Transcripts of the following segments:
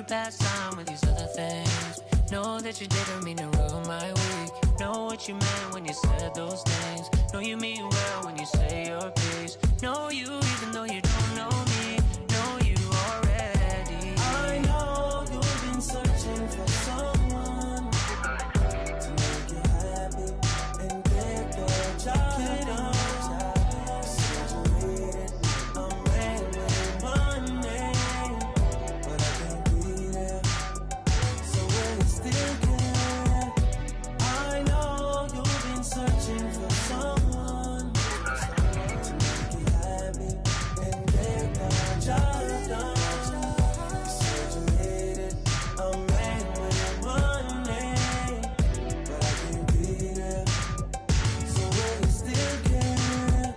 pass time with these other things. Know that you didn't mean to ruin my week. Know what you meant when you said those things. Know you mean well when you say your piece. Know you even though you don't know me. Know you already. I know you've been searching for someone to make you happy and get the job done. Saturated, I'm ready with money, but I can't be there. So will you still care? I know you've been searching for someone to make you happy and get the job done. Saturated, I'm ready with money, but I can't be there. So will you still care?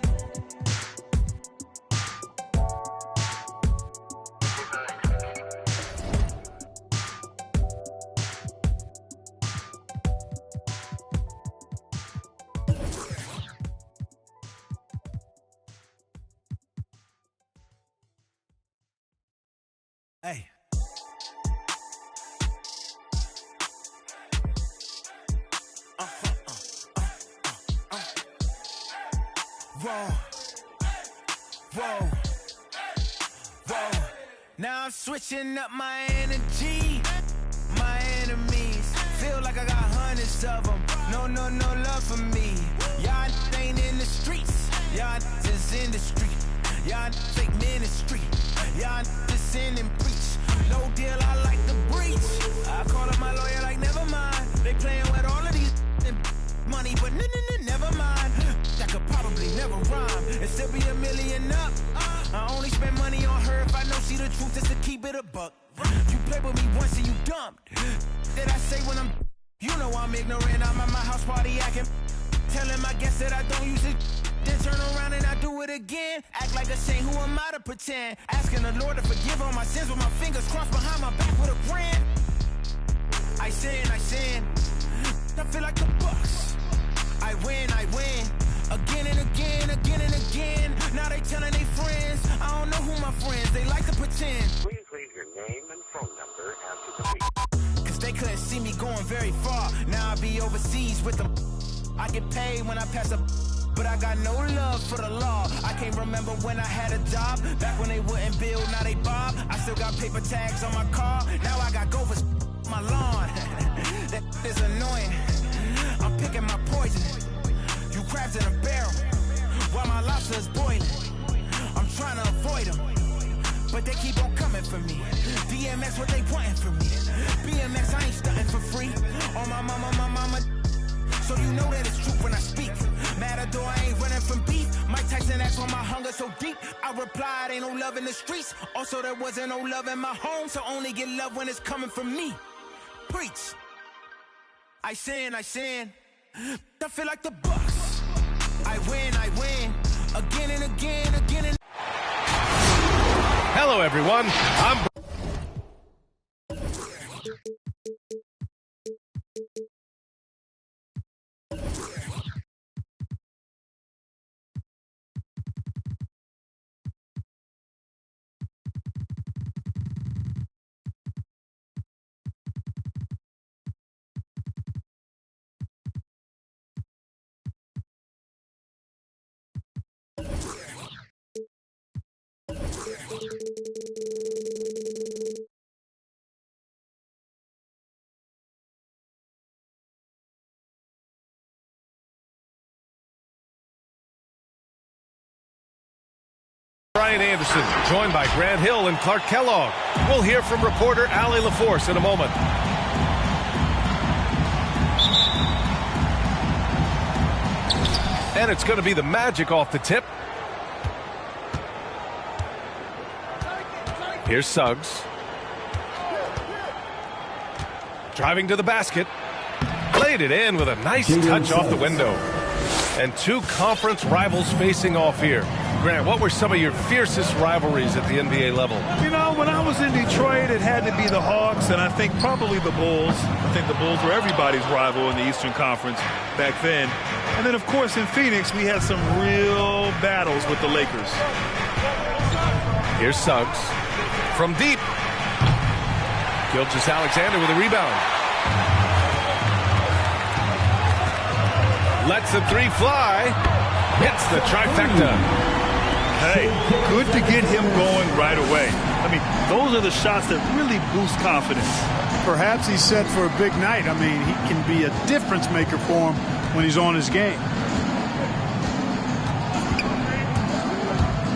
Hey. Whoa. Whoa. Whoa. Now I'm switching up my energy. My enemies feel like I got hundreds of them. No love for me. Y'all ain't in the streets. Y'all just in the street. Y'all fake ministry. Y'all just sin and preach. No deal, I like the breach. I call up my lawyer like, never mind. They playing with all of these money, but never mind. I could probably never rhyme and still be $1 million up. I only spend money on her if I know she the truth, just to keep it a buck. You play with me once and you dumped. Did I say when I'm, you know I'm ignorant. I'm at my house party acting, telling my guests that I don't use it. Then turn around and I do it again. Act like a saint, who am I to pretend? Asking the Lord to forgive all my sins with my fingers crossed behind my back with a grin. I sin. I feel like the Bucks. I win. Again and again. Now they telling their friends. I don't know who my friends, they like to pretend. Please leave your name and phone number after the beep. Cause they couldn't see me going very far. Now I be overseas with them. I get paid when I pass a, but I got no love for the law. I can't remember when I had a job. Back when they wouldn't build, now they bob. I still got paper tags on my car. Now I got Gophers my lawn. That is annoying. I'm picking my poison. You crabs in a barrel while my lobster is boiling. I'm trying to avoid them, but they keep on coming for me. DMX, what they wanting from me? BMX, I ain't stunting for free. On my mama, so you know that it's true when I speak. Matador, I ain't running from beef. Mike Tyson asked why my hunger so deep. I replied, ain't no love in the streets. Also, there wasn't no love in my home, so only get love when it's coming from me. Preach. I sin. I feel like the Bucks. I win. Again and again. Hello, everyone. I'm Brian Anderson, joined by Grant Hill and Clark Kellogg. We'll hear from reporter Allie LaForce in a moment. And it's going to be the Magic off the tip. Here's Suggs. Driving to the basket. Laid it in with a nice touch off the window. And two conference rivals facing off here. Grant, what were some of your fiercest rivalries at the NBA level? You know, when I was in Detroit, it had to be the Hawks, and I think probably the Bulls. I think the Bulls were everybody's rival in the Eastern Conference back then. And then, of course, in Phoenix, we had some real battles with the Lakers. Here's Suggs. From deep. Gilgeous-Alexander with a rebound. Lets the three fly. Hits the trifecta. Hey, good to get him going right away. I mean, those are the shots that really boost confidence. Perhaps he's set for a big night. I mean, he can be a difference maker for him when he's on his game.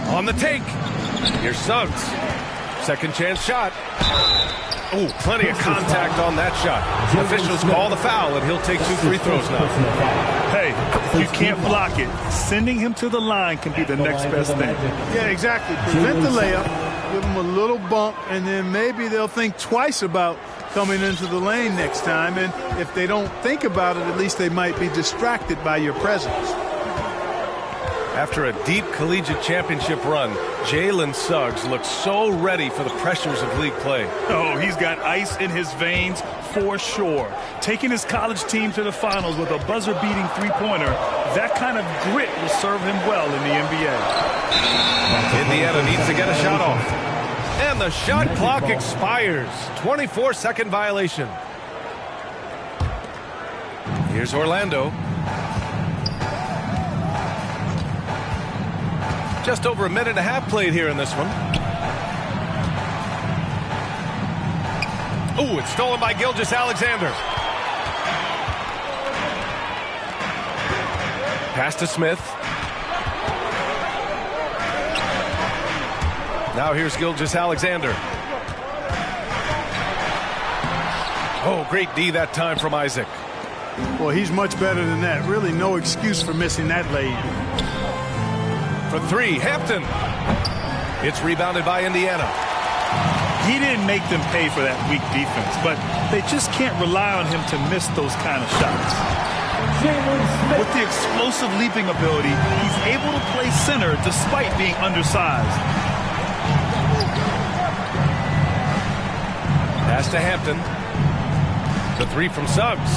On the take. Here's Suggs. Second chance shot. Oh, plenty of contact on that shot. Officials call the foul, and he'll take 2 free throws now. Hey, you can't block it. Sending him to the line can be the next best thing. Yeah, exactly. Prevent the layup, give him a little bump, and then maybe they'll think twice about coming into the lane next time. And if they don't think about it, at least they might be distracted by your presence. After a deep collegiate championship run, Jalen Suggs looks so ready for the pressures of league play. Oh, he's got ice in his veins for sure. Taking his college team to the finals with a buzzer-beating three-pointer, that kind of grit will serve him well in the NBA. Indiana needs to get a shot off. And the shot clock expires. 24-second violation. Here's Orlando. Just over a minute and a half played here in this one. Oh, it's stolen by Gilgeous-Alexander. Pass to Smith. Now here's Gilgeous-Alexander. Oh, great D that time from Isaac. Well, he's much better than that. Really no excuse for missing that lane. For three, Hampton. It's rebounded by Indiana. He didn't make them pay for that weak defense, but they just can't rely on him to miss those kind of shots. With the explosive leaping ability, he's able to play center despite being undersized. Pass to Hampton. The three from Suggs.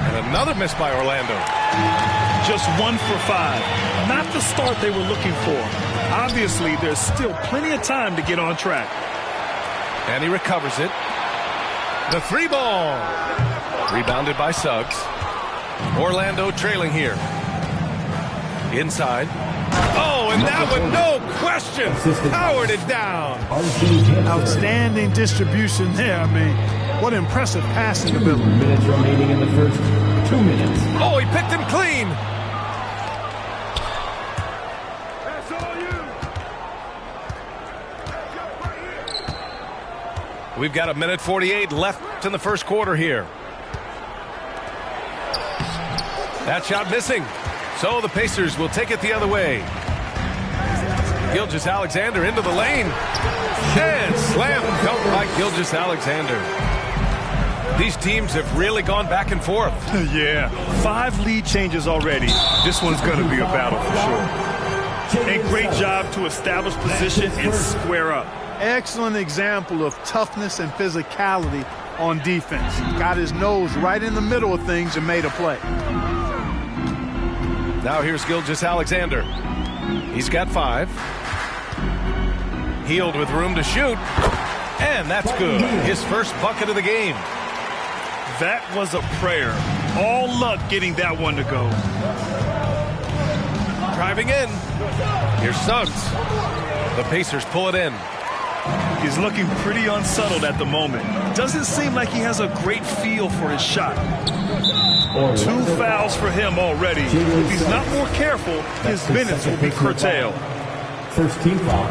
And another miss by Orlando. Just 1 for 5. Not the start they were looking for. Obviously, there's still plenty of time to get on track. And he recovers it. The three ball. Rebounded by Suggs. Orlando trailing here. Inside. Oh, and that one, no question. Powered it down. Outstanding distribution there. I mean, what impressive passing ability. Minutes remaining in the first 2 minutes. Oh, he picked him clean. We've got 1:48 left in the first quarter here. That shot missing. So the Pacers will take it the other way. Gilgeous-Alexander into the lane. And slam dunk by Gilgeous-Alexander. These teams have really gone back and forth. Yeah, 5 lead changes already. This one's going to be a battle for sure. A great job to establish position and square up. Excellent example of toughness and physicality on defense. Got his nose right in the middle of things and made a play. Now here's Gilgeous-Alexander. He's got 5. Healed with room to shoot. And that's good. His first bucket of the game. That was a prayer. All luck getting that one to go. Driving in. Here's Suggs. The Pacers pull it in. He's looking pretty unsettled at the moment. Doesn't seem like he has a great feel for his shot. 2 fouls for him already. If he's not more careful, his minutes will be curtailed. First team foul.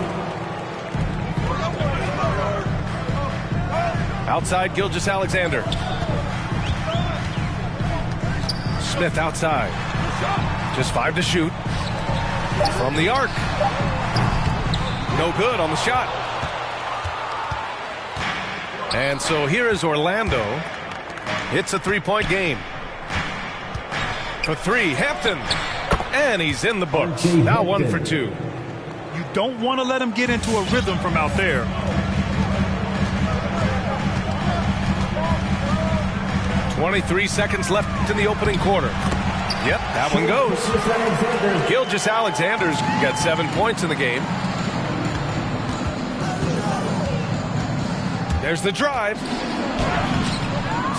Outside Gilgeous-Alexander. Smith outside. Just 5 to shoot. From the arc. No good on the shot. And so here is Orlando. It's a 3-point game. For 3, Hampton. And he's in the books. Now 1 for 2. You don't want to let him get into a rhythm from out there. 23 seconds left in the opening quarter. Yep, that one goes. Gilgeous-Alexander's got 7 points in the game. There's the drive.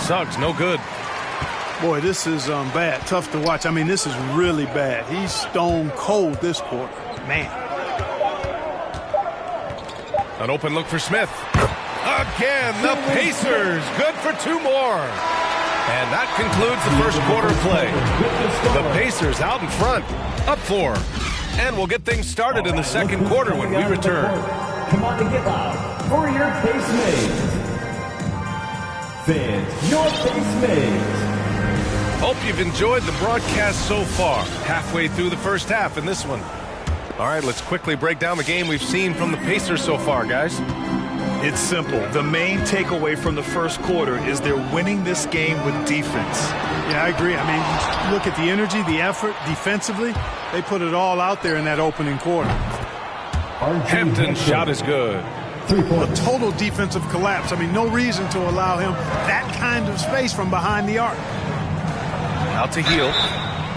Suggs, no good. Boy, this is bad. Tough to watch. I mean, this is really bad. He's stone cold this quarter. Man. An open look for Smith. Again, the Pacers. Good for 2 more. And that concludes the first quarter of play. The Pacers out in front, up 4. And we'll get things started in the second quarter when we return. Come on and get loud for your Pacemates. Fans, your Pacemates. Hope you've enjoyed the broadcast so far. Halfway through the first half in this one. All right, let's quickly break down the game we've seen from the Pacers so far, guys. It's simple. The main takeaway from the first quarter is they're winning this game with defense. Yeah, I agree. I mean, look at the energy, the effort defensively. They put it all out there in that opening quarter. Hampton's shot is good. A total defensive collapse. I mean, no reason to allow him that kind of space from behind the arc. Out to Hield.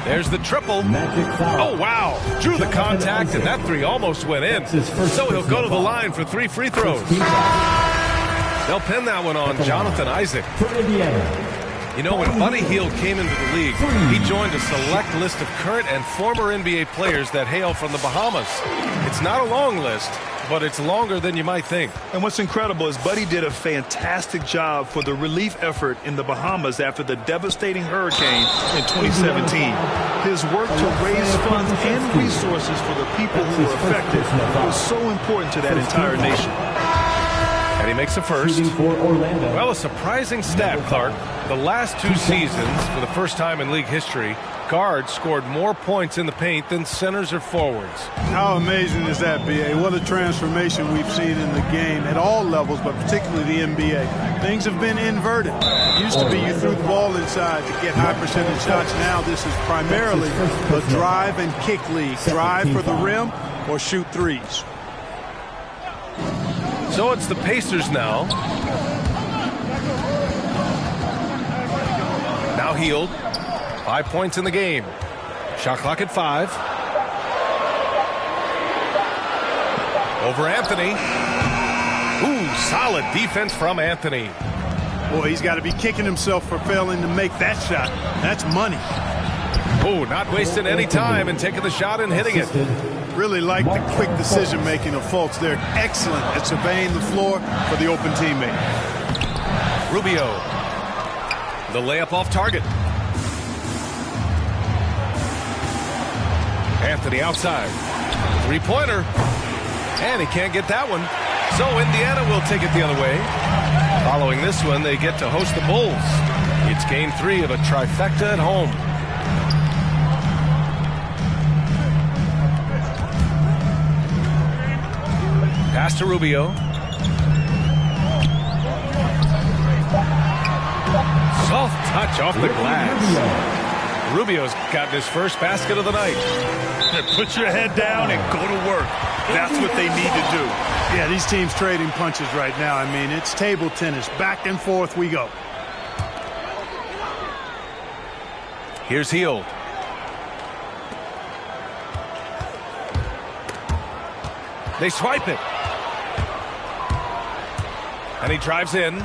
There's the triple. Oh, wow. Drew the contact, and that 3 almost went in. So he'll go to the line for 3 free throws. They'll pin that one on Jonathan Isaac. You know, when Buddy Hield came into the league, he joined a select list of current and former NBA players that hail from the Bahamas. It's not a long list, but it's longer than you might think. And what's incredible is Buddy did a fantastic job for the relief effort in the Bahamas after the devastating hurricane in 2017. His work to raise funds and resources for the people who were affected was so important to that entire nation. And he makes a first. Well, a surprising stat, Clark. The last 2 seasons, for the first time in league history, guards scored more points in the paint than centers or forwards. How amazing is that, B.A.? What a transformation we've seen in the game at all levels, but particularly the NBA. Things have been inverted. It used to be you threw the ball inside to get high percentage shots. Now this is primarily a drive and kick league. Drive for the rim or shoot threes. So it's the Pacers now. Now Hield. 5 points in the game. Shot clock at 5. Over Anthony. Ooh, solid defense from Anthony. Boy, he's got to be kicking himself for failing to make that shot. That's money. Oh, not wasting any time and taking the shot and hitting it. Really like the quick decision-making of Fultz. They're excellent at surveying the floor for the open teammate. Rubio. The layup off target. Anthony outside. 3-pointer. And he can't get that one. So Indiana will take it the other way. Following this one, they get to host the Bulls. It's game 3 of a trifecta at home. Pass to Rubio. Soft touch off the glass. Rubio's gotten his first basket of the night. Put your head down and go to work. That's what they need to do. Yeah, these teams trading punches right now. I mean, it's table tennis. Back and forth we go. Here's Hield. They swipe it. And he drives in.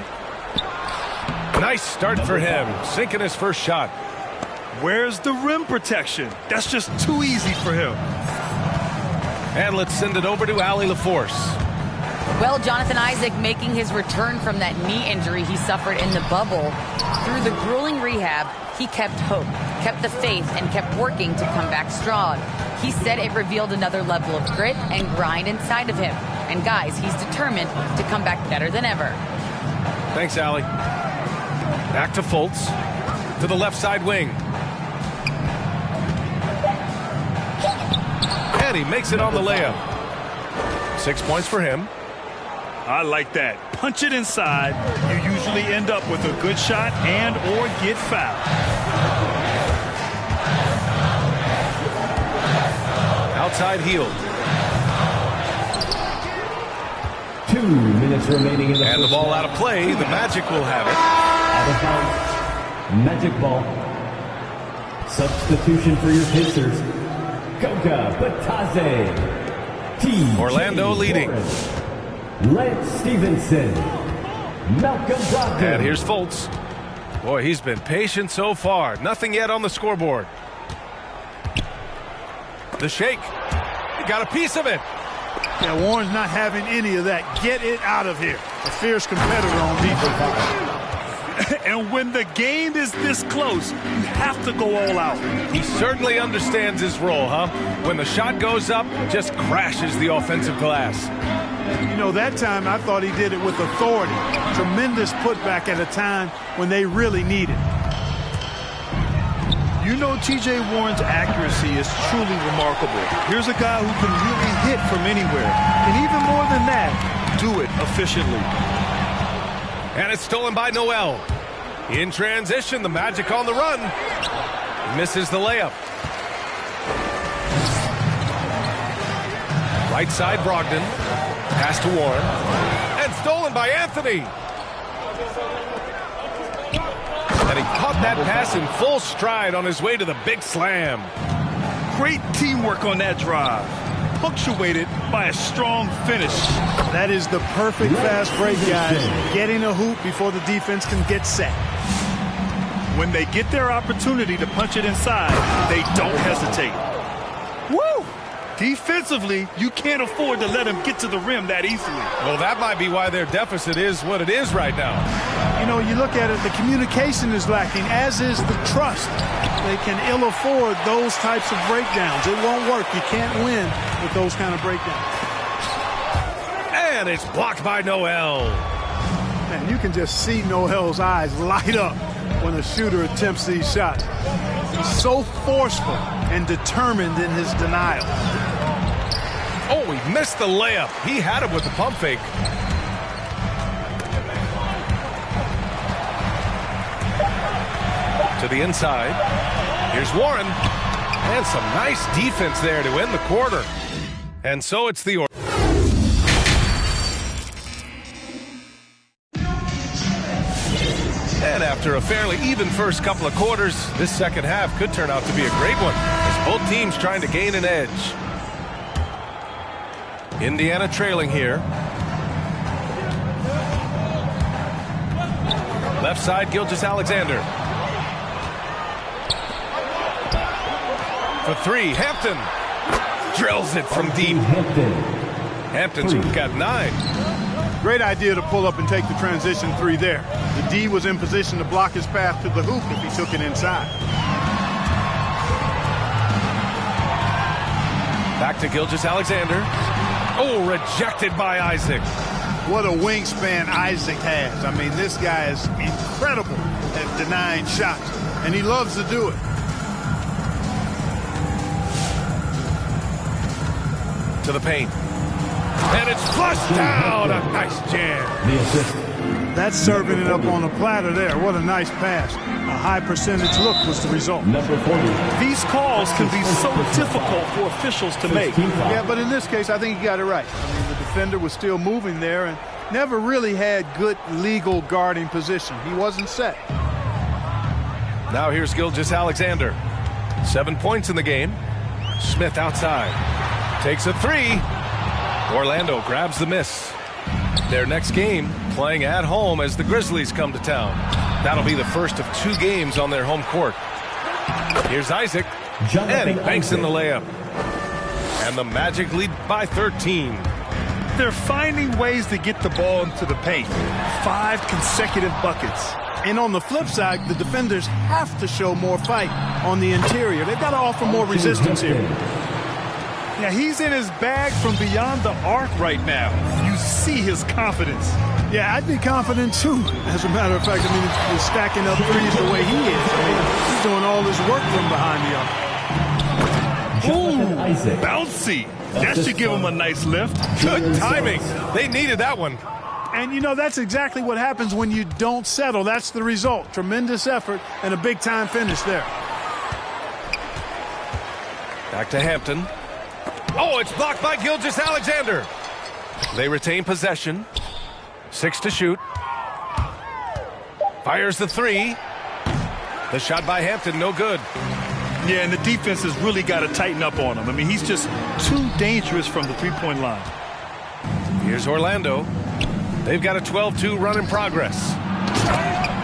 Nice start for him. Sinking his first shot. Where's the rim protection? That's just too easy for him. And let's send it over to Allie LaForce. Well, Jonathan Isaac making his return from that knee injury he suffered in the bubble. Through the grueling rehab, he kept hope, kept the faith, and kept working to come back strong. He said it revealed another level of grit and grind inside of him. And guys, he's determined to come back better than ever. Thanks, Allie. Back to Fultz. To the left side wing. And he makes it on the layup. 6 points for him. I like that. Punch it inside. You usually end up with a good shot and or get fouled. Outside Hield. 2 minutes remaining in the And the ball out of play. The Magic will have it. Out of bounds. Magic ball. Substitution for your Pacers. Goga Batadze. Orlando leading. Lance Stevenson. Malcolm Brogdon. And here's Fultz. Boy, he's been patient so far. Nothing yet on the scoreboard. The shake. He got a piece of it. Yeah, Warren's not having any of that. Get it out of here. A fierce competitor on defense. And when the game is this close, you have to go all out. He certainly understands his role, huh? When the shot goes up, just crashes the offensive glass. You know, that time I thought he did it with authority. Tremendous putback at a time when they really need it. You know, T.J. Warren's accuracy is truly remarkable. Here's a guy who can really hit from anywhere. And even more than that, do it efficiently. And it's stolen by Noel. In transition, the Magic on the run. Misses the layup. Right side, Brogdon. Pass to Warren. And stolen by Anthony. And he caught that pass in full stride on his way to the big slam. Great teamwork on that drive. Punctuated by a strong finish. That is the perfect fast break, guys. Getting a hoop before the defense can get set. When they get their opportunity to punch it inside, they don't hesitate. Woo! Defensively, you can't afford to let them get to the rim that easily. Well, that might be why their deficit is what it is right now. You know, you look at it, the communication is lacking, as is the trust. They can ill afford those types of breakdowns. It won't work. You can't win with those kind of breakdowns. And it's blocked by Noel. Man, you can just see Noel's eyes light up when a shooter attempts these shots. He's so forceful and determined in his denial. Oh, he missed the layup. He had him with the pump fake. To the inside. Here's Warren. And some nice defense there to end the quarter. And so it's the... And after a fairly even first couple of quarters, this second half could turn out to be a great one, as both teams trying to gain an edge. Indiana trailing here. Left side, Gilgeous-Alexander. For three, Hampton drills it from deep. Hampton's got 9. Great idea to pull up and take the transition three there. The D was in position to block his path to the hoop if he took it inside. Back to Gilgeous-Alexander. Oh, rejected by Isaac. What a wingspan Isaac has. I mean, this guy is incredible at denying shots, and he loves to do it. To the paint. And it's flushed down. A nice jam. That's serving it up on a platter there. What a nice pass. A high percentage look was the result. Number 40. These calls can be so difficult for officials to make. Yeah, but in this case, I think he got it right. I mean, the defender was still moving there and never really had good legal guarding position. He wasn't set. Now here's Gilgeous-Alexander. 7 points in the game. Smith outside. Takes a three. Orlando grabs the miss. Their next game playing at home as the Grizzlies come to town. That'll be the first of 2 games on their home court. Here's Isaac. And banks in the layup. And the Magic lead by 13. They're finding ways to get the ball into the paint. 5 consecutive buckets. And on the flip side, the defenders have to show more fight on the interior. They've got to offer more resistance here. Yeah, he's in his bag from beyond the arc right now. You see his confidence. Yeah, I'd be confident too. As a matter of fact, I mean, he's stacking up threes the way he is. I mean, he's doing all his work from behind the arc. Ooh, bouncy. That should give him a nice lift. Good timing. They needed that one. And, you know, that's exactly what happens when you don't settle. That's the result. Tremendous effort and a big-time finish there. Back to Hampton. Oh, it's blocked by Gilgeous-Alexander. They retain possession. 6 to shoot. Fires the three. The shot by Hampton, no good. Yeah, and the defense has really got to tighten up on him. I mean, he's just too dangerous from the three-point line. Here's Orlando. They've got a 12-2 run in progress.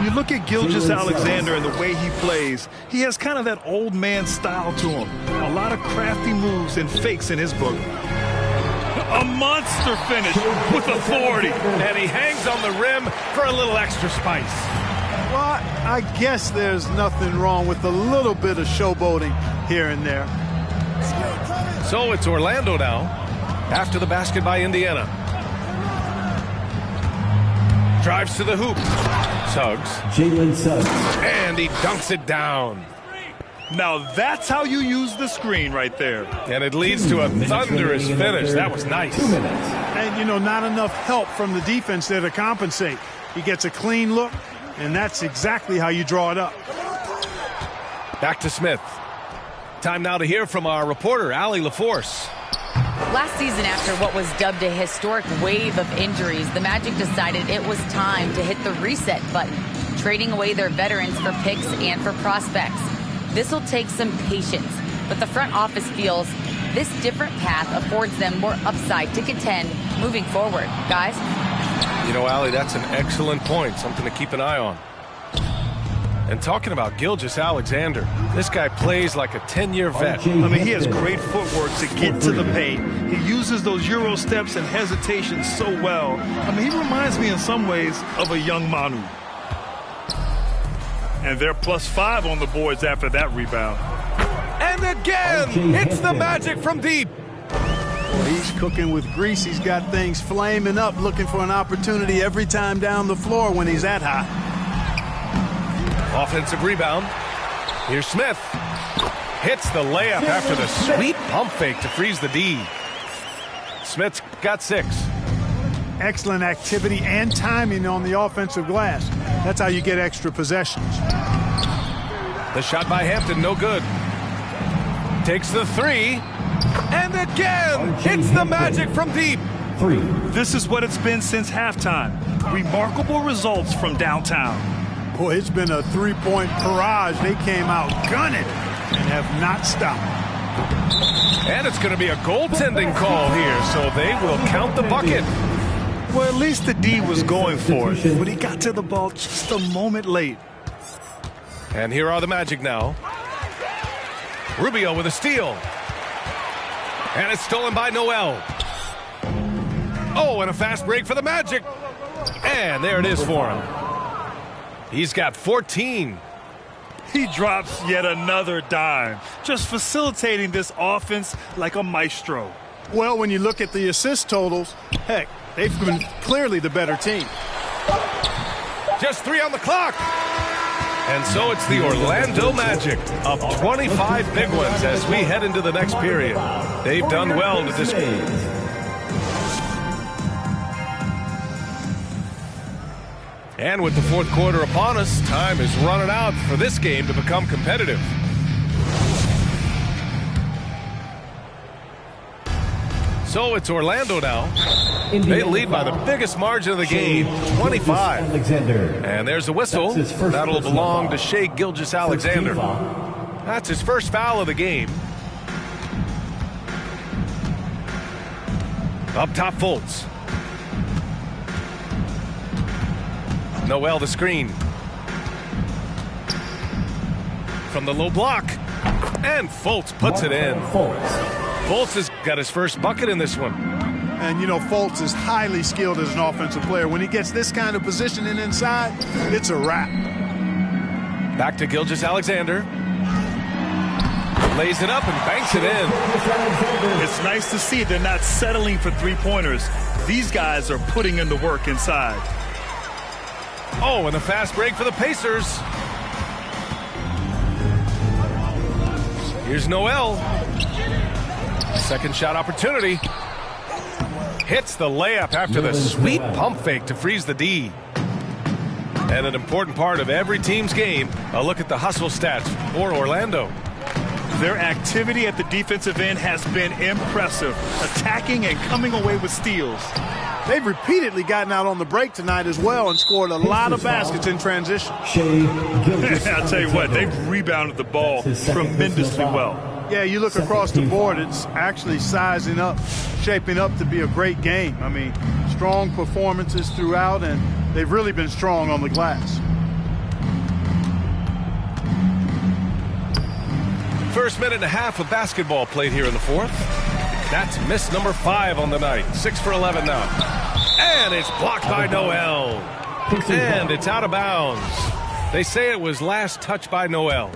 You look at Gilgeous-Alexander and the way he plays, he has kind of that old man style to him. A lot of crafty moves and fakes in his book. A monster finish with authority. And he hangs on the rim for a little extra spice. Well, I guess there's nothing wrong with a little bit of showboating here and there. So it's Orlando now, after the basket by Indiana. Drives to the hoop. Suggs. Jalen Suggs. And he dunks it down. Now that's how you use the screen right there. And it leads to a thunderous finish. That was nice. 2 minutes. And, you know, not enough help from the defense there to compensate. He gets a clean look, and that's exactly how you draw it up. Back to Smith. Time now to hear from our reporter, Allie LaForce. Last season, after what was dubbed a historic wave of injuries, the Magic decided it was time to hit the reset button, trading away their veterans for picks and for prospects. This will take some patience, but the front office feels this different path affords them more upside to contend moving forward. Guys? You know, Allie, that's an excellent point, something to keep an eye on. And talking about Gilgeous-Alexander, this guy plays like a 10-year vet. I mean, he has great footwork to get to the paint. He uses those Euro steps and hesitation so well. I mean, he reminds me in some ways of a young Manu. And they're +5 on the boards after that rebound. And again, it's the Magic from deep. Well, he's cooking with grease. He's got things flaming up, looking for an opportunity every time down the floor when he's that high. Offensive rebound. Here's Smith. Hits the layup after the sweet pump fake to freeze the D. Smith's got 6. Excellent activity and timing on the offensive glass. That's how you get extra possessions. The shot by Hampton, no good. Takes the 3. And again, hits the Magic from deep. 3. This is what it's been since halftime. Remarkable results from downtown. Boy, it's been a three-point barrage. They came out gunning and have not stopped. And it's going to be a goaltending call here, so they will count the bucket. Well, at least the D was going for it, but he got to the ball just a moment late. And here are the Magic now. Rubio with a steal. And it's stolen by Noel. Oh, and a fast break for the Magic. And there it is for him. He's got 14. He drops yet another dime, just facilitating this offense like a maestro. Well, when you look at the assist totals, heck, they've been clearly the better team. Just 3 on the clock. And so it's the Orlando Magic up 25 big ones as we head into the next period. They've done well to this. And with the fourth quarter upon us, time is running out for this game to become competitive. So it's Orlando now. They lead by the biggest margin of the game, 25. And there's a whistle. That'll belong to Shai Gilgeous-Alexander. That's his first foul of the game. Up top, Fultz. Noel the screen. From the low block. And Fultz puts it in. Fultz has got his first bucket in this one. And, you know, Fultz is highly skilled as an offensive player. When he gets this kind of positioning inside, it's a wrap. Back to Gilgeous-Alexander. Lays it up and banks it in. It's nice to see they're not settling for three-pointers. These guys are putting in the work inside. Oh, and a fast break for the Pacers. Here's Noel. Second shot opportunity. Hits the layup after the sweet pump fake to freeze the D. And an important part of every team's game, a look at the hustle stats for Orlando. Their activity at the defensive end has been impressive, attacking and coming away with steals. They've repeatedly gotten out on the break tonight as well and scored a lot of baskets in transition. I'll tell you what, they've rebounded the ball tremendously well. Yeah, you look across the board, it's actually sizing up, shaping up to be a great game. I mean, strong performances throughout, and they've really been strong on the glass. First minute and a half of basketball played here in the fourth. That's miss number 5 on the night. 6 for 11 now. And it's blocked by Noel. And it's out of bounds. They say it was last touched by Noel.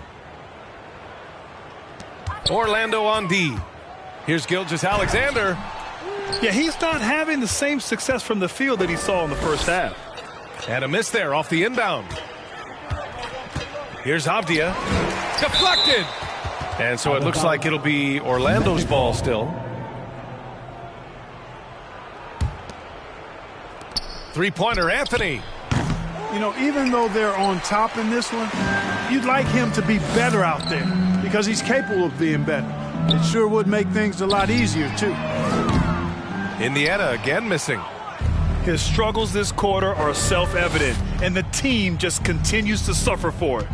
Orlando on D. Here's Gilgeous-Alexander. Yeah, he's not having the same success from the field that he saw in the first half. And a miss there off the inbound. Here's Avdia. Deflected. And so it looks like it'll be Orlando's ball still. Three-pointer, Anthony. You know, even though they're on top in this one, you'd like him to be better out there because he's capable of being better. It sure would make things a lot easier, too. Indiana again missing. His struggles this quarter are self-evident, and the team just continues to suffer for it.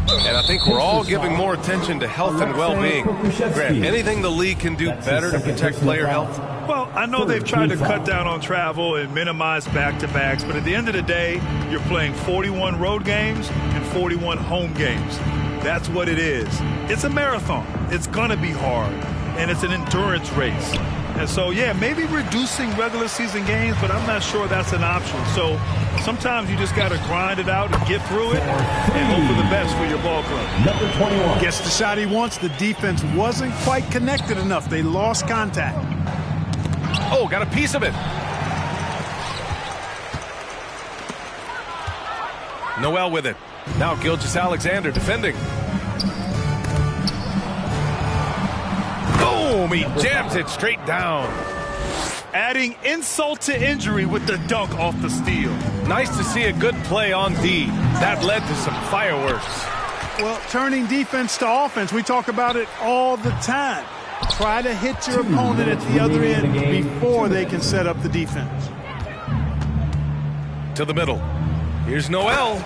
And I think we're all giving more attention to health and well-being. Grant, anything the league can do better to protect player health? Well, I know they've tried to cut down on travel and minimize back-to-backs, but at the end of the day, you're playing 41 road games and 41 home games. That's what it is. It's a marathon. It's going to be hard, and it's an endurance race. And so, yeah, maybe reducing regular season games, but I'm not sure that's an option. So sometimes you just got to grind it out and get through it and hope for the best for your ball club. Number 21. Gets the shot he wants. The defense wasn't quite connected enough. They lost contact. Oh, got a piece of it. Noel with it. Now Gilgeous-Alexander defending. Boom! He jams it straight down. Adding insult to injury with the dunk off the steal. Nice to see a good play on D. That led to some fireworks. Well, turning defense to offense, we talk about it all the time. Try to hit your opponent at the other end before they can set up the defense. To the middle. Here's Noel.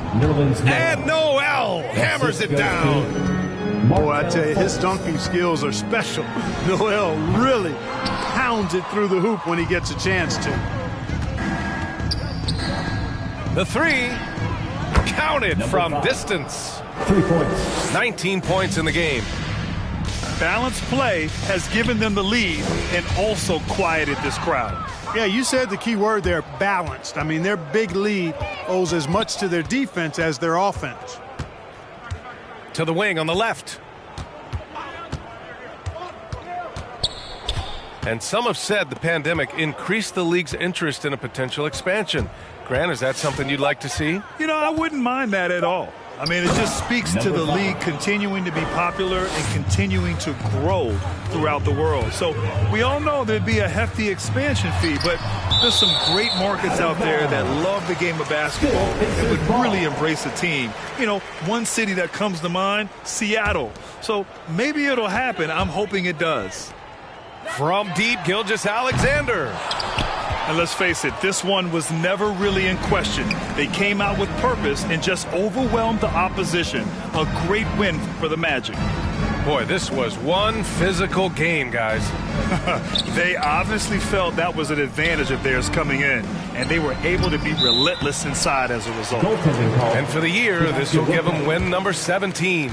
And Noel hammers it down. Boy, I tell you, his dunking skills are special. Noel really pounds it through the hoop when he gets a chance to. The three counted from distance. 3 points. 19 points in the game. Balanced play has given them the lead and also quieted this crowd. Yeah, you said the key word there, balanced. I mean, their big lead owes as much to their defense as their offense. To the wing on the left. And some have said the pandemic increased the league's interest in a potential expansion. Grant, is that something you'd like to see? You know, I wouldn't mind that at all. I mean, it just speaks to the league continuing to be popular and continuing to grow throughout the world. So we all know there'd be a hefty expansion fee, but there's some great markets out there that love the game of basketball and would really embrace the team. You know, one city that comes to mind, Seattle. So maybe it'll happen. I'm hoping it does. From deep, Gilgeous-Alexander. And let's face it, this one was never really in question. They came out with purpose and just overwhelmed the opposition. A great win for the Magic. Boy, this was one physical game, guys. They obviously felt that was an advantage of theirs coming in, and they were able to be relentless inside as a result. And for the year, this will give them win number 17.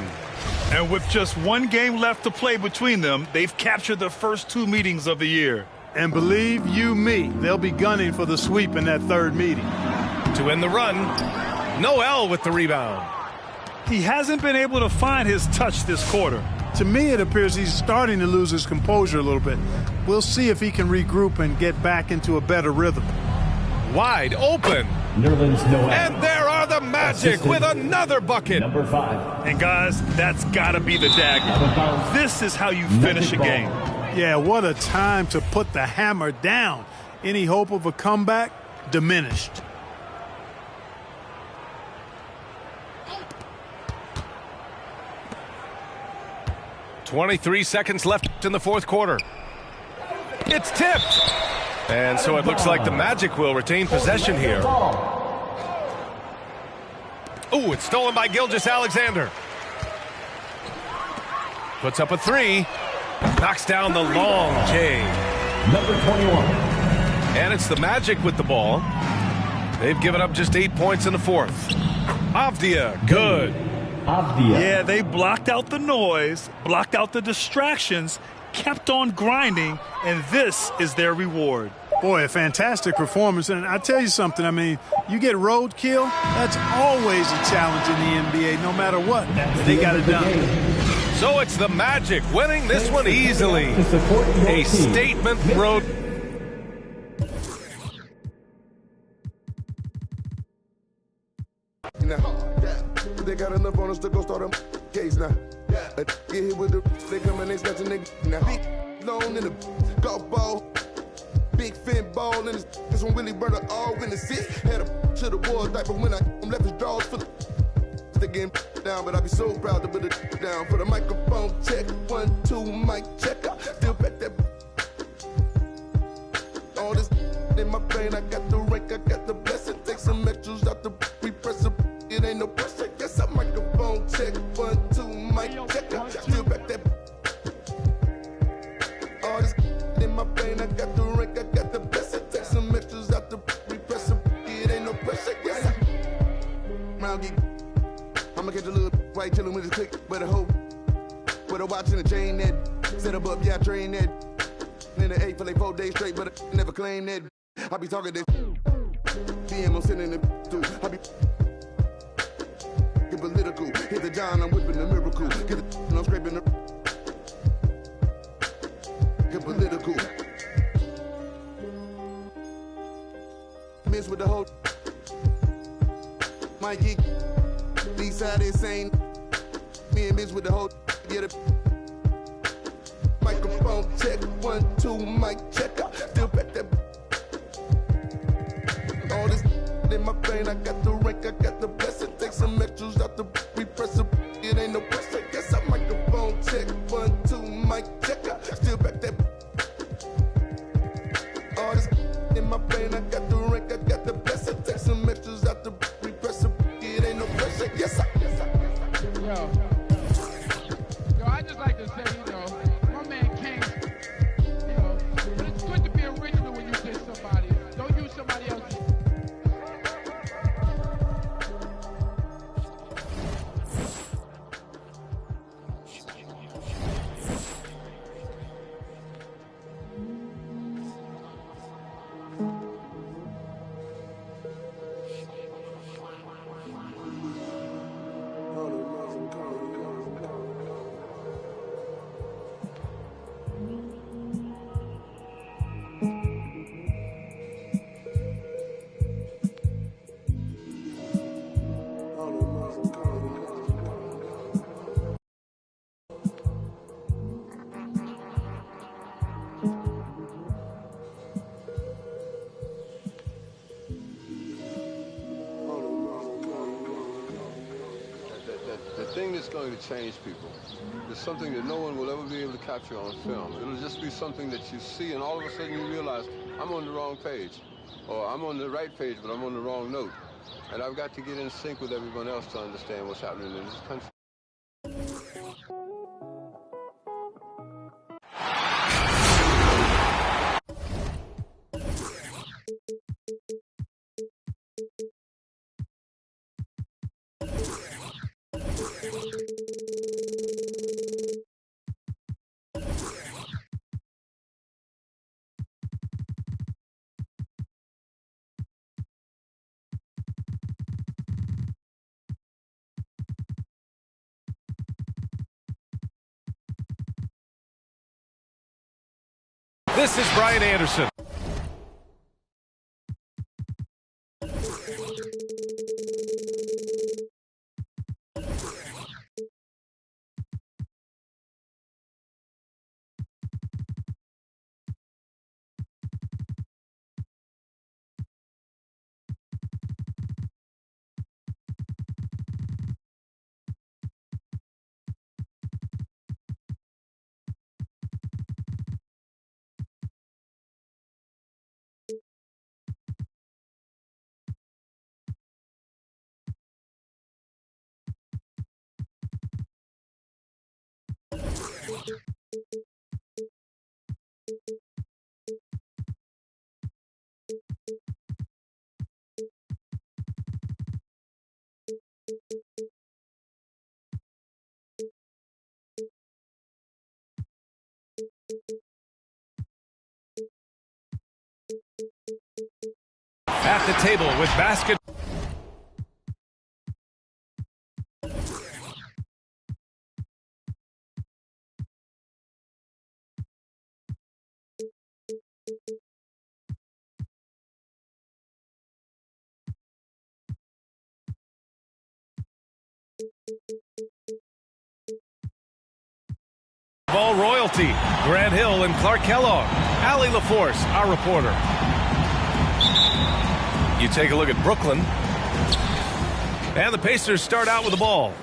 And with just one game left to play between them, they've captured the first 2 meetings of the year. And believe you me, they'll be gunning for the sweep in that third meeting. To end the run, Noel with the rebound. He hasn't been able to find his touch this quarter. To me, it appears he's starting to lose his composure a little bit. We'll see if he can regroup and get back into a better rhythm. Wide open. Nerlens Noel. And there are the Magic with another bucket. Number 5. And guys, that's got to be the dagger. This is how you finish a game. Yeah, what a time to put the hammer down. Any hope of a comeback? Diminished. .23 seconds left in the fourth quarter. It's tipped. And so it looks like the Magic will retain possession here. Oh, it's stolen by Gilgeous-Alexander. Puts up a three. Knocks down the long J. Number 21. And it's the Magic with the ball. They've given up just 8 points in the fourth. Avdia, good. Avdia. Yeah, they blocked out the noise, blocked out the distractions, kept on grinding, and this is their reward. Boy, a fantastic performance. And I tell you something, I mean, you get roadkill, that's always a challenge in the NBA, no matter what. They got it done. So it's the Magic winning this one easily. A statement road. They got enough on us to go start a case now. Get hit with the, they come and they snatch a nigga now. Big loan in the golf ball. Big fin ball in this one Willie Burner all in the sit. Had a to the wall diaper when I left his drawers full of they getting down, but I be so proud to put it down. For the microphone check, 1, 2, mic check. I still back that all this in my brain. I got the rank, I got the blessing. Take some extras out the repress. It ain't no pressure. Yes, I microphone check, 1, 2, mic check. I still back that all this in my brain. I got the rank, I got the blessing. Take some extras out the repress. It ain't no pressure. Yes, I'ma catch a little white chillin' with his click, but a hoe with a watch and a chain that set up, yeah, I train that. In the 8 for like 4 days straight, but I never claim that. I be talking this DM, I'm sending it through. I be get political, hit the John, I'm whipping the miracle. Get the and I'm scraping the get political. Miss with the whole Mikey. These side insane. Me and Miz with the whole get a microphone check, 1, 2, mic check. I still back that all this in my brain. I got the rank, I got the blessing. Take some extras out the repress. It ain't no pressure. Yes, I microphone check, 1, 2, mic check. I still back that all this in my brain. I got the rank, I got the blessing. Take some extras out the repress. It ain't no pressure. Yes, I. Yo, I just like to say, my man King, but it's good to be original when you say somebody. Don't use somebody else. The thing that's going to change people is something that no one will ever be able to capture on film. It'll just be something that you see, and all of a sudden you realize, I'm on the wrong page. Or I'm on the right page, but I'm on the wrong note. And I've got to get in sync with everyone else to understand what's happening in this country. This is Brian Anderson. at the table with basket. Ball royalty, Grant Hill and Clark Kellogg. Allie LaForce, our reporter. You take a look at Brooklyn. And the Pacers start out with the ball.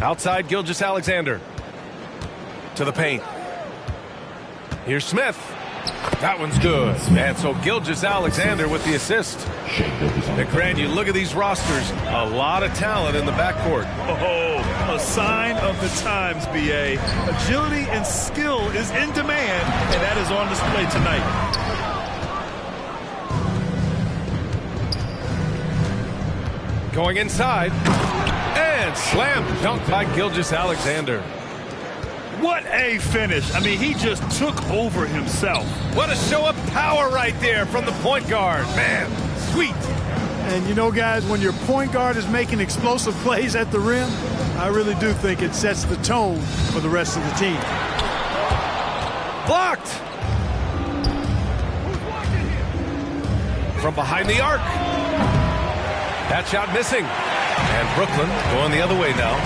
Outside, Gilgeous-Alexander. To the paint. Here's Smith. That one's good. And so Gilgeous-Alexander with the assist. And Grant, you look at these rosters, a lot of talent in the backcourt. Oh, a sign of the times, B.A. Agility and skill is in demand, and that is on display tonight. Going inside. And slam dunk by Gilgeous-Alexander. What a finish. I mean, he just took over himself. What a show of power right there from the point guard. Man, sweet. And you know, guys, when your point guard is making explosive plays at the rim, I really do think it sets the tone for the rest of the team. Blocked. From behind the arc. That shot missing. And Brooklyn going the other way now.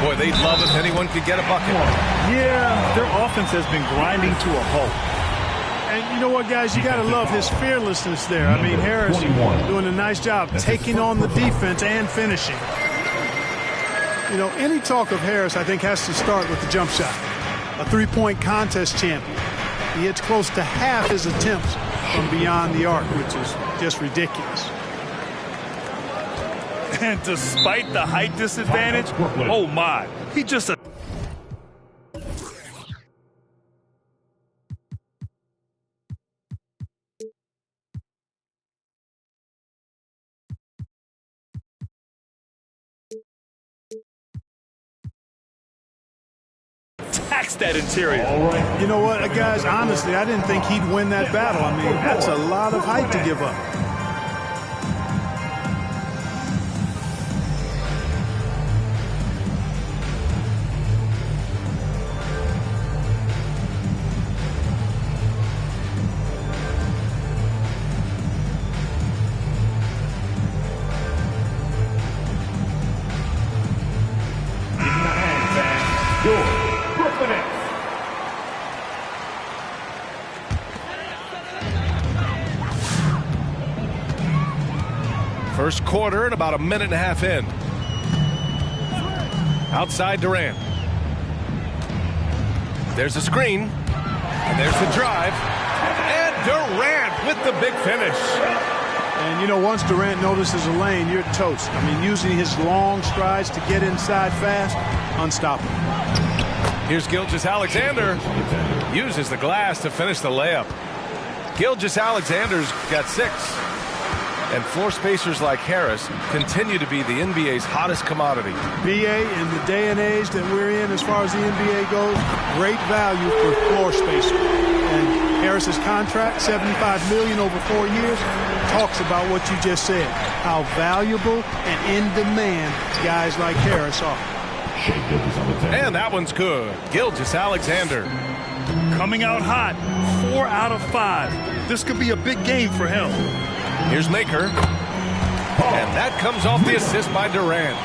Boy, they'd love if anyone could get a bucket. Yeah, their offense has been grinding to a halt. And you know what, guys? You got to love his fearlessness there. I mean, Harris doing a nice job taking on the defense and finishing. You know, any talk of Harris, I think, has to start with the jump shot. A three-point contest champion. He hits close to half his attempts from beyond the arc, which is just ridiculous. And despite the height disadvantage, oh my, he just attacks that interior. You know what, guys, honestly, I didn't think he'd win that battle. I mean, that's a lot of height to give up. First quarter and about a minute and a half in. Outside Durant. There's a screen. And there's the drive. And Durant with the big finish. And, you know, once Durant notices a lane, you're toast. I mean, using his long strides to get inside fast, unstoppable. Here's Gilgeous-Alexander. Uses the glass to finish the layup. Gilgeous-Alexander's got 6. And floor spacers like Harris continue to be the NBA's hottest commodity. BA, in the day and age that we're in as far as the NBA goes, great value for floor spacer. And Harris's contract, $75 million over 4 years, talks about what you just said, how valuable and in demand guys like Harris are. And that one's good. Gilgeous-Alexander. Coming out hot, 4 out of 5. This could be a big game for him. Here's Maker. And that comes off the assist by Durant.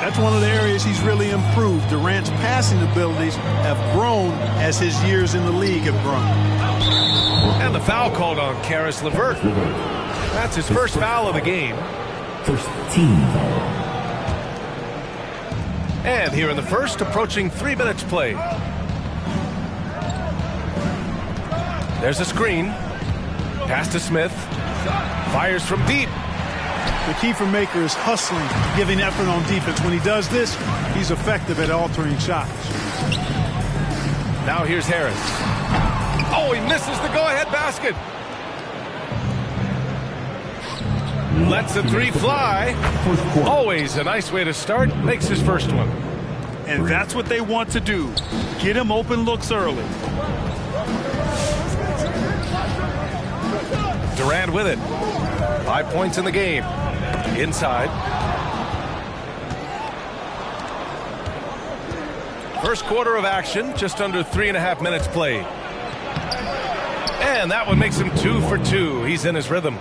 That's one of the areas he's really improved. Durant's passing abilities have grown as his years in the league have grown. And the foul called on Caris LeVert. That's his first foul of the game. First team foul. And here in the first, approaching 3 minutes played. There's a screen. Pass to Smith. Fires from deep. The key for Maker is hustling, giving effort on defense. When he does this, he's effective at altering shots. Now here's Harris. Oh, he misses the go-ahead basket. Lets the 3 fly. Always a nice way to start. Makes his first one. And that's what they want to do. Get him open looks early. Durant with it. 5 points in the game. Inside. First quarter of action, just under 3.5 minutes played. And that one makes him 2 for 2. He's in his rhythm.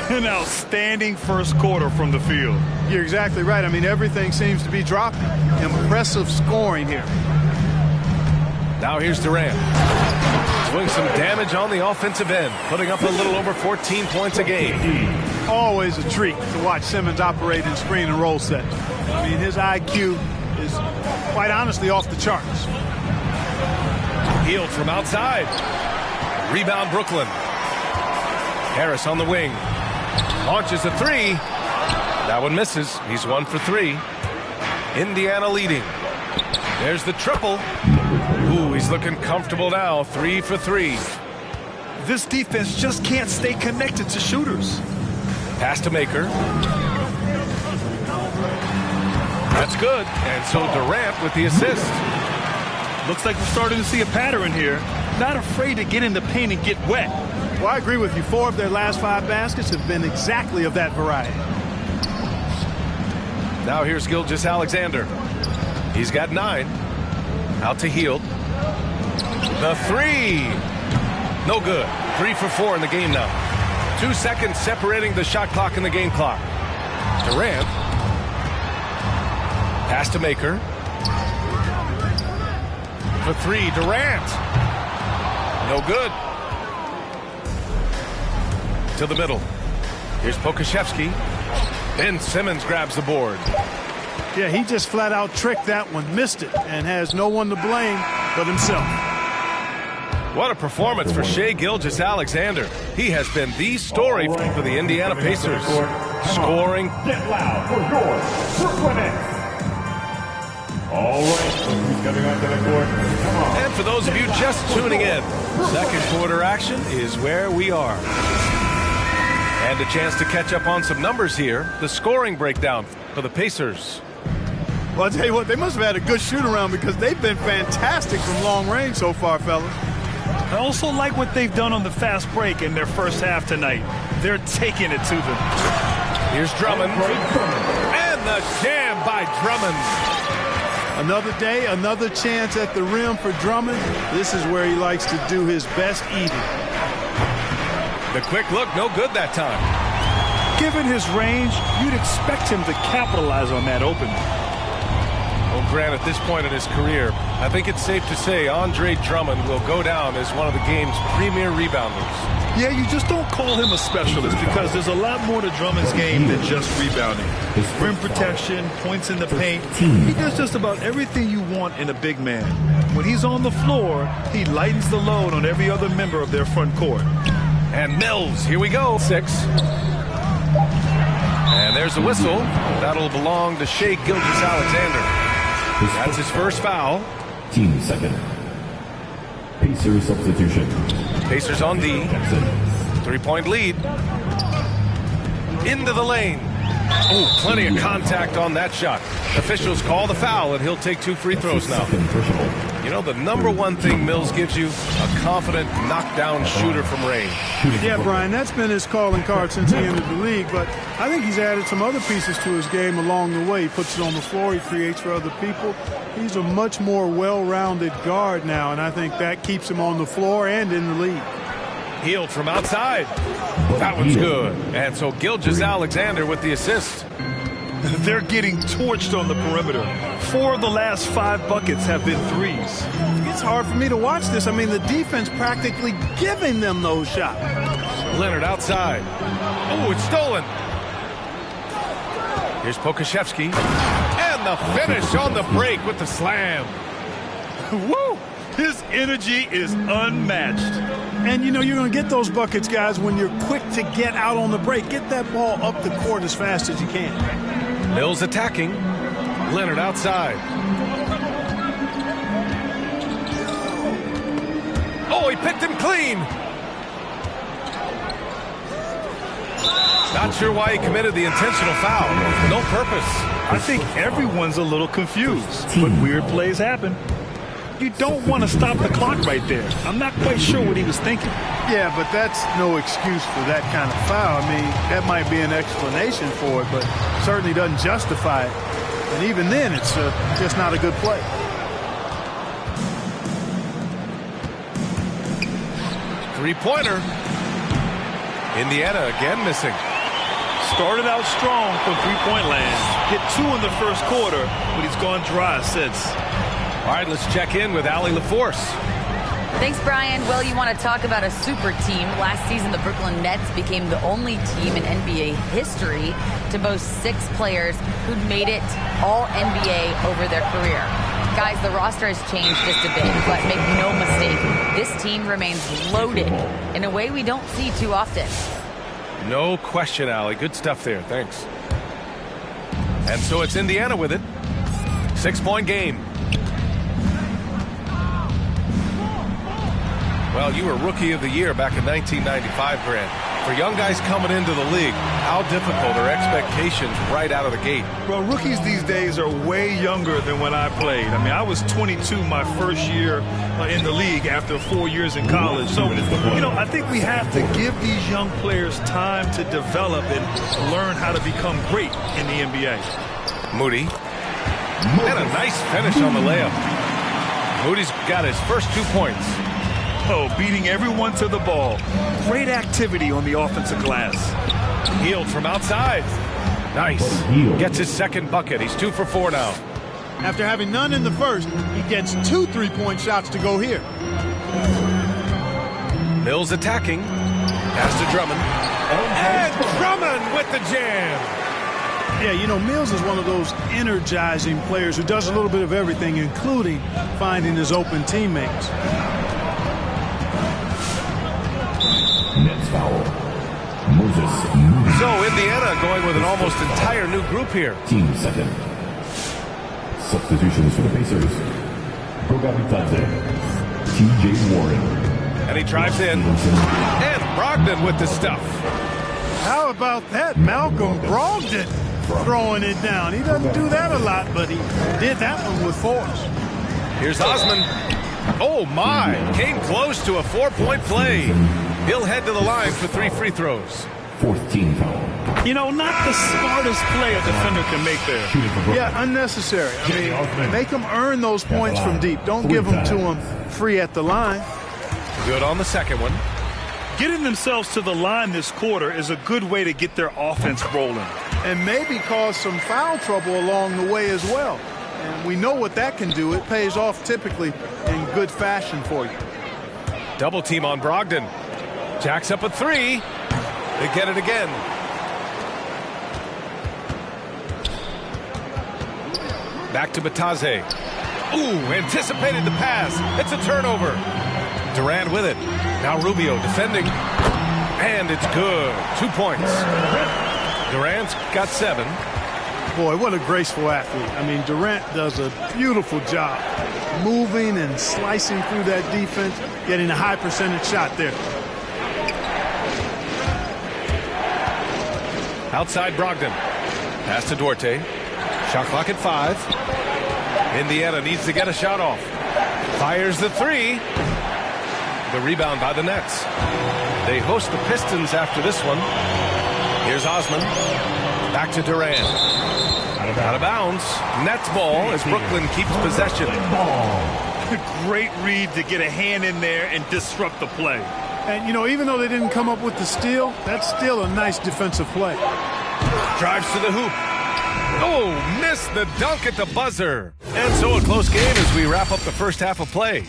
An outstanding first quarter from the field. You're exactly right. I mean, everything seems to be dropping. Impressive scoring here. Now here's Durant. Doing some damage on the offensive end, putting up a little over 14 points a game. Always a treat to watch Simmons operate in screen and roll sets. I mean, his IQ is quite honestly off the charts. Hield from outside. Rebound Brooklyn. Harris on the wing. Launches a three. That one misses. He's 1 for 3. Indiana leading. There's the triple. Ooh, he's looking comfortable now. 3 for 3. This defense just can't stay connected to shooters. Pass to Maker. That's good. And so Durant with the assist. Looks like we're starting to see a pattern here. Not afraid to get in the paint and get wet. Well, I agree with you. 4 of their last 5 baskets have been exactly of that variety. Now here's Gilgeous-Alexander. He's got 9. Out to Hield. The 3. No good. 3 for 4 in the game now. 2 seconds separating the shot clock and the game clock. Durant. Pass to Maker. For 3. Durant. No good. To the middle. Here's Pokusevski. Ben Simmons grabs the board. Yeah, he just flat out tricked that one, missed it, and has no one to blame but himself. What a performance for Shai Gilgeous-Alexander. He has been the story for the Indiana Pacers. Scoring. Get loud for your Brooklyn Nets. All right, who's coming onto the court? Come on. And for those of you just tuning in, second quarter action is where we are. And a chance to catch up on some numbers here. The scoring breakdown for the Pacers. Well, I'll tell you what, they must have had a good shoot-around because they've been fantastic from long range so far, fellas. I also like what they've done on the fast break in their first half tonight. They're taking it to them. Here's Drummond. And the jam by Drummond. Another day, another chance at the rim for Drummond. This is where he likes to do his best eating. The quick look, no good that time. Given his range, you'd expect him to capitalize on that opening. Well, Grant, at this point in his career, I think it's safe to say Andre Drummond will go down as one of the game's premier rebounders. Yeah, you just don't call him a specialist because there's a lot more to Drummond's game than just rebounding. Rim protection, points in the paint. He does just about everything you want in a big man. When he's on the floor, he lightens the load on every other member of their front court. And Mills, here we go. 6. And there's the whistle. That'll belong to Shai Gilgeous-Alexander. That's his first foul. Team second. Pacers substitution. Pacers on D. 3-point lead. Into the lane. Oh, plenty of contact on that shot. Officials call the foul, and he'll take 2 free throws now. You know, the number one thing Mills gives you, a confident knockdown shooter from range. Yeah, Brian, that's been his calling card since he entered the league, but I think he's added some other pieces to his game along the way. He puts it on the floor, he creates for other people. He's a much more well-rounded guard now, and I think that keeps him on the floor and in the league. Hield from outside. That one's good. And so Gilgeous-Alexander with the assist. They're getting torched on the perimeter. 4 of the last 5 buckets have been threes. It's hard for me to watch this. I mean, the defense practically giving them those shots. Leonard outside. Oh, it's stolen. Here's Pokusevski. And the finish on the break with the slam. Woo! His energy is unmatched. And, you know, you're going to get those buckets, guys, when you're quick to get out on the break. Get that ball up the court as fast as you can. Mills attacking. Leonard outside. Oh, he picked him clean. Not sure why he committed the intentional foul. No purpose. I think everyone's a little confused, but weird plays happen. you don't want to stop the clock right there. I'm not quite sure what he was thinking. Yeah, but that's no excuse for that kind of foul. I mean, that might be an explanation for it, but certainly doesn't justify it. And even then, it's just not a good play. Three-pointer. Indiana again missing. Started out strong from three-point land. Hit 2 in the first quarter, but he's gone dry since. All right, let's check in with Allie LaForce. Thanks, Brian. Well, you want to talk about a super team. Last season, the Brooklyn Nets became the only team in NBA history to boast 6 players who'd made it all NBA over their career. Guys, the roster has changed just a bit, but make no mistake, this team remains loaded in a way we don't see too often. No question, Allie. Good stuff there. Thanks. And so it's Indiana with it. 6-point game. Well, you were Rookie of the Year back in 1995, Grant. For young guys coming into the league, how difficult are expectations right out of the gate? Well, rookies these days are way younger than when I played. I mean, I was 22 my first year in the league after 4 years in college. So, you know, I think we have to give these young players time to develop and learn how to become great in the NBA. Moody. And a nice finish on the layup. Moody's got his first 2 points. Oh, beating everyone to the ball. Great activity on the offensive glass. Hield from outside. Nice. Gets his second bucket. He's 2 for 4 now. After having none in the first, he gets 2 3-point shots to go here. Mills attacking. Pass to Drummond. And Drummond with the jam. Yeah, you know, Mills is one of those energizing players who does a little bit of everything, including finding his open teammates. Nets foul. Moses. So Indiana going with an almost entire new group here. Team second. Substitutions for the Pacers. Goga Bitadze. T.J. Warren. And he drives in. And Brogdon with the stuff. How about that? Malcolm Brogdon throwing it down. He doesn't do that a lot, but he did that one with force. Here's Osman. Oh, my. Came close to a 4-point play. He'll head to the line for 3 free throws. 4th team foul. You know, not the smartest play a defender can make there. Yeah, unnecessary. I mean, make them earn those points from deep. Don't give them to them free at the line. Good on the second one. Getting themselves to the line this quarter is a good way to get their offense rolling. And maybe cause some foul trouble along the way as well. And we know what that can do. It pays off typically in good fashion for you. Double team on Brogdon. Jacks up a 3. They get it again. Back to Bitadze. Ooh, anticipated the pass. It's a turnover. Durant with it. Now Rubio defending. And it's good. 2 points. Durant's got 7. Boy, what a graceful athlete. I mean, Durant does a beautiful job moving and slicing through that defense, getting a high percentage shot there. Outside Brogdon. Pass to Duarte. Shot clock at 5. Indiana needs to get a shot off. Fires the 3. The rebound by the Nets. They host the Pistons after this one. Here's Osman. Back to Durant. Out of bounds. Nets ball as Brooklyn keeps possession. Great read to get a hand in there and disrupt the play. And, you know, even though they didn't come up with the steal, that's still a nice defensive play. Drives to the hoop. Oh, missed the dunk at the buzzer. And so a close game as we wrap up the first half of play.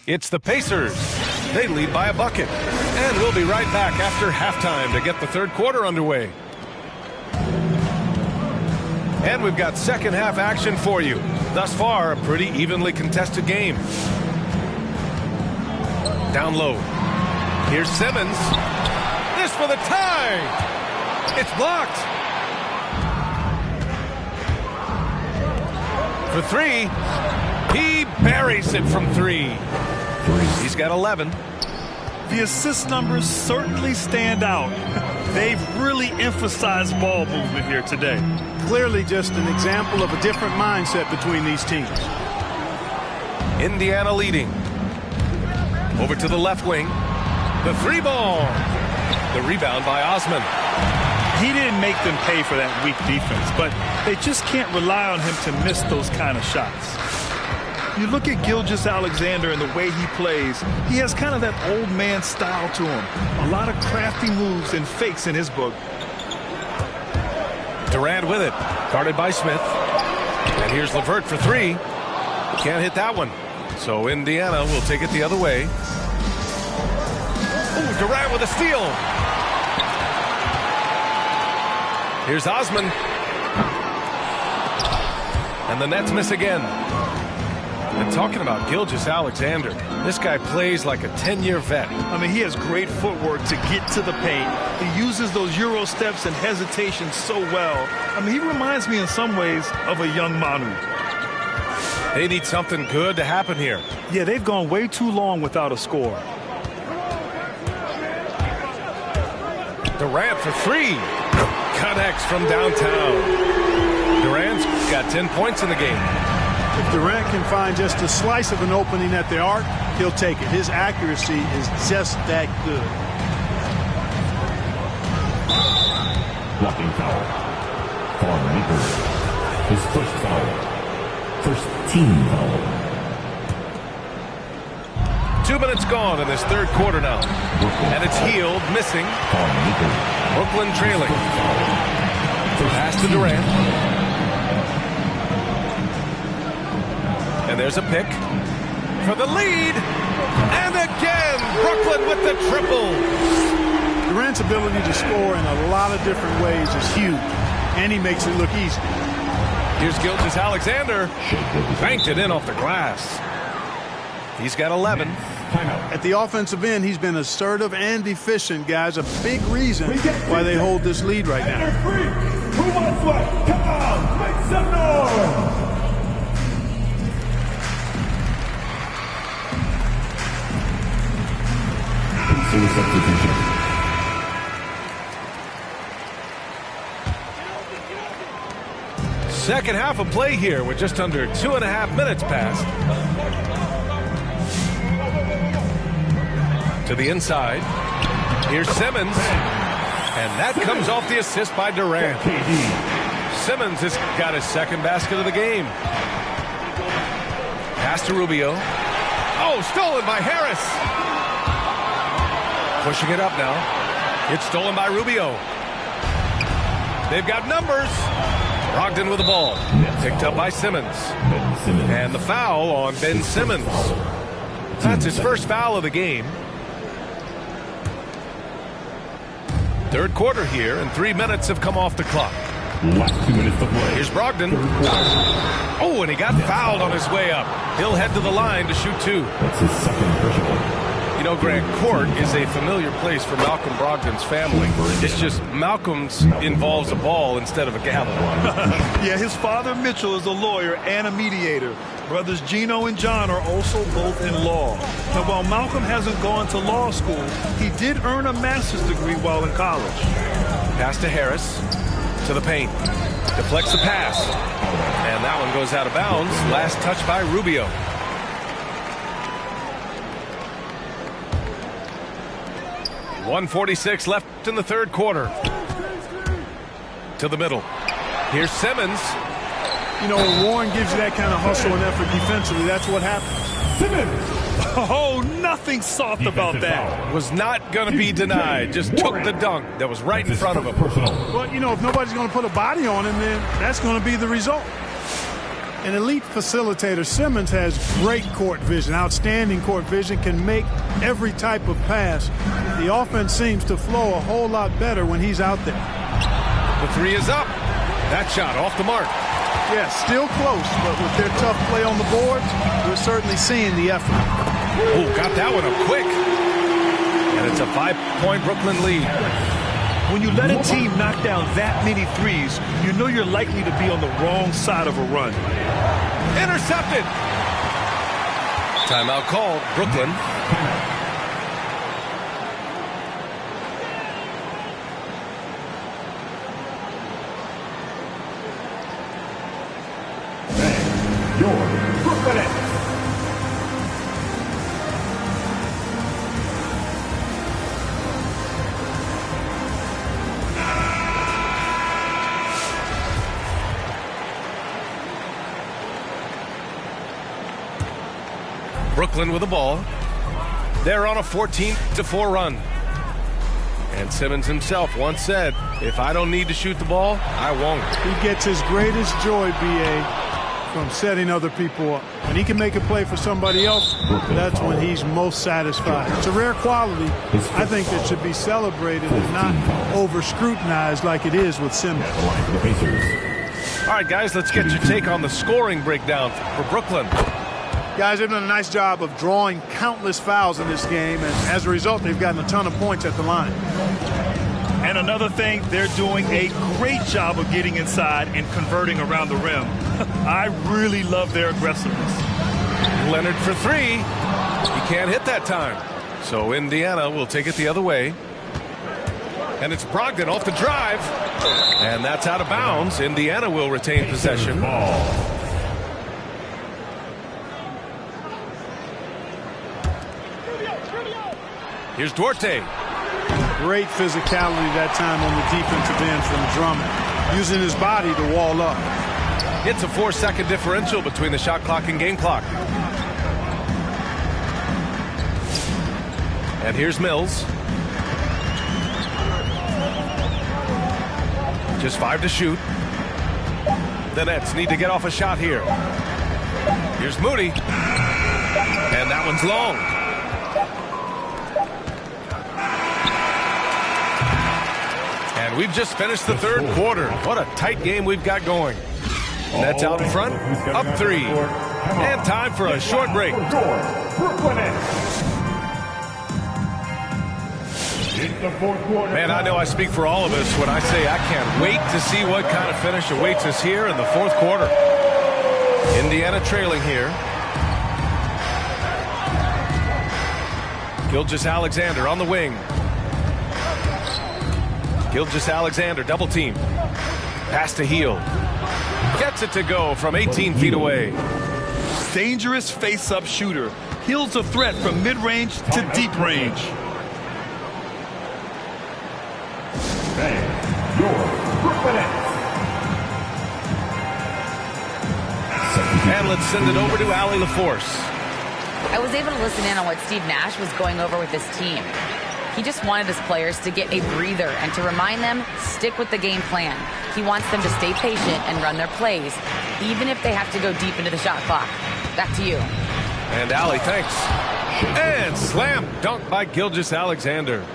It's the Pacers. They lead by a bucket. And we'll be right back after halftime to get the third quarter underway. And we've got second half action for you. Thus far, a pretty evenly contested game. Down low. Here's Simmons. This for the tie. It's blocked. For 3. He buries it from 3. He's got 11. The assist numbers certainly stand out. They've really emphasized ball movement here today. Clearly just an example of a different mindset between these teams. Indiana leading. Over to the left wing. The 3-ball. The rebound by Osman. He didn't make them pay for that weak defense, but they just can't rely on him to miss those kind of shots. You look at Gilgeous-Alexander and the way he plays, he has kind of that old man style to him. A lot of crafty moves and fakes in his book. Durant with it. Guarded by Smith. And here's LeVert for 3. Can't hit that one. So Indiana will take it the other way. Ooh, Durant with a steal. Here's Osman. And the Nets miss again. And talking about Gilgeous-Alexander, this guy plays like a 10-year vet. I mean, he has great footwork to get to the paint. He uses those Euro steps and hesitation so well. I mean, he reminds me in some ways of a young Manu. They need something good to happen here. Yeah, they've gone way too long without a score. Durant for 3. Connects from downtown. Durant's got 10 points in the game. If Durant can find just a slice of an opening at the arc, he'll take it. His accuracy is just that good. Blocking foul. Vaughn Maker. His first foul. First team foul. 2 minutes gone in this third quarter now. And it's Hield missing. Brooklyn trailing. Pass to Durant. And there's a pick for the lead. And again, Brooklyn with the triple. Durant's ability to score in a lot of different ways is huge. And he makes it look easy. Here's Gilgeous-Alexander. Banked it in off the glass. He's got 11. At the offensive end, he's been assertive and efficient, guys. A big reason why they hold this lead right now. Who wants what? Come on, make some noise! Substitution. Second half of play here with just under 2.5 minutes passed. To the inside. Here's Simmons. And that comes off the assist by Durant. Simmons has got his second basket of the game. Pass to Rubio. Oh, stolen by Harris. Pushing it up now. It's stolen by Rubio. They've got numbers. Brogdon with the ball. Picked up by Simmons. And the foul on Ben Simmons. That's his first foul of the game. Third quarter here, and 3 minutes have come off the clock. Last 2 minutes to play. Here's Brogdon. Oh, and he got fouled on his way up. He'll head to the line to shoot 2. That's his second personal. You know, Grant, court is a familiar place for Malcolm Brogdon's family. It's just Malcolm's involves a ball instead of a gavel. Yeah, his father Mitchell is a lawyer and a mediator. Brothers Gino and John are also both in law. Now, while Malcolm hasn't gone to law school, he did earn a master's degree while in college. Pass to Harris, to the paint. Deflects the pass. And that one goes out of bounds. Last touch by Rubio. .146 left in the third quarter. To the middle. Here's Simmons. You know, when Warren gives you that kind of hustle and effort defensively, that's what happens. Simmons. Oh, nothing soft about that. Was not going to be denied. Just took the dunk that was right in front of him. Well, you know, if nobody's going to put a body on him, then that's going to be the result. An elite facilitator, Simmons has great court vision, outstanding court vision, can make every type of pass. The offense seems to flow a whole lot better when he's out there. The 3 is up. That shot off the mark. Yeah, still close, but with their tough play on the boards, we're certainly seeing the effort. Oh, got that one up quick. And it's a 5-point Brooklyn lead. When you let a team knock down that many threes, you know you're likely to be on the wrong side of a run. Intercepted. Timeout called. Brooklyn. Your Brooklyn Nets. Brooklyn with the ball. They're on a 14-4 run. And Simmons himself once said, if I don't need to shoot the ball, I won't. He gets his greatest joy, B.A., from setting other people up. When he can make a play for somebody else, that's when he's most satisfied. It's a rare quality, I think, that should be celebrated and not over-scrutinized like it is with Simmons. All right, guys, let's get your take on the scoring breakdown for Brooklyn. Guys, they've done a nice job of drawing countless fouls in this game, and as a result, they've gotten a ton of points at the line. And another thing, they're doing a great job of getting inside and converting around the rim. I really love their aggressiveness. Leonard for three. He can't hit that time. So Indiana will take it the other way. And it's Brogdon off the drive. And that's out of bounds. Indiana will retain possession. Here's Duarte. Great physicality that time on the defensive end from Drummond, using his body to wall up. It's a 4-second differential between the shot clock and game clock. And here's Mills. Just 5 to shoot. The Nets need to get off a shot here. Here's Moody. And that one's long. And we've just finished the third quarter. What a tight game we've got going. Nets out in front, up 3. And time for a short break. Man, I know I speak for all of us when I say I can't wait to see what kind of finish awaits us here in the fourth quarter. Indiana trailing here. Gilgeous-Alexander on the wing. Gilgeous-Alexander double team. Pass to Hield. Gets it to go from 18 feet away. Dangerous face-up shooter. Hield's a threat from mid-range to deep range. And let's send it over to Allie LaForce. I was able to listen in on what Steve Nash was going over with his team. He just wanted his players to get a breather and to remind them, stick with the game plan. He wants them to stay patient and run their plays, even if they have to go deep into the shot clock. Back to you. And Allie, thanks. And slam dunk by Gilgeous-Alexander.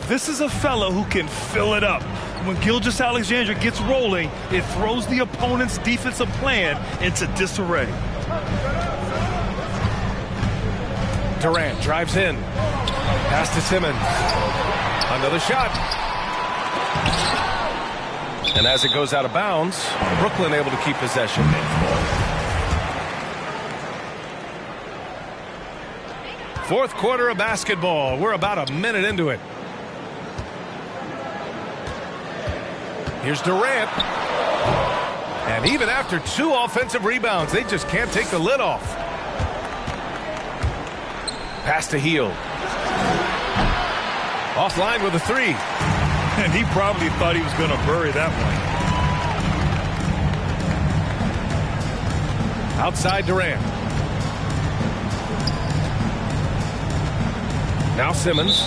This is a fellow who can fill it up. When Gilgeous-Alexander gets rolling, it throws the opponent's defensive plan into disarray. Durant drives in. Pass to Simmons. Another shot. And as it goes out of bounds, Brooklyn able to keep possession. Fourth quarter of basketball. We're about a minute into it. Here's Durant. And even after 2 offensive rebounds, they just can't take the lid off. Pass to Hield. Offline with a 3. And he probably thought he was going to bury that one. Outside Durant. Now Simmons.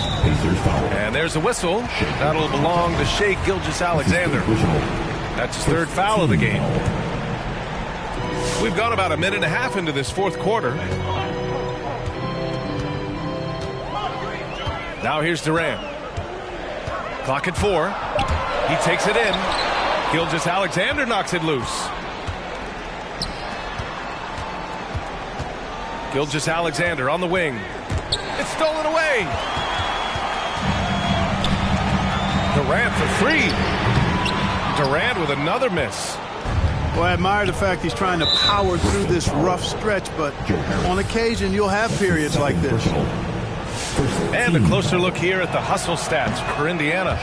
And there's a whistle. That'll belong to Shai Gilgeous-Alexander. That's his 3rd foul of the game. We've gone about a minute and a half into this fourth quarter. Now here's Durant. Clock at 4. He takes it in. Gilgeous-Alexander knocks it loose. Gilgeous-Alexander on the wing. It's stolen away. Durant for 3. Durant with another miss. Well, I admire the fact he's trying to power through this rough stretch, but on occasion you'll have periods like this. And a closer look here at the hustle stats for Indiana.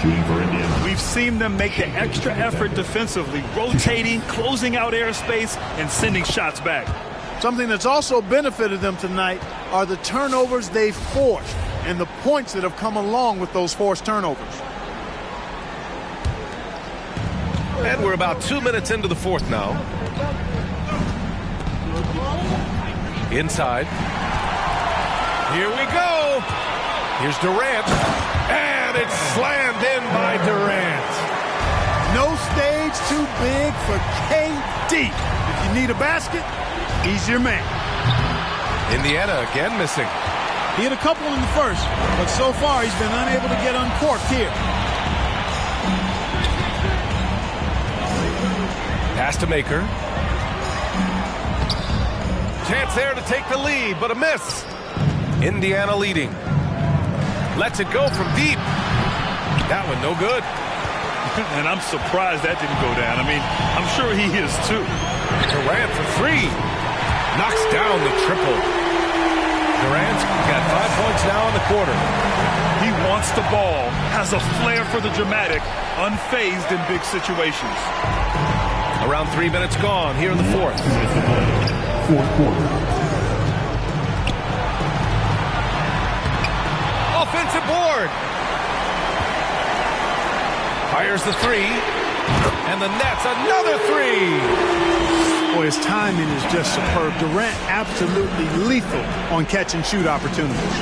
We've seen them make the extra effort defensively, rotating, closing out airspace, and sending shots back. Something that's also benefited them tonight are the turnovers they've forced and the points that have come along with those forced turnovers. And we're about 2 minutes into the fourth now. Inside. Here we go. Here's Durant. And it's slammed in by Durant. No stage too big for KD. If you need a basket, he's your man. Indiana again missing. He hit a couple in the first, but so far he's been unable to get uncorked here. Pass to Maker. Chance there to take the lead, but a miss. Indiana leading. Lets it go from deep. That one no good. And I'm surprised that didn't go down. I mean, I'm sure he is too. Durant for three. Knocks down the triple. Durant's got 5 points now in the quarter. He wants the ball, has a flair for the dramatic, unfazed in big situations. Around 3 minutes gone here in the fourth. Fourth quarter. Offensive board. Fires the three. And the Nets another three. Boy, his timing is just superb. Durant absolutely lethal on catch and shoot opportunities.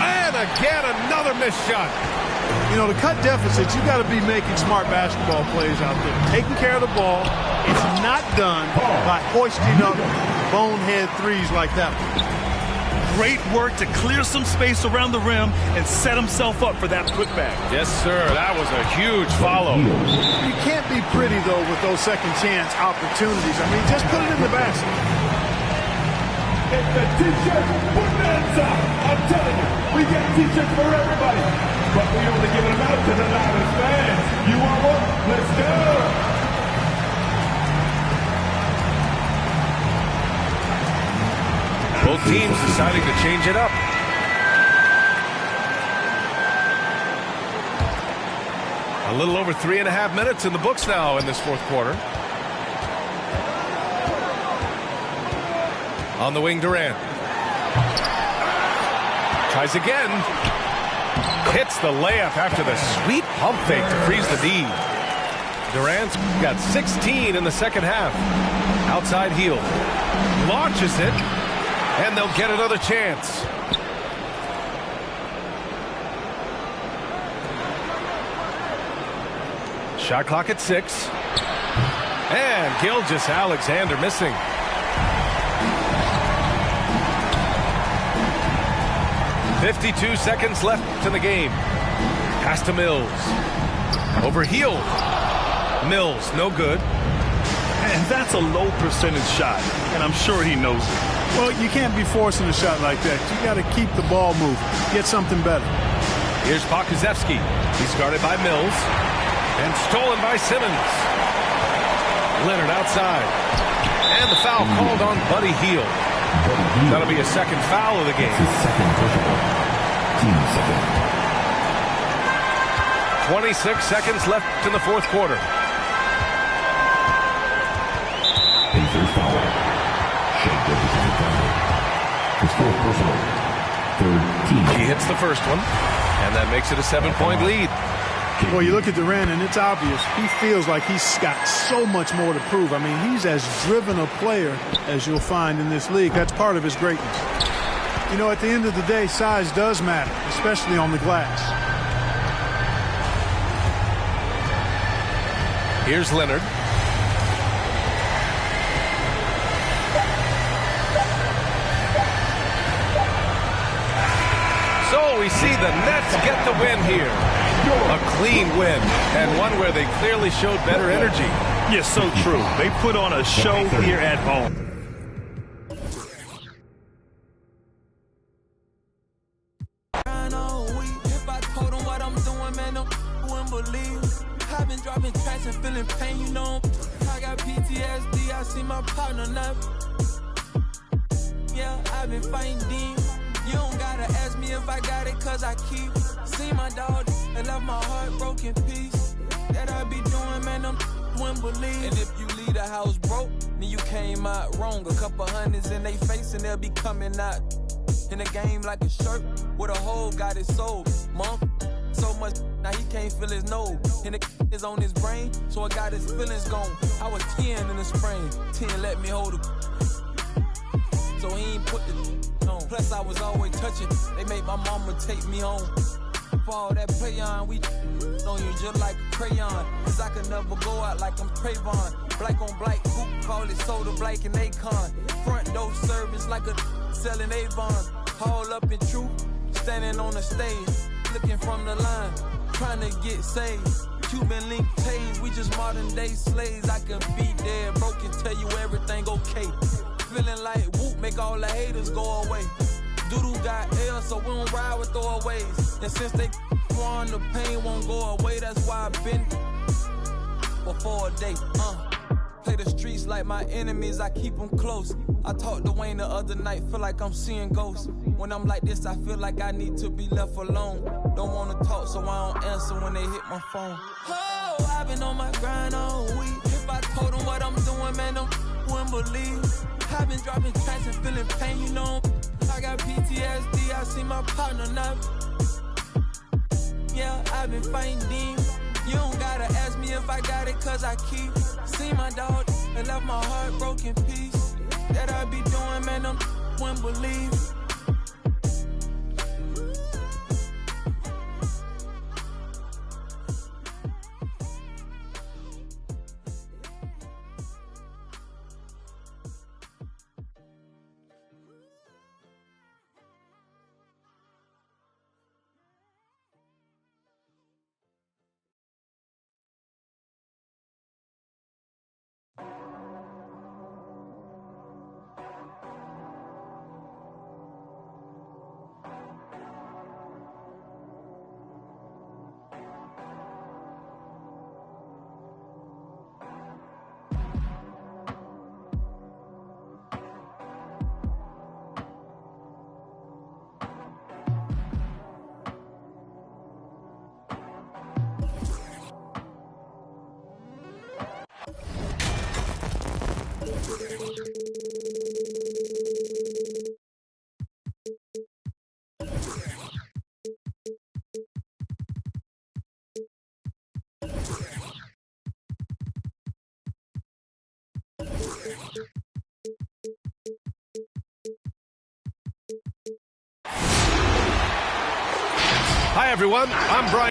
And again, another missed shot. You know, to cut deficits, you got to be making smart basketball plays out there. Taking care of the ball. It's not done by hoisting up bonehead threes like that one. Great work to clear some space around the rim and set himself up for that putback. Yes, sir. That was a huge follow. You can't be pretty, though, with those second chance opportunities. I mean, just put it in the basket. It's the T-shirt bonanza. I'm telling you, we got T-shirts for everybody. But we only give them out to the loudest fans. You want one? Let's go. Both teams deciding to change it up. A little over 3.5 minutes in the books now in this fourth quarter. On the wing, Durant. Tries again. Hits the layup after the sweet pump fake to freeze the D. Durant's got 16 in the second half. Outside heel. Launches it. And they'll get another chance. Shot clock at 6. And Gilgeous-Alexander missing. .52 seconds left in the game. Pass to Mills. Over heel. Mills, no good. And that's a low percentage shot, and I'm sure he knows it. Well, you can't be forcing a shot like that. You got to keep the ball moving. Get something better. Here's Pokusevski. He's guarded by Mills. And stolen by Simmons. Leonard outside. And the foul called on Buddy Hield. That'll be a second foul of the game. Second personal. Team second. 26 seconds left in the fourth quarter. Pacers foul. Shea Gilgeous foul. His fourth personal. Third team. He hits the first one, and that makes it a 7-point lead. Well, you look at Durant, and it's obvious. He feels like he's got so much more to prove. I mean, he's as driven a player as you'll find in this league. That's part of his greatness. You know, at the end of the day, size does matter, especially on the glass. Here's Leonard. So we see the Nets get the win here. A clean win, and one where they clearly showed better energy. Yes, so true. They put on a show here at home. I've been dropping tracks and feeling pain, you know. I got PTSD, I see my partner not. Yeah, I've been fighting demons. You don't gotta ask me if I got it, cause I keep. See my dog and left my heart broken piece. That I be doing, man, them wouldn't believe. And if you leave the house broke, then you came out wrong. A couple hundreds in they face and they'll be coming out in the game like a shirt with a hole got it sold. Month so much now he can't feel his nose. And the is on his brain, so I got his feelings gone. I was 10 in the spring, 10 let me hold it. So he ain't put the on. Plus, I was always touching. They made my mama take me home. For all that play on, we on you just like a crayon. Cause I could never go out like I'm Trayvon. Black on black, hoop, call it soda, black and Akon. Front door service like a selling Avon. Haul up in truth, standing on the stage. Looking from the line, trying to get saved. Cuban link tails, we just modern day slaves. I can be there, broken, tell you everything okay. Feeling like whoop, make all the haters go away. Doodoo got L, so we don't ride with throwaways. And since they on, the pain won't go away. That's why I've been before a day. Play the streets like my enemies, I keep them close. I talked to Wayne the other night, feel like I'm seeing ghosts. When I'm like this, I feel like I need to be left alone. Don't wanna talk, so I don't answer when they hit my phone. Oh, I've been on my grind all week. If I told them what I'm doing, man, them wouldn't believe. I've been dropping tracks and feeling pain, you know. I got PTSD, I see my partner now. Yeah, I've been fighting demons. You don't gotta ask me if I got it, cause I keep. See my dog and left my heart broken piece. That I be doing, man, them wouldn't believe. Hi, everyone. I'm Brian.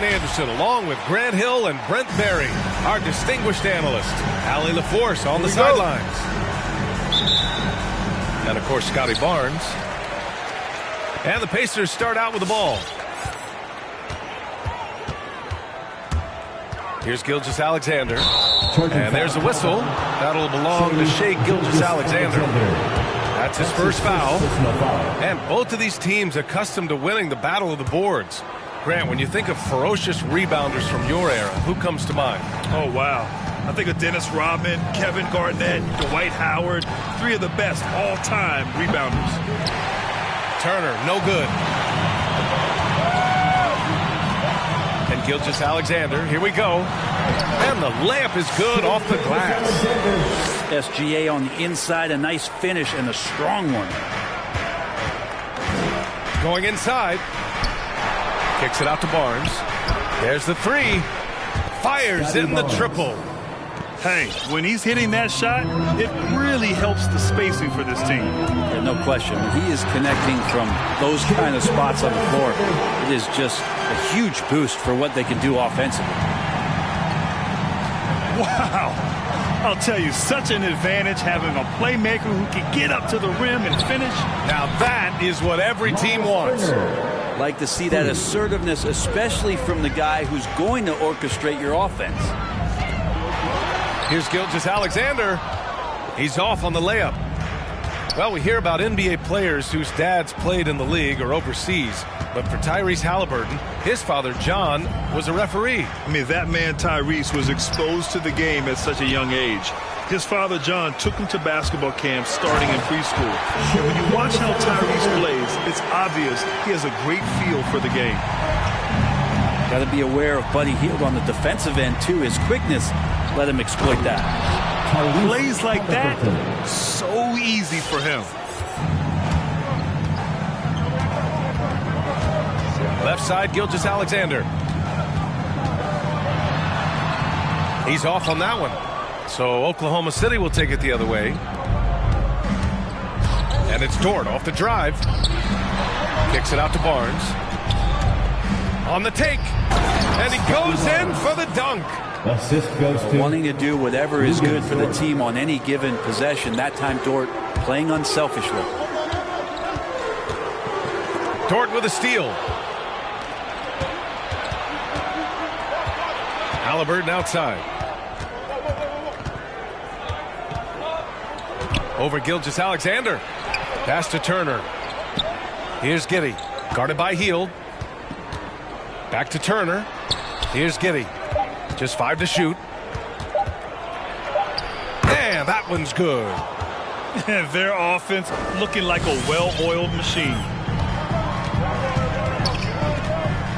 Anderson, along with Grant Hill and Brent Barry, our distinguished analyst. Allie LaForce on the sidelines. And, of course, Scotty Barnes. And the Pacers start out with the ball. Here's Gilgeous-Alexander. And there's a whistle. That'll belong to Shai Gilgeous-Alexander. That's his first foul. And both of these teams accustomed to winning the battle of the boards. Grant, when you think of ferocious rebounders from your era, who comes to mind? Oh, wow. I think of Dennis Rodman, Kevin Garnett, Dwight Howard, three of the best all-time rebounders. Turner, no good. And Gilgeous-Alexander, here we go. And the layup is good off the glass. SGA on the inside, a nice finish and a strong one. Going inside. Kicks it out to Barnes. There's the three. Fires in the triple. Hey, when he's hitting that shot, it really helps the spacing for this team. Yeah, no question. When he is connecting from those kind of spots on the floor, it is just a huge boost for what they can do offensively. Wow. I'll tell you, such an advantage having a playmaker who can get up to the rim and finish. Now that is what every team wants. Like to see that assertiveness, especially from the guy who's going to orchestrate your offense. Here's Gilgeous-Alexander. He's off on the layup. Well, we hear about NBA players whose dads played in the league or overseas. But for Tyrese Halliburton, his father, John, was a referee. I mean, that man, Tyrese, was exposed to the game at such a young age. His father, John, took him to basketball camps starting in preschool. And when you watch how Tyrese plays, it's obvious he has a great feel for the game. Got to be aware of Buddy Hield on the defensive end, too. His quickness let him exploit that. Plays like that, so easy for him. Left side, Gilgeous-Alexander. He's off on that one. So Oklahoma City will take it the other way. And it's Dort off the drive. Kicks it out to Barnes. On the take. And he goes in for the dunk. Assist goes to wanting to do whatever is good for the team on any given possession. That time Dort playing unselfishly. Dort with a steal. Halliburton outside. Over Gilgeous-Alexander. Pass to Turner. Here's Giddey. Guarded by Hield. Back to Turner. Here's Giddey. Just 5 to shoot. And that one's good. Their offense looking like a well-oiled machine.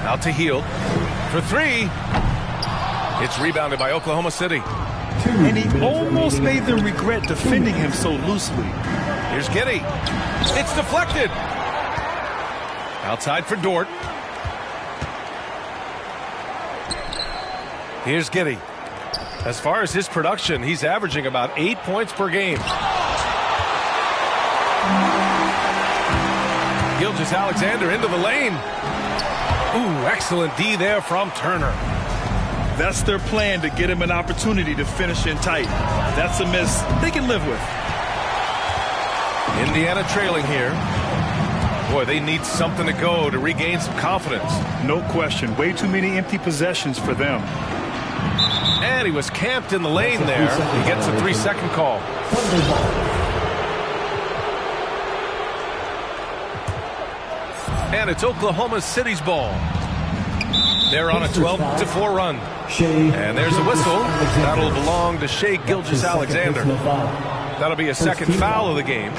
Out to Hield. For 3. It's rebounded by Oklahoma City. And he almost made them regret defending him so loosely. Here's Giddey. It's deflected. Outside for Dort. Here's Giddey. As far as his production, he's averaging about 8 points per game. Gilgeous-Alexander into the lane. Ooh, excellent D there from Turner. That's their plan, to get him an opportunity to finish in tight. That's a miss they can live with. Indiana trailing here. Boy, they need something to go to regain some confidence. No question. Way too many empty possessions for them. And he was camped in the lane there. He gets a 3-second call. And it's Oklahoma City's ball. They're on a 12-4 run. And there's a whistle. That'll belong to Shai Gilgeous-Alexander. That'll be a second foul of the game.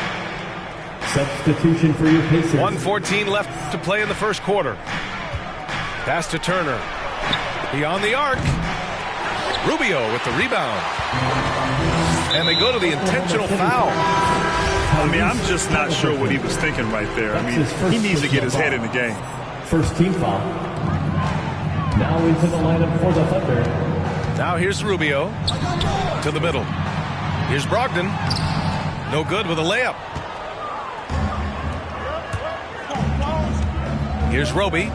Substitution for your Pacers. 1:14 left to play in the first quarter. Pass to Turner. Beyond the arc. Rubio with the rebound. And they go to the intentional foul. I mean, I'm just not sure what he was thinking right there. I mean, he needs to get his head in the game. First team foul. Now into the lineup for the Thunder. Now here's Rubio to the middle. Here's Brogdon. No good with a layup. Here's Roby.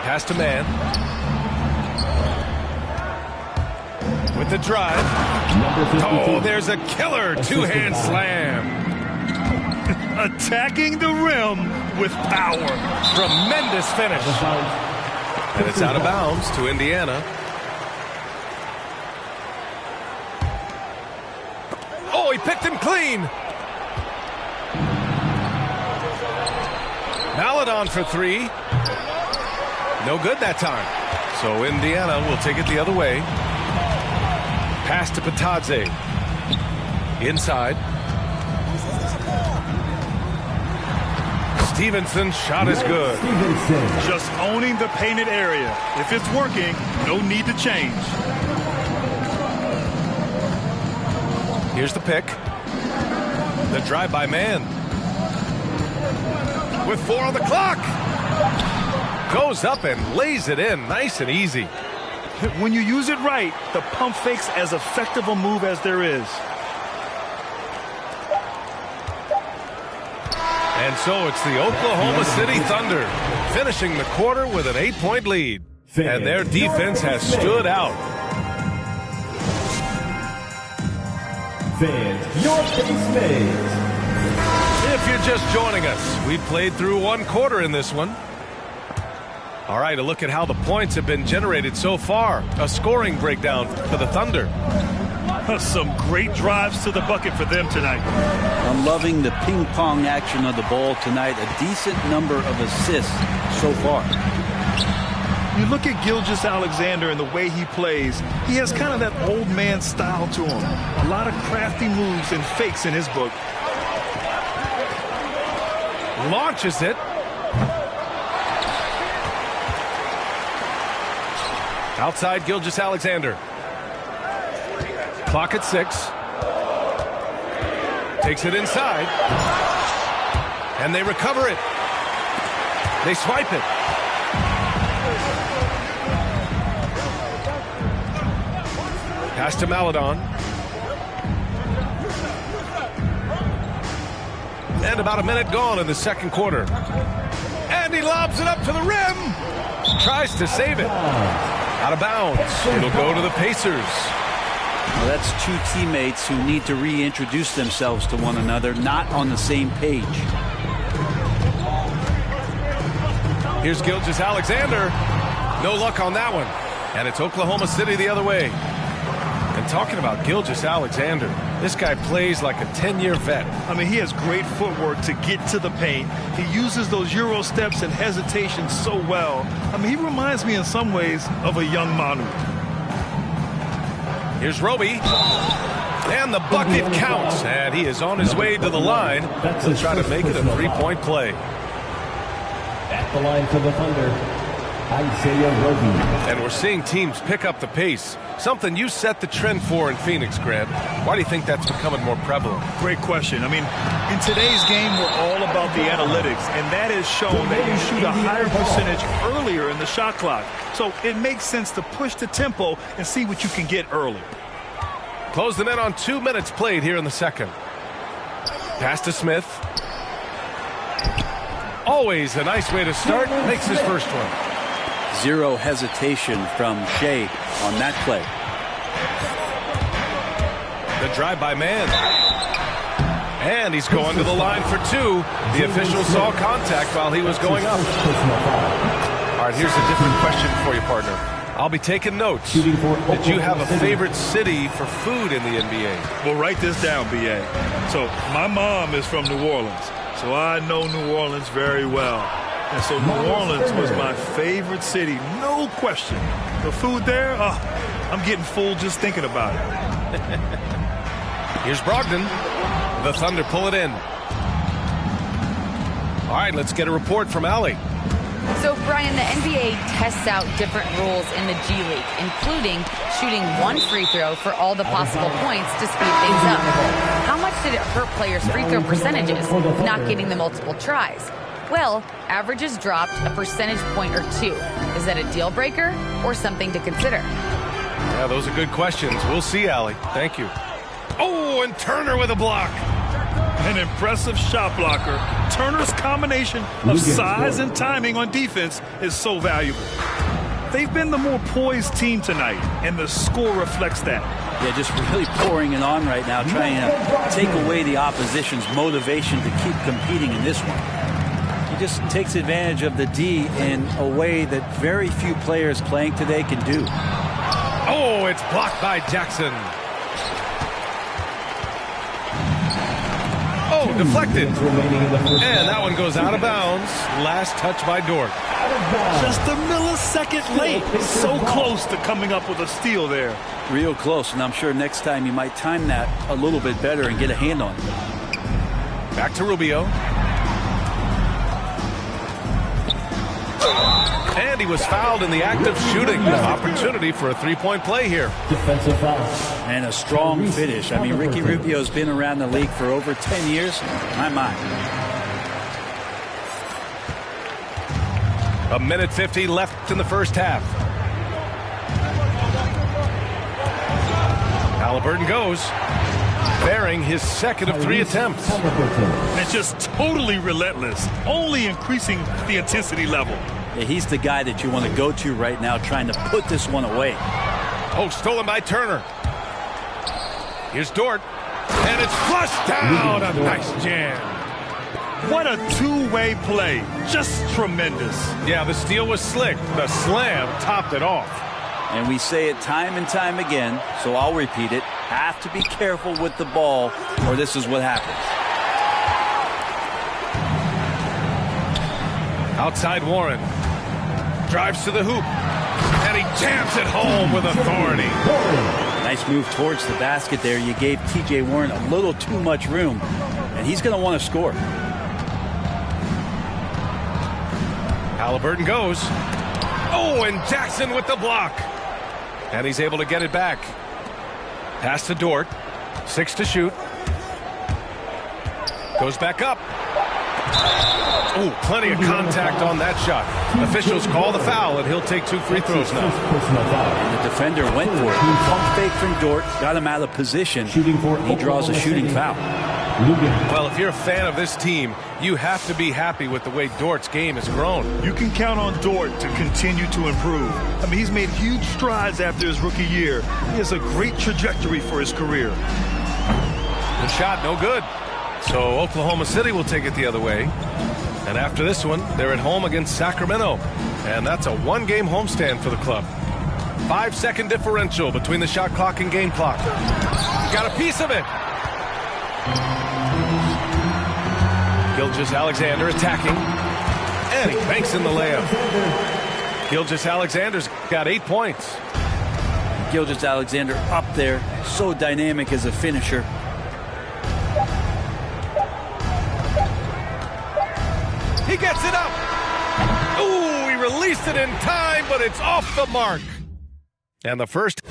Pass to Man. With the drive. Oh, there's a killer two-hand slam. Attacking the rim with power. Tremendous finish. And it's out of bounds to Indiana. Oh, he picked him clean. Maladon for 3. No good that time. So Indiana will take it the other way. Pass to Patadze. Inside. Stevenson's shot is good. Just owning the painted area. If it's working, no need to change. Here's the pick. The drive by Man. With 4 on the clock. Goes up and lays it in nice and easy. When you use it right, the pump fake's as effective a move as there is. And so it's the Oklahoma City Thunder finishing the quarter with an 8-point lead. And their defense has stood out. Fans, your case made. If you're just joining us, we played through one quarter in this one. All right, a look at how the points have been generated so far. A scoring breakdown for the Thunder. Some great drives to the bucket for them tonight. I'm loving the ping pong action of the ball tonight. A decent number of assists so far. You look at Gilgeous-Alexander and the way he plays, he has kind of that old man style to him. A lot of crafty moves and fakes in his book. Launches it. Outside Gilgeous-Alexander. Clock at 6. Takes it inside. And they recover it. They swipe it. Pass to Maledon. And about a minute gone in the second quarter. And he lobs it up to the rim. Tries to save it. Out of bounds. It'll go to the Pacers. Well, that's two teammates who need to reintroduce themselves to one another, not on the same page. Here's Gilgeous-Alexander. No luck on that one. And it's Oklahoma City the other way. And talking about Gilgeous-Alexander, this guy plays like a 10-year vet. I mean, he has great footwork to get to the paint. He uses those Euro steps and hesitation so well. I mean, he reminds me in some ways of a young Manu. Here's Roby. And the bucket counts. And he is on his way to the line. He'll try to make it a three-point play. At the line for the Thunder, Isaiah Roby. And we're seeing teams pick up the pace. Something you set the trend for in Phoenix, Grant. Why do you think that's becoming more prevalent? Great question. I mean, in today's game, we're all about the analytics, and that has shown that you shoot a higher percentage earlier in the shot clock. So it makes sense to push the tempo and see what you can get early. Close them in on 2 minutes played here in the second. Pass to Smith. Always a nice way to start. Makes his first one. Zero hesitation from Shea on that play. The drive by man. And he's going to the line for two. The official saw contact while he was going up. All right, here's a different question for you, partner. I'll be taking notes. Did you have a favorite city for food in the NBA? Well, write this down, B.A. So my mom is from New Orleans, so I know New Orleans very well. And so New Orleans was my favorite city, no question. The food there, I'm getting full just thinking about it. Here's Brogdon. The Thunder pull it in. All right, let's get a report from Allie. So, Brian, the NBA tests out different rules in the G League, including shooting one free throw for all the possible points to speed things up. How much did it hurt players' free throw percentages not getting the multiple tries? Well, averages dropped a percentage point or two. Is that a deal breaker or something to consider? Yeah, those are good questions. We'll see, Allie. Thank you. Oh, and Turner with a block. An impressive shot blocker. Turner's combination of size and timing on defense is so valuable. They've been the more poised team tonight, and the score reflects that. Yeah, just really pouring it on right now, trying to take away the opposition's motivation to keep competing in this one. He just takes advantage of the D in a way that very few players playing today can do. Oh, it's blocked by Jackson. Oh, deflected. And that one goes out of bounds. Last touch by Dort. Just a millisecond late. So close to coming up with a steal there. Real close, and I'm sure next time you might time that a little bit better and get a hand on it. Back to Rubio. And he was fouled in the act of shooting. Opportunity for a three-point play here. Defensive foul. And a strong finish. I mean, Ricky Rubio's been around the league for over 10 years. My. A minute 50 left in the first half. Halliburton goes, bearing his second of 3 attempts. And just totally relentless, only increasing the intensity level. Yeah, he's the guy that you want to go to right now, trying to put this one away. Oh, stolen by Turner. Here's Dort. And it's flushed down. A nice jam. What a two-way play. Just tremendous. Yeah, the steal was slick. The slam topped it off. And we say it time and time again, so I'll repeat it. Have to be careful with the ball, or this is what happens. Outside Warren. Drives to the hoop. And he jams it home with authority. Nice move towards the basket there. You gave T.J. Warren a little too much room, and he's going to want to score. Halliburton goes. Oh, and Jackson with the block. And he's able to get it back. Pass to Dort. 6 to shoot. Goes back up. Oh, plenty of contact on that shot. Officials call the foul, and he'll take 2 free throws now. And the defender went for it. Pump fake from Dort, got him out of position. He draws a shooting foul. Well, if you're a fan of this team, you have to be happy with the way Dort's game has grown. You can count on Dort to continue to improve. I mean, he's made huge strides after his rookie year. He has a great trajectory for his career. The shot, no good. So Oklahoma City will take it the other way. And after this one, they're at home against Sacramento. And that's a 1-game homestand for the club. 5-second differential between the shot clock and game clock. Got a piece of it. Gilgeous-Alexander attacking. And he banks in the layup. Gilgeous-Alexander's got 8 points. Gilgeous-Alexander up there, so dynamic as a finisher. He gets it up. Ooh, he released it in time, but it's off the mark. And the first.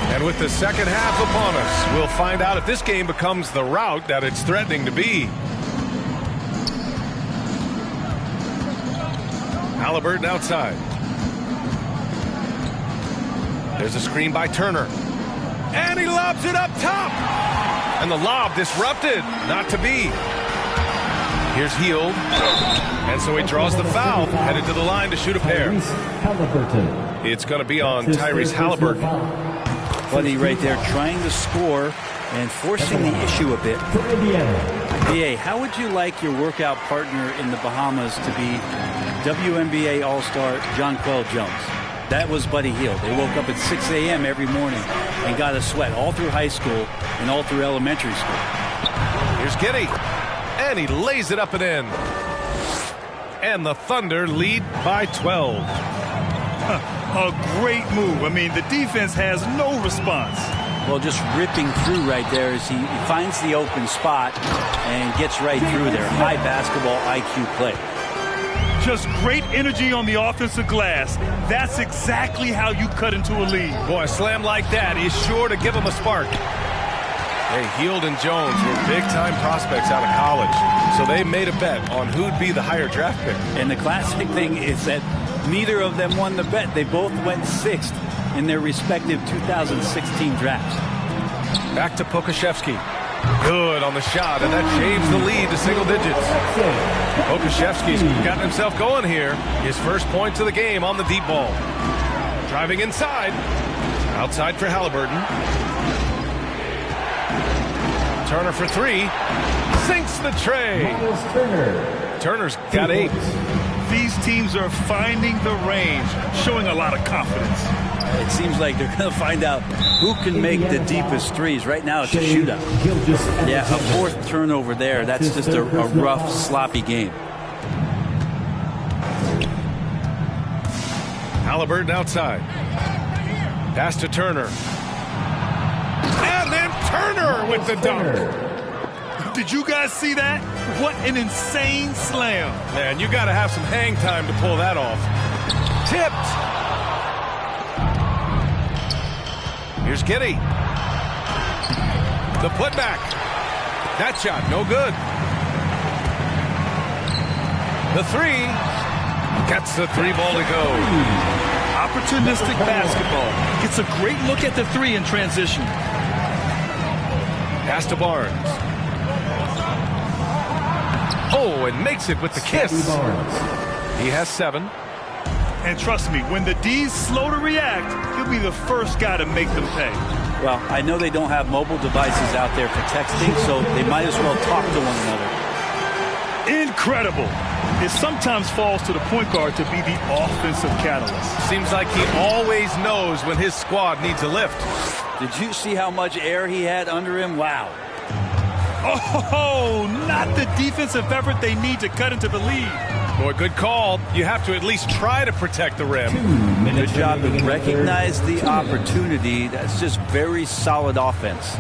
And with the second half upon us, we'll find out if this game becomes the rout that it's threatening to be. Halliburton outside. There's a screen by Turner. And he lobs it up top. And the lob disrupted. Not to be. Here's Hield. And so he draws the foul. Headed to the line to shoot a pair. It's going to be on Tyrese Halliburton. Buddy right there trying to score and forcing the issue a bit. BA, how would you like your workout partner in the Bahamas to be WNBA All-Star Jonquel Jones? That was Buddy Hield. They woke up at 6 a.m. every morning and got a sweat all through high school and all through elementary school. Here's Giddey. And he lays it up and in. And the Thunder lead by 12. A great move. I mean, the defense has no response. Well, just ripping through right there as he finds the open spot and gets right through there. High basketball IQ play. Just great energy on the offensive glass. That's exactly how you cut into a lead. Boy, a slam like that is sure to give him a spark. Hey, Hield and Jones were big-time prospects out of college, so they made a bet on who'd be the higher draft pick. And the classic thing is that neither of them won the bet. They both went 6th in their respective 2016 drafts. Back to Pokusevski. Good on the shot, and that shaves the lead to single digits. Pokusevski's gotten himself going here. His first points of the game on the deep ball. Driving inside. Outside for Halliburton. Turner for 3. Sinks the tray. Turner's got 8. These teams are finding the range, showing a lot of confidence. It seems like they're going to find out who can make the deepest threes. Right now it's a shootout. Yeah, a 4th turnover there. That's just a rough, sloppy game. Halliburton outside. Pass to Turner. And then Turner with the dunk. Did you guys see that? What an insane slam. Man, you got to have some hang time to pull that off. Tipped. Here's Giddey. The putback. That shot, no good. The 3. Gets the 3 ball to go. Opportunistic basketball. Gets a great look at the 3 in transition. Pass to Barnes. Oh, and makes it with the kiss. He has 7. And trust me, when the D's slow to react, he'll be the first guy to make them pay. Well, I know they don't have mobile devices out there for texting, so they might as well talk to one another. Incredible. It sometimes falls to the point guard to be the offensive catalyst. Seems like he always knows when his squad needs a lift. Did you see how much air he had under him? Wow. Oh, not the defensive effort they need to cut into the lead. Boy, good call. You have to at least try to protect the rim. Good job to recognize the opportunity. That's just very solid offense.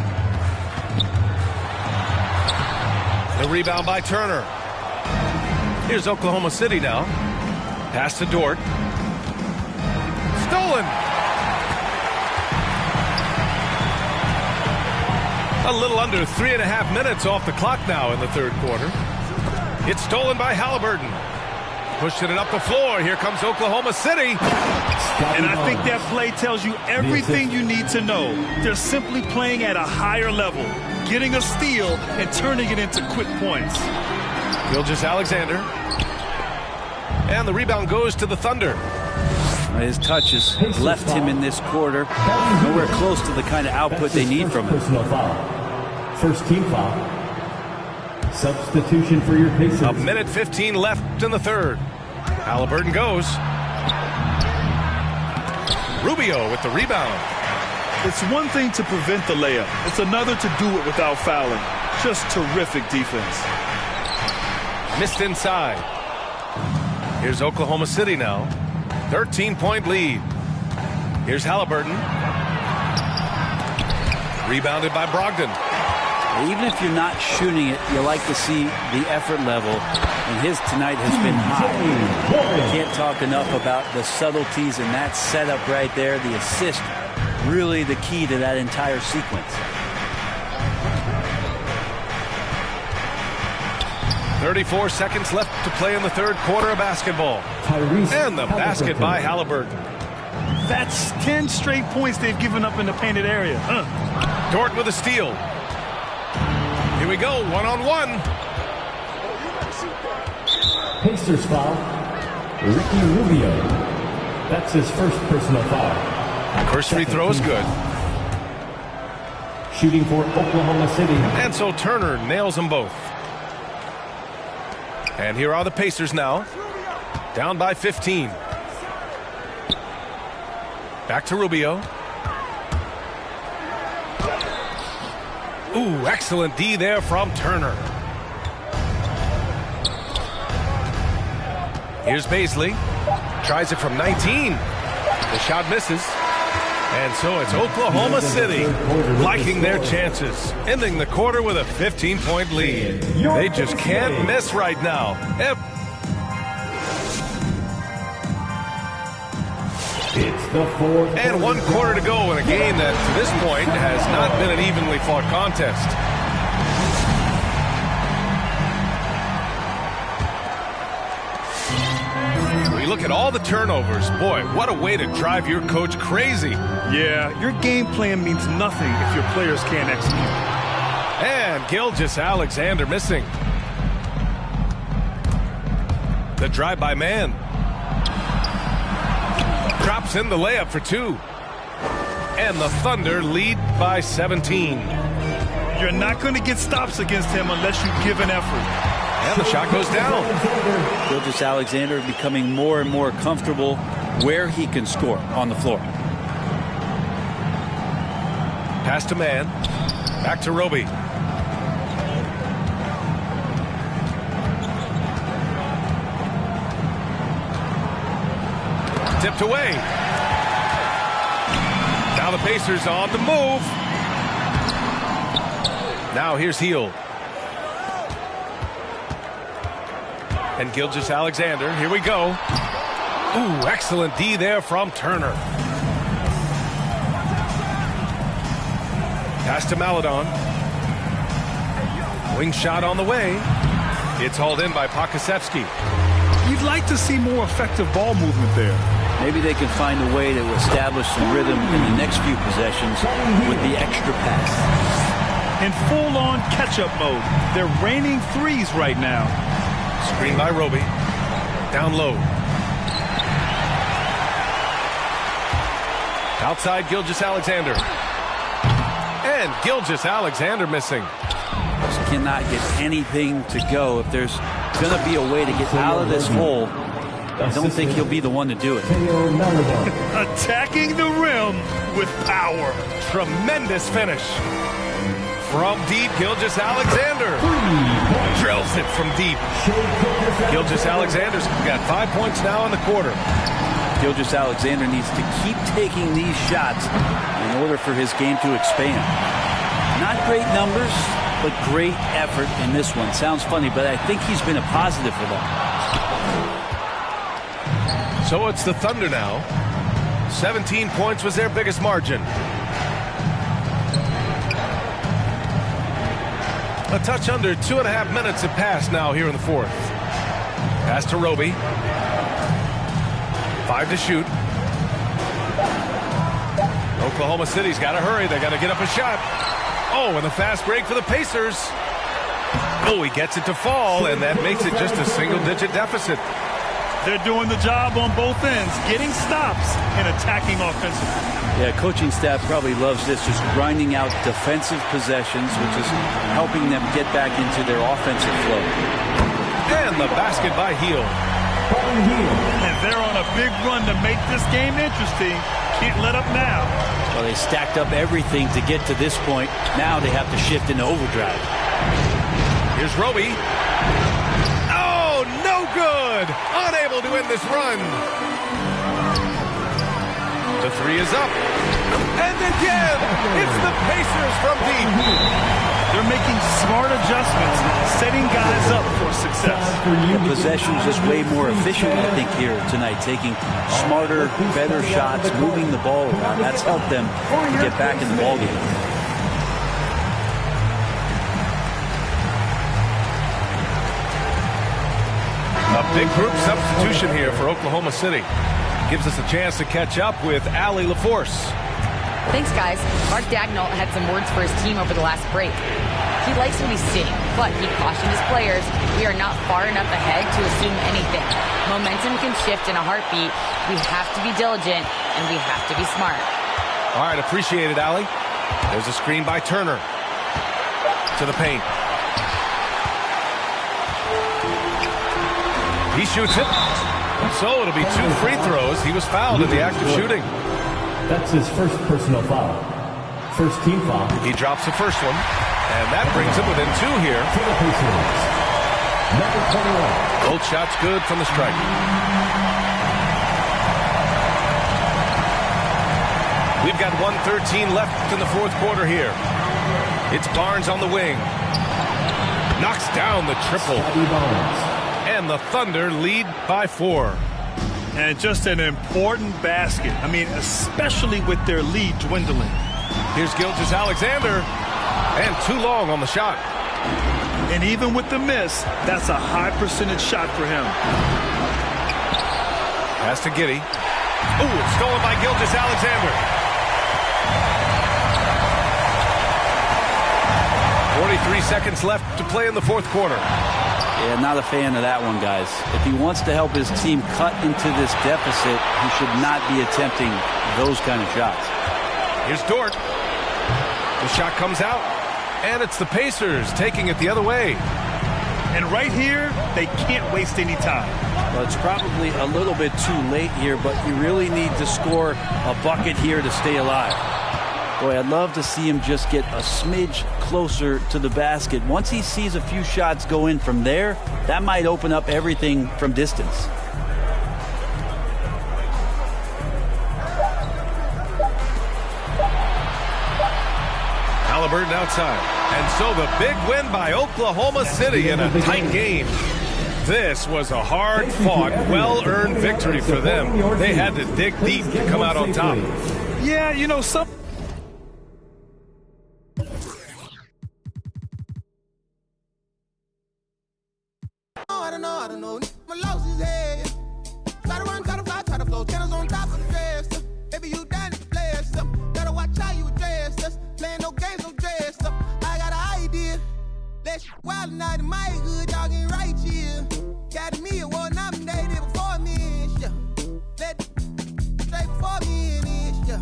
The rebound by Turner. Here's Oklahoma City now. Pass to Dort. Stolen. A little under 3.5 minutes off the clock now in the third quarter. It's stolen by Halliburton. Pushing it up the floor. Here comes Oklahoma City. And I think that play tells you everything you need to know. They're simply playing at a higher level, getting a steal and turning it into quick points. Gilgeous-Alexander. And the rebound goes to the Thunder. His touches left him in this quarter. Nowhere close to the kind of output they need from him. Personal foul. First team foul. Substitution for your Pacers. A minute 15 left in the third. Halliburton goes. Rubio with the rebound. It's one thing to prevent the layup. It's another to do it without fouling. Just terrific defense. Missed inside. Here's Oklahoma City now. 13-point lead. Here's Halliburton. Rebounded by Brogdon. Even if you're not shooting it, you like to see the effort level, and his tonight has been high. Can't talk enough about the subtleties in that setup right there. The assist, really the key to that entire sequence. 34 seconds left to play in the third quarter of basketball. And the basket by Halliburton. That's 10 straight points they've given up in the painted area. Dort with a steal. Here we go, one-on-one. Pacers foul. Ricky Rubio. That's his first personal foul. First free throw is good. Shooting for Oklahoma City. And so Turner nails them both. And here are the Pacers now. Down by 15. Back to Rubio. Ooh, excellent D there from Turner. Here's Baisley. Tries it from 19. The shot misses. And so it's Oklahoma City liking their chances, ending the quarter with a 15-point lead. They just can't miss right now. It's the fourth. And 1 quarter to go in a game that, to this point, has not been an evenly fought contest. We look at all the turnovers. Boy, what a way to drive your coach crazy. Yeah, your game plan means nothing if your players can't execute. And Gilgeous-Alexander missing. The drive by man. Drops in the layup for 2. And the Thunder lead by 17. You're not going to get stops against him unless you give an effort. And the shot goes down. Gilgeous-Alexander becoming more and more comfortable where he can score on the floor. Pass to man. Back to Roby. Tipped away. Now the Pacers on the move. Now here's Hield. And Gilgeous-Alexander. Here we go. Ooh, excellent D there from Turner. Pass to Maledon. Wing shot on the way. It's hauled in by Pokusevski. You'd like to see more effective ball movement there. Maybe they can find a way to establish some rhythm in the next few possessions with the extra pass. In full-on catch-up mode. They're raining threes right now. Screen by Roby. Down low. Outside Gilgeous-Alexander. And Gilgeous-Alexander missing. Just cannot get anything to go. If there's going to be a way to get out of this hole, I don't think he'll be the one to do it. Attacking the rim with power. Tremendous finish. From deep, Gilgeous-Alexander drills it from deep. Gilgeous-Alexander's got 5 points now in the quarter. Gilgeous-Alexander needs to keep taking these shots in order for his game to expand. Not great numbers, but great effort in this one. Sounds funny, but I think he's been a positive for them. So it's the Thunder now. 17 points was their biggest margin. A touch under 2.5 minutes have passed now here in the fourth. Pass to Roby. 5 to shoot. Oklahoma City's got to hurry. They got to get up a shot. Oh, and the fast break for the Pacers. Oh, he gets it to fall, and that makes it just a single-digit deficit. They're doing the job on both ends, getting stops and attacking offensively. Yeah, coaching staff probably loves this, just grinding out defensive possessions, which is helping them get back into their offensive flow. And the basket by Hield. And they're on a big run to make this game interesting. Can't let up now. Well, they stacked up everything to get to this point. Now they have to shift into overdrive. Here's Roby. Oh, no good. Unable to end this run. The three is up. And again, it's the Pacers from deep. They're making smart adjustments, setting guys up for success. The possession's just way more efficient, I think, here tonight. Taking smarter, better shots, moving the ball around. That's helped them to get back in the ballgame. A big group substitution here for Oklahoma City. Gives us a chance to catch up with Allie LaForce. Thanks, guys. Mark Daigneault had some words for his team over the last break. He likes what he's seeing, but he cautioned his players, we are not far enough ahead to assume anything. Momentum can shift in a heartbeat. We have to be diligent, and we have to be smart. All right, appreciate it, Allie. There's a screen by Turner. To the paint. He shoots it. So it'll be 2 free throws. He was fouled in the act of shooting. That's his first personal foul. First team foul. He drops the first one, and that brings him within 2 here. Number 21. Both shots good from the strike. We've got 1:13 left in the fourth quarter here. It's Barnes on the wing. Knocks down the triple. And the Thunder lead by 4. And just an important basket. I mean, especially with their lead dwindling. Here's Gilgeous-Alexander. And too long on the shot. And even with the miss, that's a high percentage shot for him. Pass to Giddey. Ooh, it's stolen by Gilgeous-Alexander. 43 seconds left to play in the fourth quarter. Yeah, not a fan of that one, guys. If he wants to help his team cut into this deficit, he should not be attempting those kind of shots. Here's Dort. The shot comes out, and it's the Pacers taking it the other way. And right here, they can't waste any time. Well, it's probably a little bit too late here, but you really need to score a bucket here to stay alive. Boy, I'd love to see him just get a smidge closer to the basket. Once he sees a few shots go in from there, that might open up everything from distance. Halliburton outside. And so the big win by Oklahoma City in a tight game. This was a hard-fought, well-earned victory for them. They had to dig deep to come out on top. Yeah, you know, some... I don't know. My loss is head. Try to run, try to fly, try to flow. Tennis on top of the dress. Baby, you done it, blessed up. Gotta watch how you address us. Playing no games, no dress up. I got an idea. Let's wild night in my hood, y'all getting right here. Got me a war nominated before me, yeah. Let straight before me in this, yeah.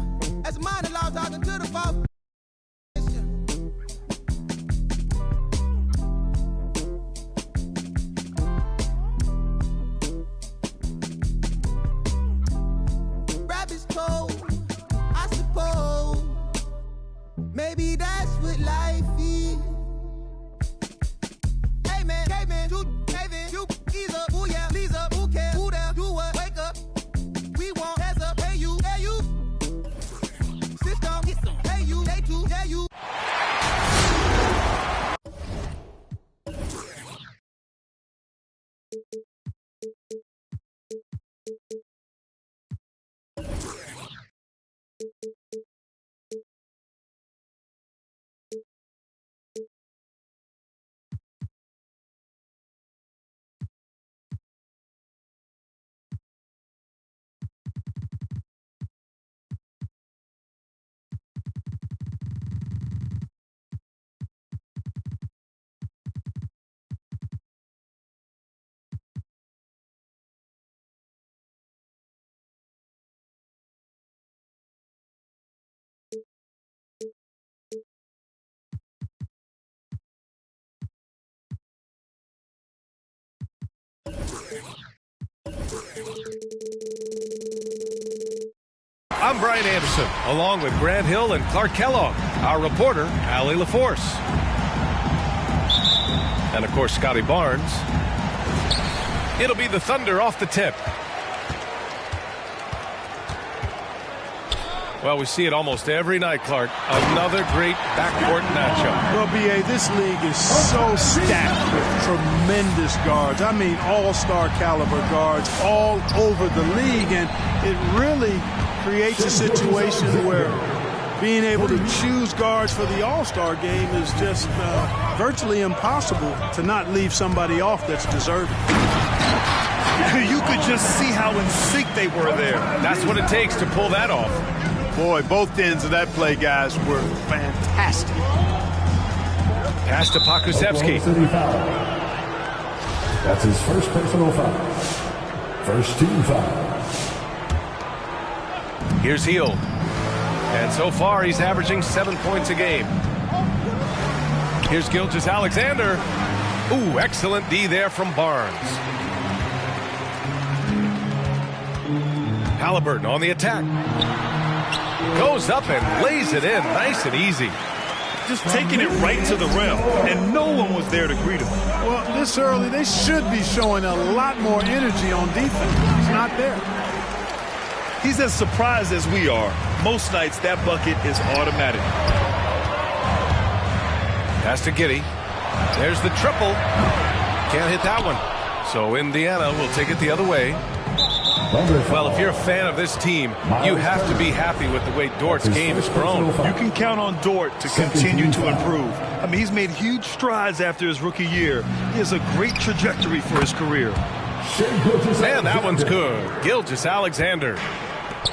I'm Brian Anderson, along with Grant Hill and Clark Kellogg. Our reporter, Allie LaForce. And, of course, Scotty Barnes. It'll be the Thunder off the tip. Well, we see it almost every night, Clark. Another great backcourt matchup. Well, B.A., this league is so stacked with tremendous guards. I mean, all-star caliber guards all over the league. And it really creates a situation where being able to choose guards for the all-star game is just virtually impossible to not leave somebody off that's deserving. You could just see how in sync they were there. That's what it takes to pull that off. Boy, both ends of that play, guys, were fantastic. Pass to Pokusevski. That's his first personal foul. First team foul. Here's Hill. And so far, he's averaging 7 points a game. Here's Gilgeous-Alexander. Ooh, excellent D there from Barnes. Halliburton on the attack. Goes up and lays it in nice and easy. Just taking it right to the rim, and no one was there to greet him. Well, this early, they should be showing a lot more energy on defense. He's not there. He's as surprised as we are. Most nights, that bucket is automatic. Pass to Giddey. There's the triple. Can't hit that one. So Indiana will take it the other way. Well, if you're a fan of this team, you have to be happy with the way Dort's game has grown. You can count on Dort to continue to improve. I mean, he's made huge strides after his rookie year. He has a great trajectory for his career. Man, that one's good. Gilgeous-Alexander.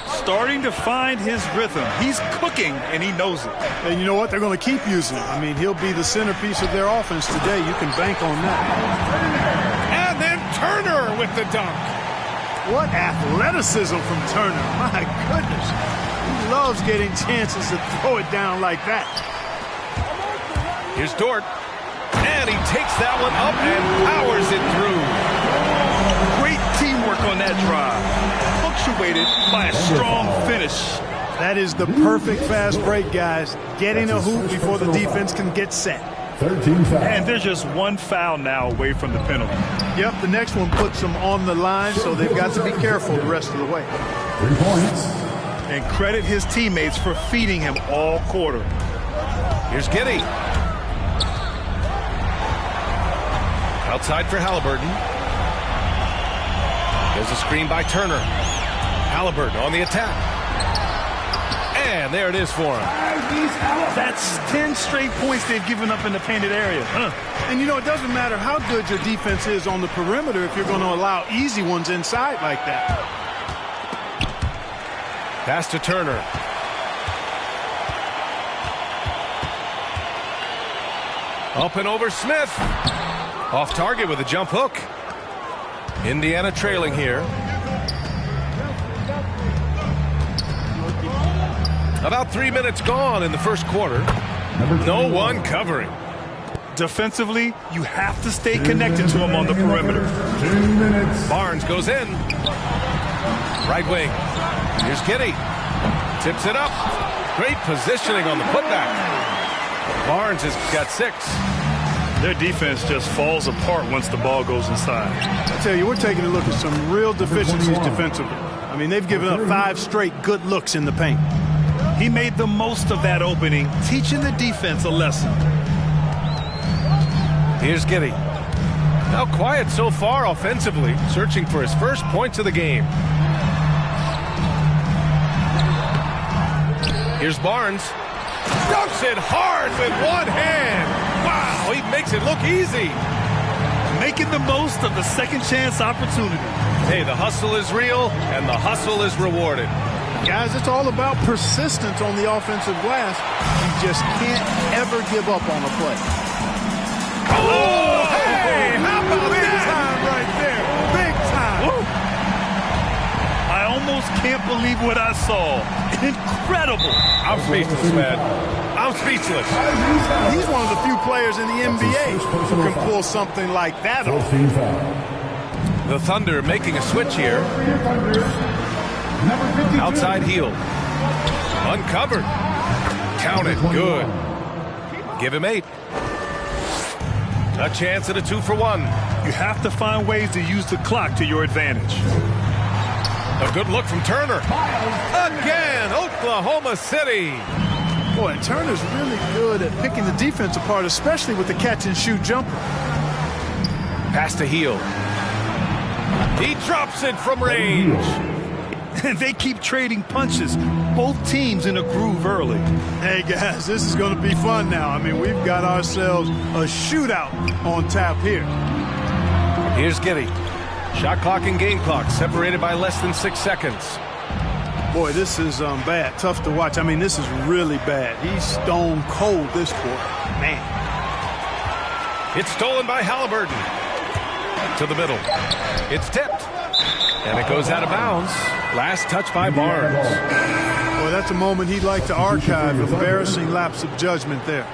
Starting to find his rhythm. He's cooking, and he knows it. And you know what? They're going to keep using him. I mean, he'll be the centerpiece of their offense today. You can bank on that. And then Turner with the dunk. What athleticism from Turner. My goodness. He loves getting chances to throw it down like that. Here's Dort. And he takes that one up and powers it through. Great teamwork on that drive. Punctuated by a strong finish. That is the perfect fast break, guys. Getting a hoop before the defense can get set. 13 fouls. And they're just one foul now away from the penalty. Yep, the next one puts them on the line, so they've got to be careful the rest of the way. 3 points. And credit his teammates for feeding him all quarter. Here's Giddey. Outside for Halliburton. There's a screen by Turner. Halliburton on the attack. And there it is for him. That's 10 straight points they've given up in the painted area. And, you know, it doesn't matter how good your defense is on the perimeter if you're going to allow easy ones inside like that. Pass to Turner. Up and over Smith. Off target with a jump hook. Indiana trailing here. About 3 minutes gone in the first quarter. No one covering. Defensively, you have to stay connected to him on the perimeter. 2 minutes. Barnes goes in. Right wing. Here's Giddey. Tips it up. Great positioning on the putback. Barnes has got 6. Their defense just falls apart once the ball goes inside. I tell you, we're taking a look at some real deficiencies defensively. I mean, they've given up 5 straight good looks in the paint. He made the most of that opening, teaching the defense a lesson. Here's Giddey. Now quiet so far offensively, searching for his first points of the game. Here's Barnes. Dunks it hard with one hand. Wow, he makes it look easy. Making the most of the second chance opportunity. Hey, the hustle is real, and the hustle is rewarded. Guys, it's all about persistence on the offensive glass. You just can't ever give up on a play. Oh, hey, how about big that? time right there. Big time. Woo. I almost can't believe what I saw. Incredible. I'm speechless, man. I'm speechless. He's one of the few players in the NBA who can pull something like that off. The Thunder making a switch here. Outside heel. Uncovered. Counted. Good. Give him 8. A chance at a 2-for-1. You have to find ways to use the clock to your advantage. A good look from Turner. Again, Oklahoma City. Boy, Turner's really good at picking the defense apart, especially with the catch-and-shoot jumper. Pass to Hield. He drops it from range. And they keep trading punches. Both teams in a groove early. Hey, guys, this is going to be fun now. I mean, we've got ourselves a shootout on tap here. Here's Giddey. Shot clock and game clock separated by less than 6 seconds. Boy, this is bad. Tough to watch. I mean, this is really bad. He's stone cold this quarter. Man. It's stolen by Halliburton. To the middle. It's tipped. And it goes out of bounds. Last touch by Barnes. Boy, that's a moment he'd like to archive. Embarrassing lapse of judgment there.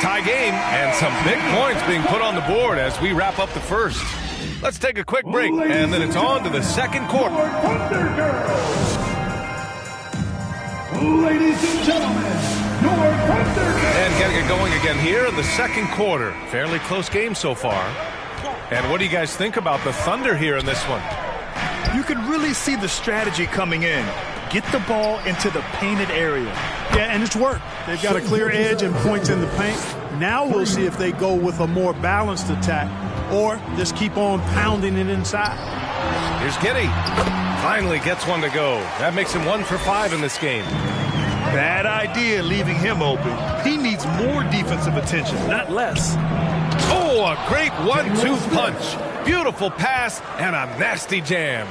Tie game and some big points being put on the board as we wrap up the first. Let's take a quick break, and then it's on to the second quarter. Ladies and gentlemen, your Thunder Girls. And getting it going again here in the second quarter. Fairly close game so far. And what do you guys think about the Thunder here in this one? You can really see the strategy coming in. Get the ball into the painted area. Yeah, and it's worked. They've got a clear edge and points in the paint. Now we'll see if they go with a more balanced attack or just keep on pounding it inside. Here's Giddey. Finally gets one to go. That makes him 1 for 5 in this game. Bad idea leaving him open. He needs more defensive attention, not less. Oh, a great 1-2 punch. Beautiful pass and a nasty jam.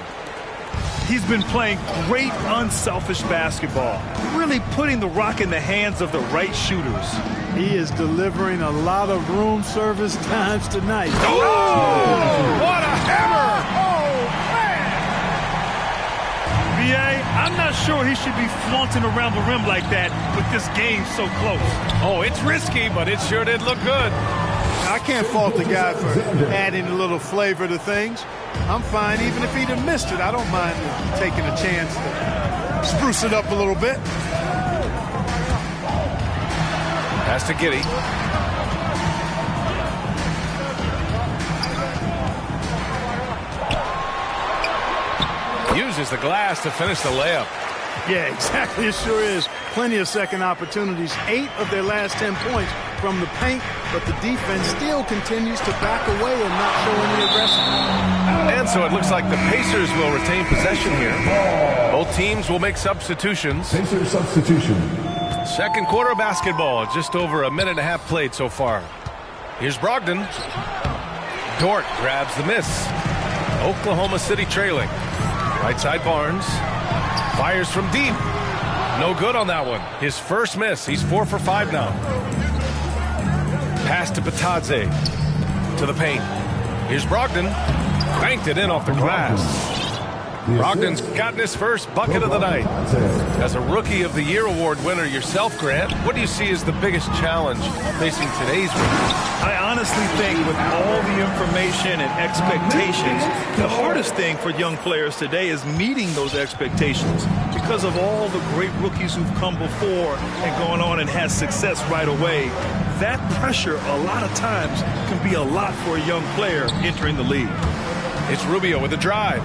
He's been playing great unselfish basketball, really putting the rock in the hands of the right shooters. He is delivering a lot of room service times tonight. Oh, what a hammer! VA, I'm not sure he should be flaunting around the rim like that with this game so close. Oh, it's risky, but it sure did look good. I can't fault the guy for adding a little flavor to things. I'm fine even if he'd have missed it. I don't mind taking a chance to spruce it up a little bit. Pass to Giddey. Uses the glass to finish the layup. Yeah, exactly. It sure is. Plenty of second opportunities. 8 of their last 10 points from the paint, but the defense still continues to back away and not show any aggression. And so it looks like the Pacers will retain possession here. Both teams will make substitutions. Pacers substitution. Second quarter basketball, just over a minute and a half played so far. Here's Brogdon. Dort grabs the miss. Oklahoma City trailing. Right side Barnes. Fires from deep. No good on that one. His first miss. He's 4 for 5 now. Pass to Patadze. To the paint. Here's Brogdon. Banked it in off the glass. Brogdon's gotten his first bucket of the night. As a Rookie of the Year award winner yourself, Grant, what do you see as the biggest challenge facing today's rookies? I honestly think with all the information and expectations, the hardest thing for young players today is meeting those expectations because of all the great rookies who've come before and gone on and had success right away. That pressure a lot of times can be a lot for a young player entering the league. It's Rubio with a drive.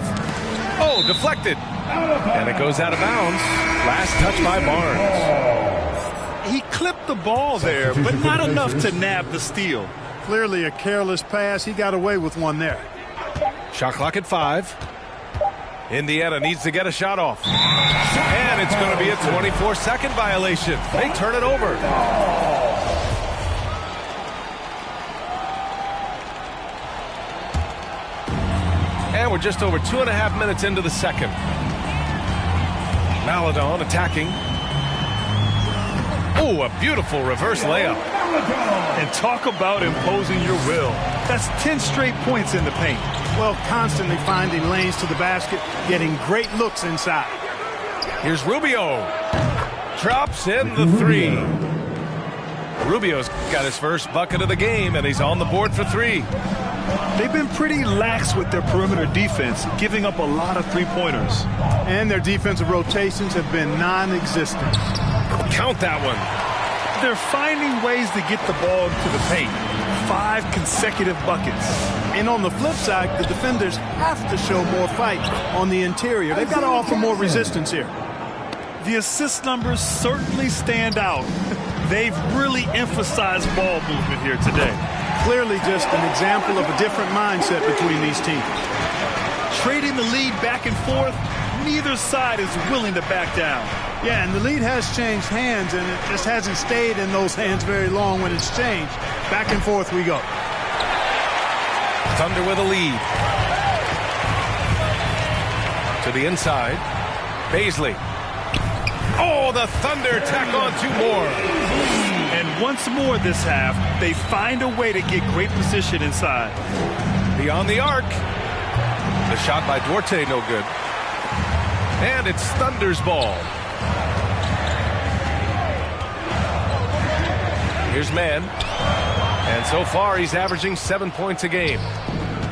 Oh, deflected. And it goes out of bounds. Last touch by Barnes. He clipped the ball there, but not enough to nab the steal. Clearly a careless pass. He got away with one there. Shot clock at 5. Indiana needs to get a shot off. And it's going to be a 24-second violation. They turn it over. And we're just over 2.5 minutes into the second. Maledon attacking. Oh, a beautiful reverse layup. And talk about imposing your will. That's 10 straight points in the paint. Well, constantly finding lanes to the basket, getting great looks inside. Here's Rubio. Drops in the 3. Rubio's got his first bucket of the game, and he's on the board for 3. They've been pretty lax with their perimeter defense, giving up a lot of three-pointers. And their defensive rotations have been non-existent. Count that one. They're finding ways to get the ball to the paint. 5 consecutive buckets. And on the flip side, the defenders have to show more fight on the interior. They've got to offer more resistance here. The assist numbers certainly stand out. They've really emphasized ball movement here today. Clearly just an example of a different mindset between these teams. Trading the lead back and forth, neither side is willing to back down. Yeah, and the lead has changed hands, and it just hasn't stayed in those hands very long when it's changed. Back and forth we go. Thunder with a lead. To the inside. Baisley. Oh, the Thunder tack on 2 more. And once more this half, they find a way to get great position inside. Beyond the arc. The shot by Duarte, no good. And it's Thunder's ball. Here's Mann. And so far, he's averaging 7 points a game.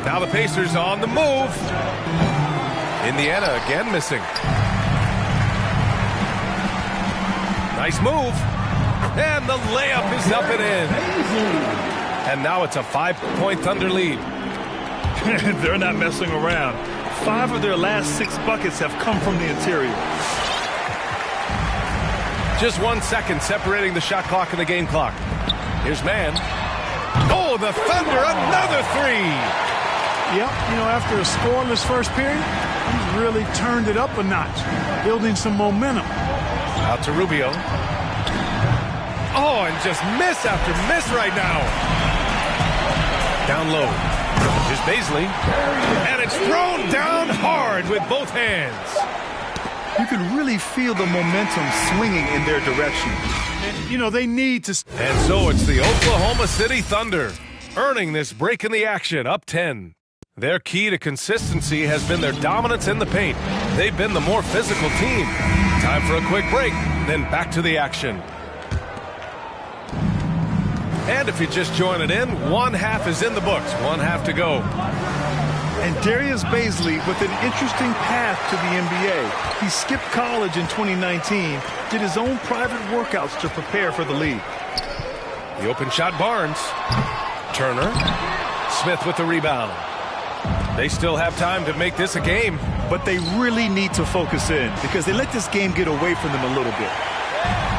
Now the Pacers on the move. Indiana again missing. Nice move. And the layup is up and in. And now it's a 5-point Thunder lead. They're not messing around. 5 of their last 6 buckets have come from the interior. Just 1 second separating the shot clock and the game clock. Here's Mann. Oh, the Thunder, another 3. Yep, you know, after a scoreless first period, he's really turned it up a notch, building some momentum. Out to Rubio. Oh, and just miss after miss right now. Down low. Here's Baisley. And it's thrown down hard with both hands. You can really feel the momentum swinging in their direction. And, you know, they need to... And so it's the Oklahoma City Thunder, earning this break in the action, up 10. Their key to consistency has been their dominance in the paint. They've been the more physical team. Time for a quick break, then back to the action. And if you're just joining in, 1 half is in the books, 1 half to go. And Darius Baisley with an interesting path to the NBA. He skipped college in 2019, did his own private workouts to prepare for the league. The open shot, Barnes. Turner. Smith with the rebound. They still have time to make this a game. But they really need to focus in because they let this game get away from them a little bit.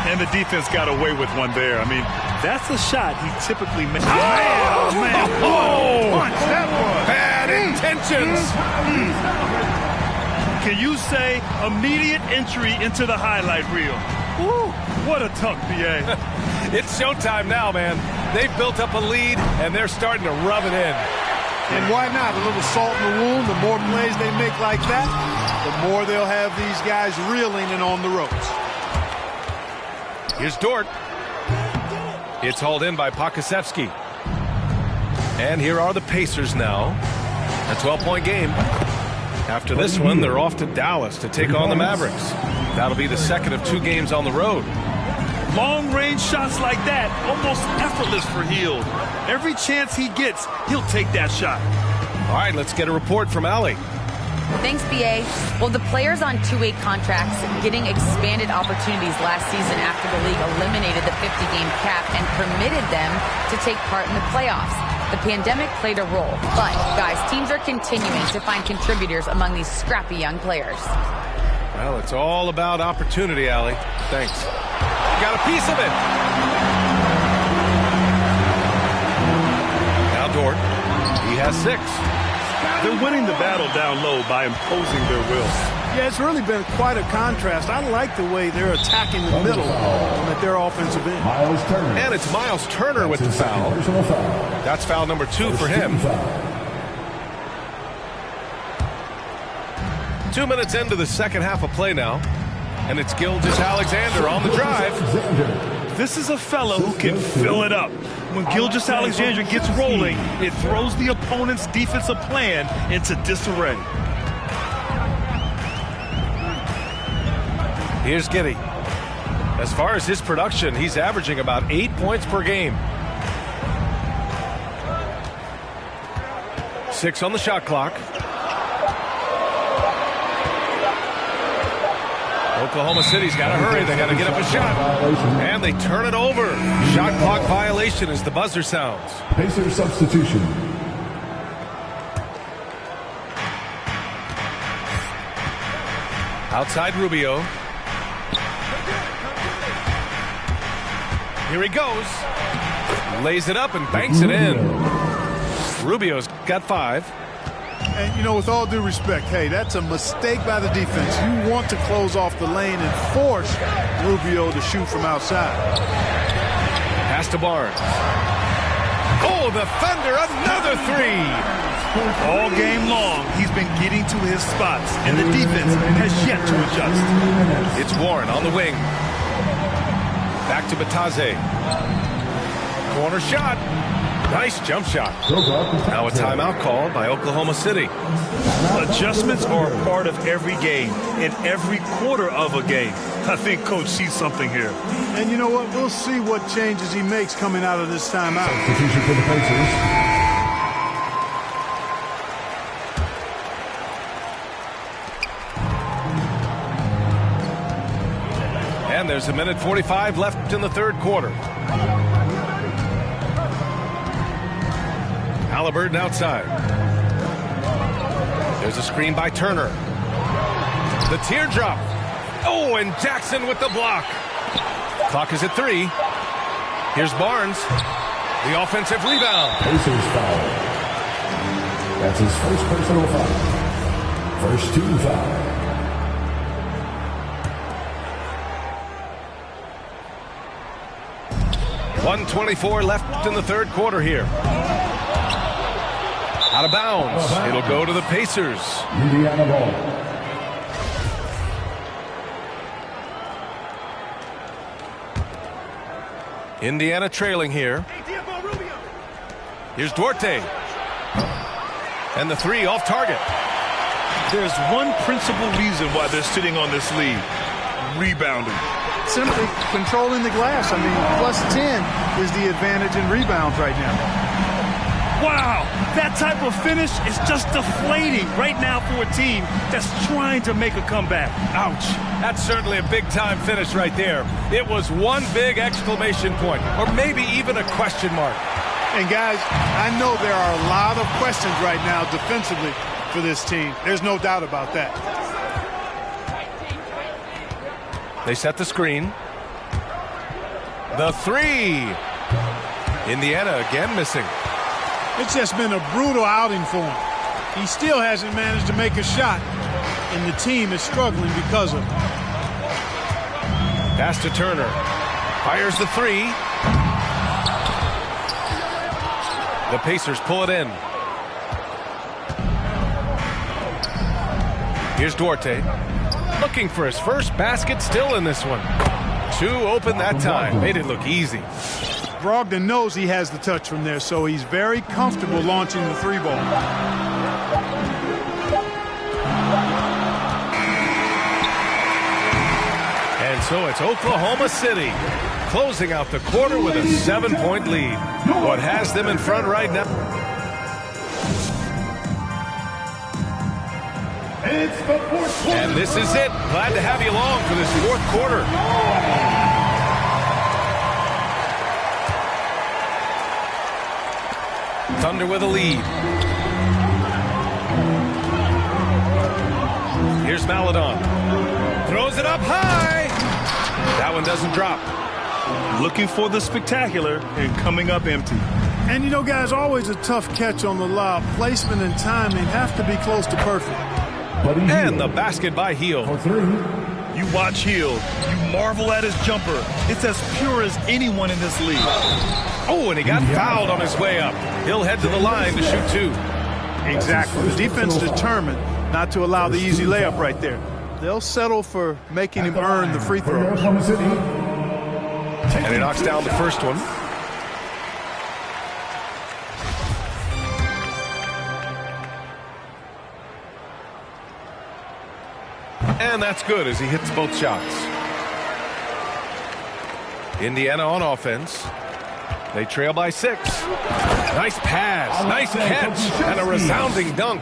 And the defense got away with one there. I mean, that's a shot he typically makes. Oh, man. Oh, Punch, that was. Bad intentions. Can you say immediate entry into the highlight reel? Woo, what a tunk, B.A. It's showtime now, man. They've built up a lead, and they're starting to rub it in. And why not? A little salt in the wound. The more plays they make like that, the more they'll have these guys reeling and on the ropes. Here's Dort. It's hauled in by Pokusevski. And here are the Pacers now. A 12-point game. After this one, they're off to Dallas to take on the Mavericks. That'll be the second of 2 games on the road. Long-range shots like that, almost effortless for Hield. Every chance he gets, he'll take that shot. All right, let's get a report from Allie. Thanks, B.A. Well, the players on 2-way contracts getting expanded opportunities last season after the league eliminated the 50-game cap and permitted them to take part in the playoffs. The pandemic played a role, but, guys, teams are continuing to find contributors among these scrappy young players. Well, it's all about opportunity, Allie. Thanks. Got a piece of it. Now Dort. He has 6. They're winning the battle down low by imposing their will. Yeah, it's really been quite a contrast. I like the way they're attacking the middle at their offensive end. Miles Turner. And it's Miles Turner with the foul. That's foul number 2 for him. 2 minutes into the second half of play now. And it's Gilgeous-Alexander on the drive. This is a fellow who can fill it up. When Gilgeous-Alexander gets rolling, it throws the opponent's defensive plan into disarray. Here's Giddey. As far as his production, he's averaging about 8 points per game. 6 on the shot clock. Oklahoma City's got to hurry. They got to get up a shot. And they turn it over. Shot clock violation as the buzzer sounds. Pacer substitution. Outside Rubio. Here he goes. Lays it up and banks it in. Rubio's got 5. And, you know, with all due respect, hey, that's a mistake by the defense. You want to close off the lane and force Rubio to shoot from outside. Pass to Barnes. Oh, the Thunder, another 3. All game long, he's been getting to his spots, and the defense has yet to adjust. It's Warren on the wing. Back to Bataze. Corner shot. Nice jump shot. Now a timeout called by Oklahoma City. Adjustments are a part of every game, in every quarter of a game. I think Coach sees something here. And you know what? We'll see what changes he makes coming out of this timeout. Substitution for the Pacers. And there's 1:45 left in the third quarter. Halliburton outside. There's a screen by Turner. The teardrop. Oh, and Jackson with the block. Clock is at 3. Here's Barnes. The offensive rebound. Pacers foul. That's his first personal foul. First 2 foul. .124 left in the third quarter here. Out of bounds. It'll go to the Pacers. Indiana ball. Indiana trailing here. Here's Duarte. And the 3 off target. There's one principal reason why they're sitting on this lead. Rebounding. Simply controlling the glass. I mean, +10 is the advantage in rebounds right now. Wow, that type of finish is just deflating right now for a team that's trying to make a comeback. Ouch. That's certainly a big-time finish right there. It was one big exclamation point, or maybe even a question mark. And, guys, I know there are a lot of questions right now defensively for this team. There's no doubt about that. They set the screen. The 3. Indiana again missing. It's just been a brutal outing for him. He still hasn't managed to make a shot, and the team is struggling because of it. Pass to Turner. Fires the 3. The Pacers pull it in. Here's Duarte. Looking for his first basket, still in this one. 2 open that time. Made it look easy. Brogdon knows he has the touch from there, so he's very comfortable launching the 3 ball. And so it's Oklahoma City closing out the quarter with a 7-point lead. What has them in front right now? And this is it. Glad to have you along for this fourth quarter. Thunder with a lead. Here's Maledon. Throws it up high. That one doesn't drop. Looking for the spectacular and coming up empty. And, you know, guys, always a tough catch on the lob. Placement and timing have to be close to perfect. And the basket by Hield. You watch Hield. You marvel at his jumper. It's as pure as anyone in this league. Oh, and he got fouled on his way up. He'll head to the line to shoot 2. Exactly. The defense determined not to allow the easy layup right there. They'll settle for making him earn the free throws. And he knocks down the first one. And that's good as he hits both shots. Indiana on offense. They trail by 6. Nice pass, nice catch, and a resounding dunk.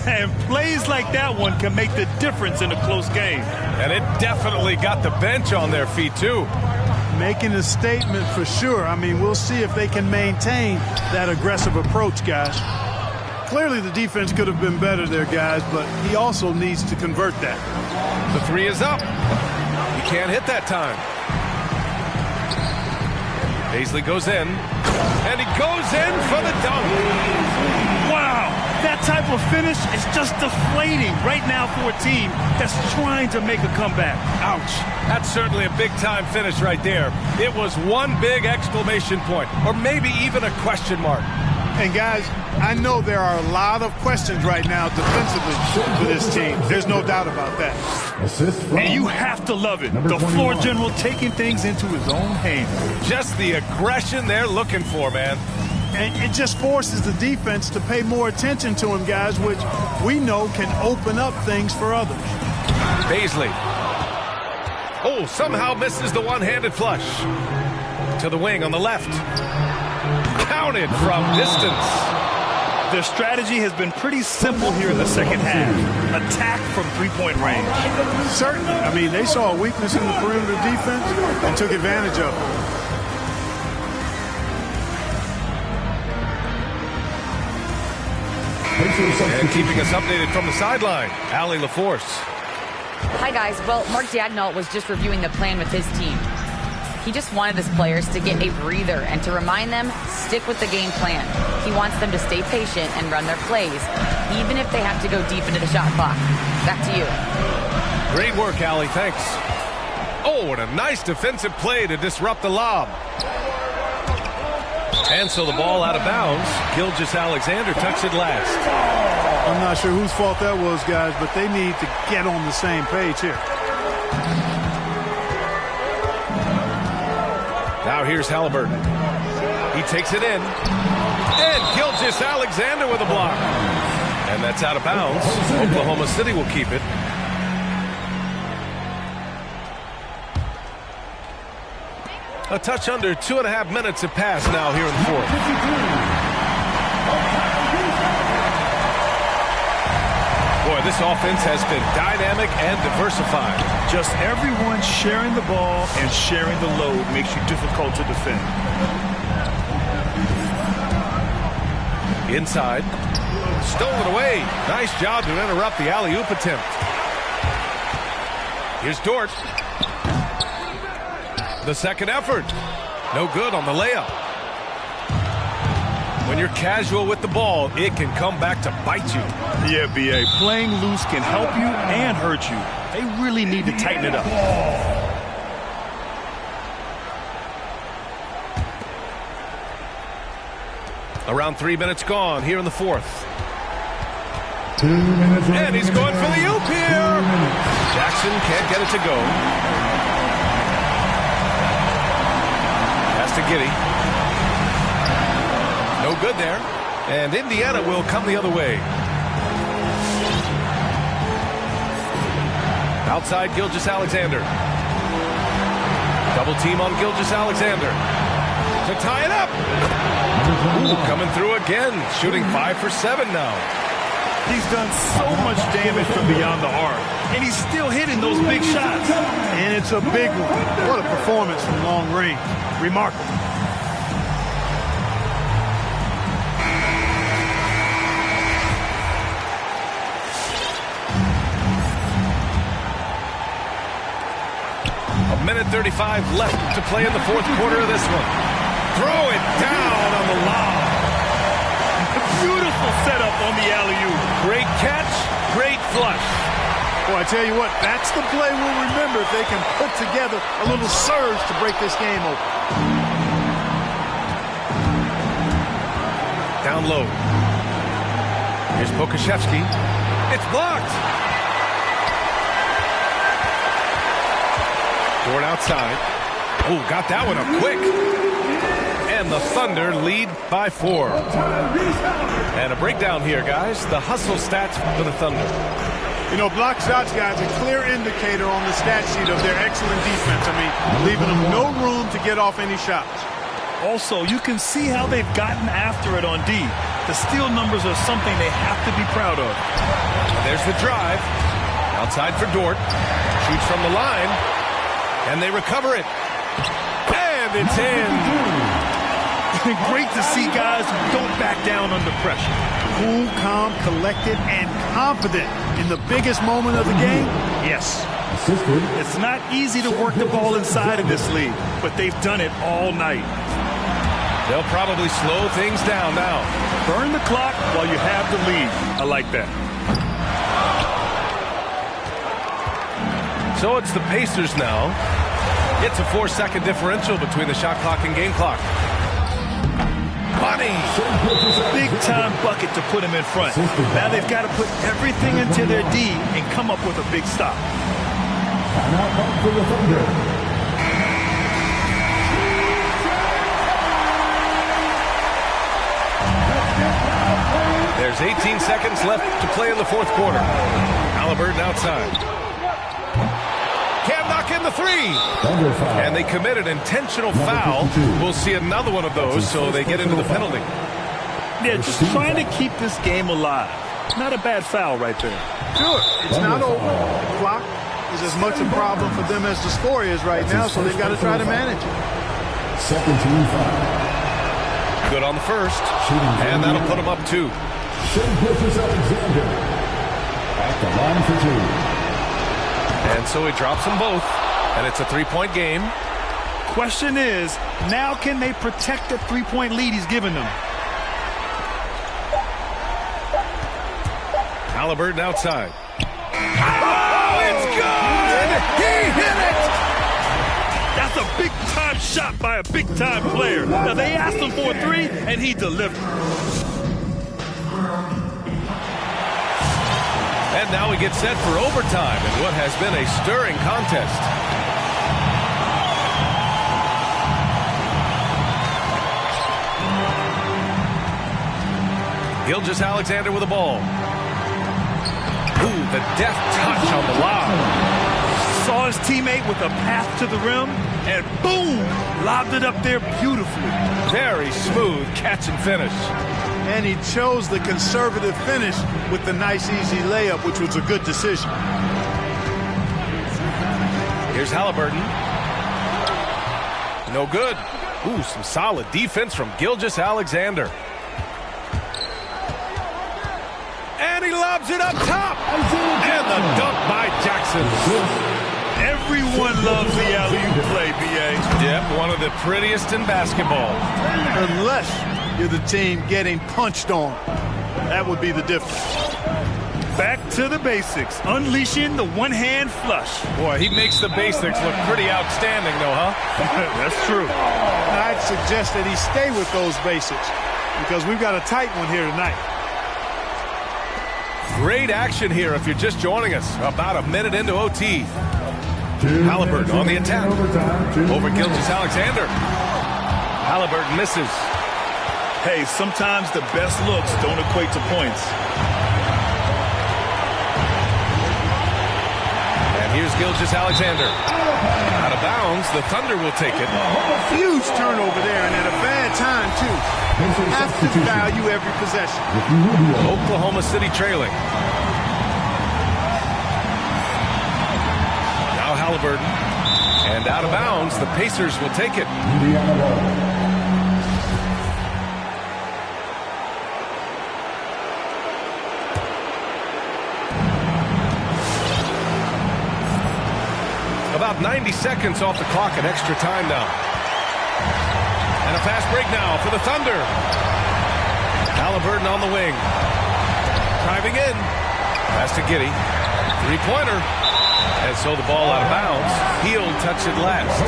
And plays like that one can make the difference in a close game. And it definitely got the bench on their feet, too. Making a statement for sure. I mean, we'll see if they can maintain that aggressive approach, guys. Clearly the defense could have been better there, guys, but he also needs to convert that. The 3 is up. He can't hit that time. Paisley goes in, and he goes in for the dunk. Wow, that type of finish is just deflating right now for a team that's trying to make a comeback. Ouch. That's certainly a big-time finish right there. It was one big exclamation point, or maybe even a question mark. And guys, I know there are a lot of questions right now defensively for this team. There's no doubt about that. And you have to love it. The floor general taking things into his own hands. Just the aggression they're looking for, man. And it just forces the defense to pay more attention to him, guys, which we know can open up things for others. Paisley. Oh, somehow misses the one-handed flush. To the wing on the left. Counted from distance. Their strategy has been pretty simple here in the second half. Attack from three-point range. Certainly. I mean, they saw a weakness in the perimeter defense and took advantage of it. And keeping us updated from the sideline, Allie LaForce. Hi, guys. Well, Mark Daigneault was just reviewing the plan with his team. He just wanted his players to get a breather and to remind them, stick with the game plan. He wants them to stay patient and run their plays, even if they have to go deep into the shot clock. Back to you. Great work, Allie. Thanks. Oh, and a nice defensive play to disrupt the lob. And so the ball out of bounds. Gilgeous-Alexander touched it last. I'm not sure whose fault that was, guys, but they need to get on the same page here. Now here's Halliburton. He takes it in. And Gilgeous-Alexander with a block. And that's out of bounds. Oklahoma City will keep it. A touch under 2.5 minutes have passed now here in the fourth. Boy, this offense has been dynamic and diversified. Just everyone sharing the ball and sharing the load makes you difficult to defend. Inside. Stolen away. Nice job to interrupt the alley-oop attempt. Here's Dort. The second effort. No good on the layup. When you're casual with the ball, it can come back to bite you. Yeah, B.A. Playing loose can help you and hurt you. They really need to tighten it up. Around 3 minutes gone here in the fourth. 2 minutes. And he's going for the oop here. Jackson can't get it to go. To Giddey. No good there. And Indiana will come the other way. Outside Gilgeous-Alexander. Double team on Gilgeous-Alexander. To tie it up. Ooh, coming through again. Shooting 5 for 7 now. He's done so much damage from beyond the arc. And he's still hitting those big shots. And it's a big one. What a performance from long range. Remarkable. A minute 35 left to play in the fourth quarter of this one. Throw it down on the lob. Beautiful setup on the alley-oop. Great catch, great flush. Well, I tell you what, that's the play we'll remember if they can put together a little surge to break this game open. Down low. Here's Pokusevski. It's blocked. Dort outside. Oh, got that one up quick. And the Thunder lead by 4. And a breakdown here, guys. The hustle stats for the Thunder. You know, block shots, guys, a clear indicator on the stat sheet of their excellent defense. I mean, leaving them no room to get off any shots. Also, you can see how they've gotten after it on D. The steal numbers are something they have to be proud of. There's the drive. Outside for Dort. Shoots from the line. And they recover it. And it's in. Great to see guys who don't back down under pressure. Cool, calm, collected, and confident in the biggest moment of the game? Yes. It's not easy to work the ball inside of this league, but they've done it all night. They'll probably slow things down now. Burn the clock while you have the lead. I like that. So it's the Pacers now. It's a 4-second differential between the shot clock and game clock. Money! Big-time bucket to put him in front. Now they've got to put everything into their D and come up with a big stop. For the Thunder. There's 18 seconds left to play in the fourth quarter. Halliburton outside. Can't knock in the three. And they committed an intentional foul. We'll see another one of those, so they get into the penalty. Yeah, just trying to keep this game alive. Not a bad foul right there. Sure, it's not over. The clock is as much a problem for them as the score is right now, so they've got to try to manage it. Second team foul. Good on the first, and that'll put them up 2. Alexander at the line for 2. And so he drops them both, and it's a 3-point game. Question is, now can they protect the 3-point lead he's given them? Halliburton outside. Oh, it's good! He hit it! That's a big-time shot by a big-time player. Now, they asked him for a 3, and he delivered. And now we get set for overtime in what has been a stirring contest. Gilgeous-Alexander with the ball. Ooh, the deft touch on the lob. Saw his teammate with a path to the rim, and boom, lobbed it up there beautifully. Very smooth catch and finish. And he chose the conservative finish with the nice, easy layup, which was a good decision. Here's Halliburton. No good. Ooh, some solid defense from Gilgeous-Alexander. And he lobs it up top. And the dunk by Jackson. Everyone loves the alley-oop play, B.A. Yep, one of the prettiest in basketball. Unless you're the team getting punched on. That would be the difference. Back to the basics. Unleashing the one-hand flush. Boy, he makes the basics look pretty outstanding, though, huh? That's true. I'd suggest that he stay with those basics because we've got a tight one here tonight. Great action here if you're just joining us. About a minute into OT. Halliburton on the attack. Over Gilgeous-Alexander. Halliburton misses. Hey, sometimes the best looks don't equate to points. And here's Gilgeous-Alexander. Out of bounds, the Thunder will take it. Huge turnover there, and at a bad time, too. Have to value every possession. Oklahoma City trailing. Now Halliburton. And out of bounds, the Pacers will take it. About 90 seconds off the clock and extra time now. And a fast break now for the Thunder. Halliburton on the wing. Driving in. Pass to Giddey. Three-pointer. And so the ball out of bounds. He'll touch it last.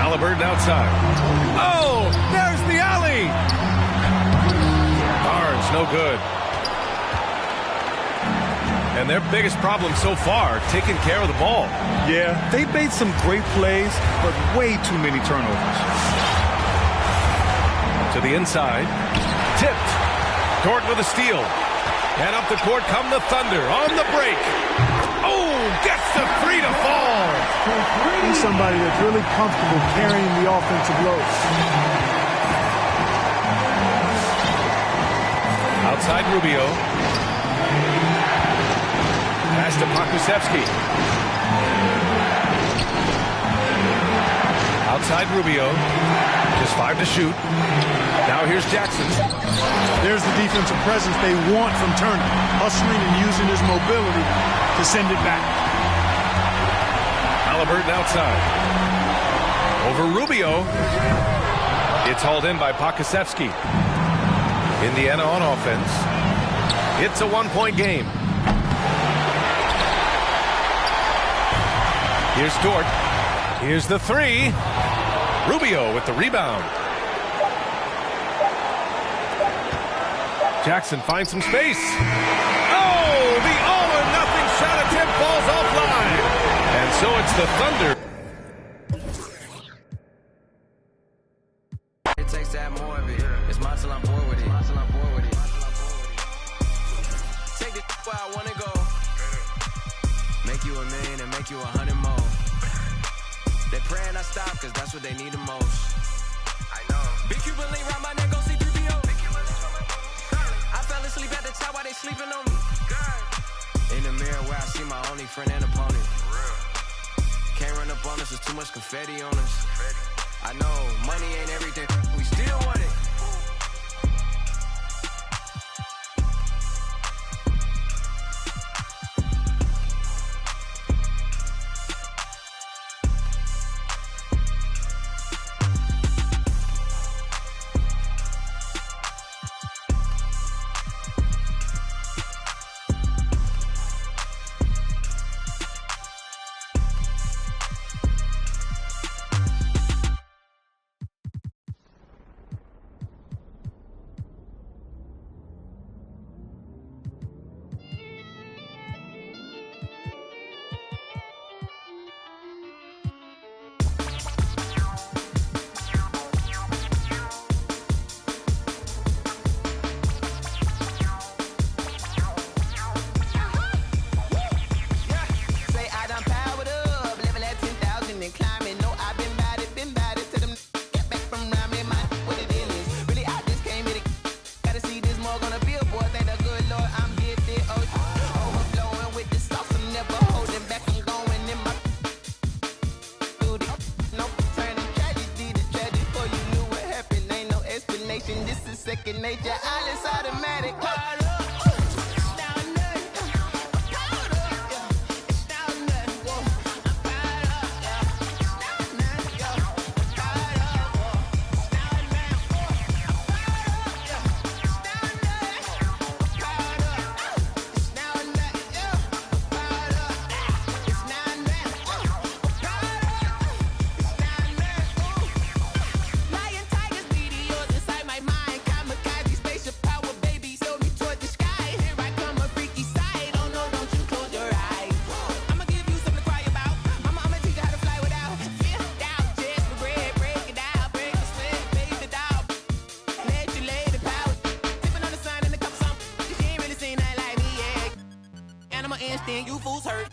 Halliburton outside. Oh, there's the alley. Barnes, no good. And their biggest problem so far, taking care of the ball. Yeah, they've made some great plays, but way too many turnovers. To the inside. Tipped. Dort with a steal. And up the court come the Thunder on the break. Oh, gets the three to fall. He's somebody that's really comfortable carrying the offensive load. Outside Rubio. Pass to Pokusevski. Outside Rubio. Just 5 to shoot. Now here's Jackson. There's the defensive presence they want from Turner. Hustling and using his mobility to send it back. Halliburton outside. Over Rubio. It's hauled in by Pokusevski. Indiana on offense. It's a 1-point game. Here's Dort. Here's the three. Rubio with the rebound. Jackson finds some space. Oh, the all-or-nothing shot attempt falls offline. And so it's the Thunder. It takes to have more of it. It's mine till I'm bored with it. Take it where I want to go. Make you $1 million and make you 100 more. They praying I stop because that's what they need the most. I know. Big Cuban link round my neck, go see 3PO. I fell asleep at the top while they sleeping on me. In the mirror where I see my only friend and opponent. Can't run up on us, there's too much confetti on us. I know, money ain't everything, we still want it. Nature, all is automatic. Instinct, you fools hurt.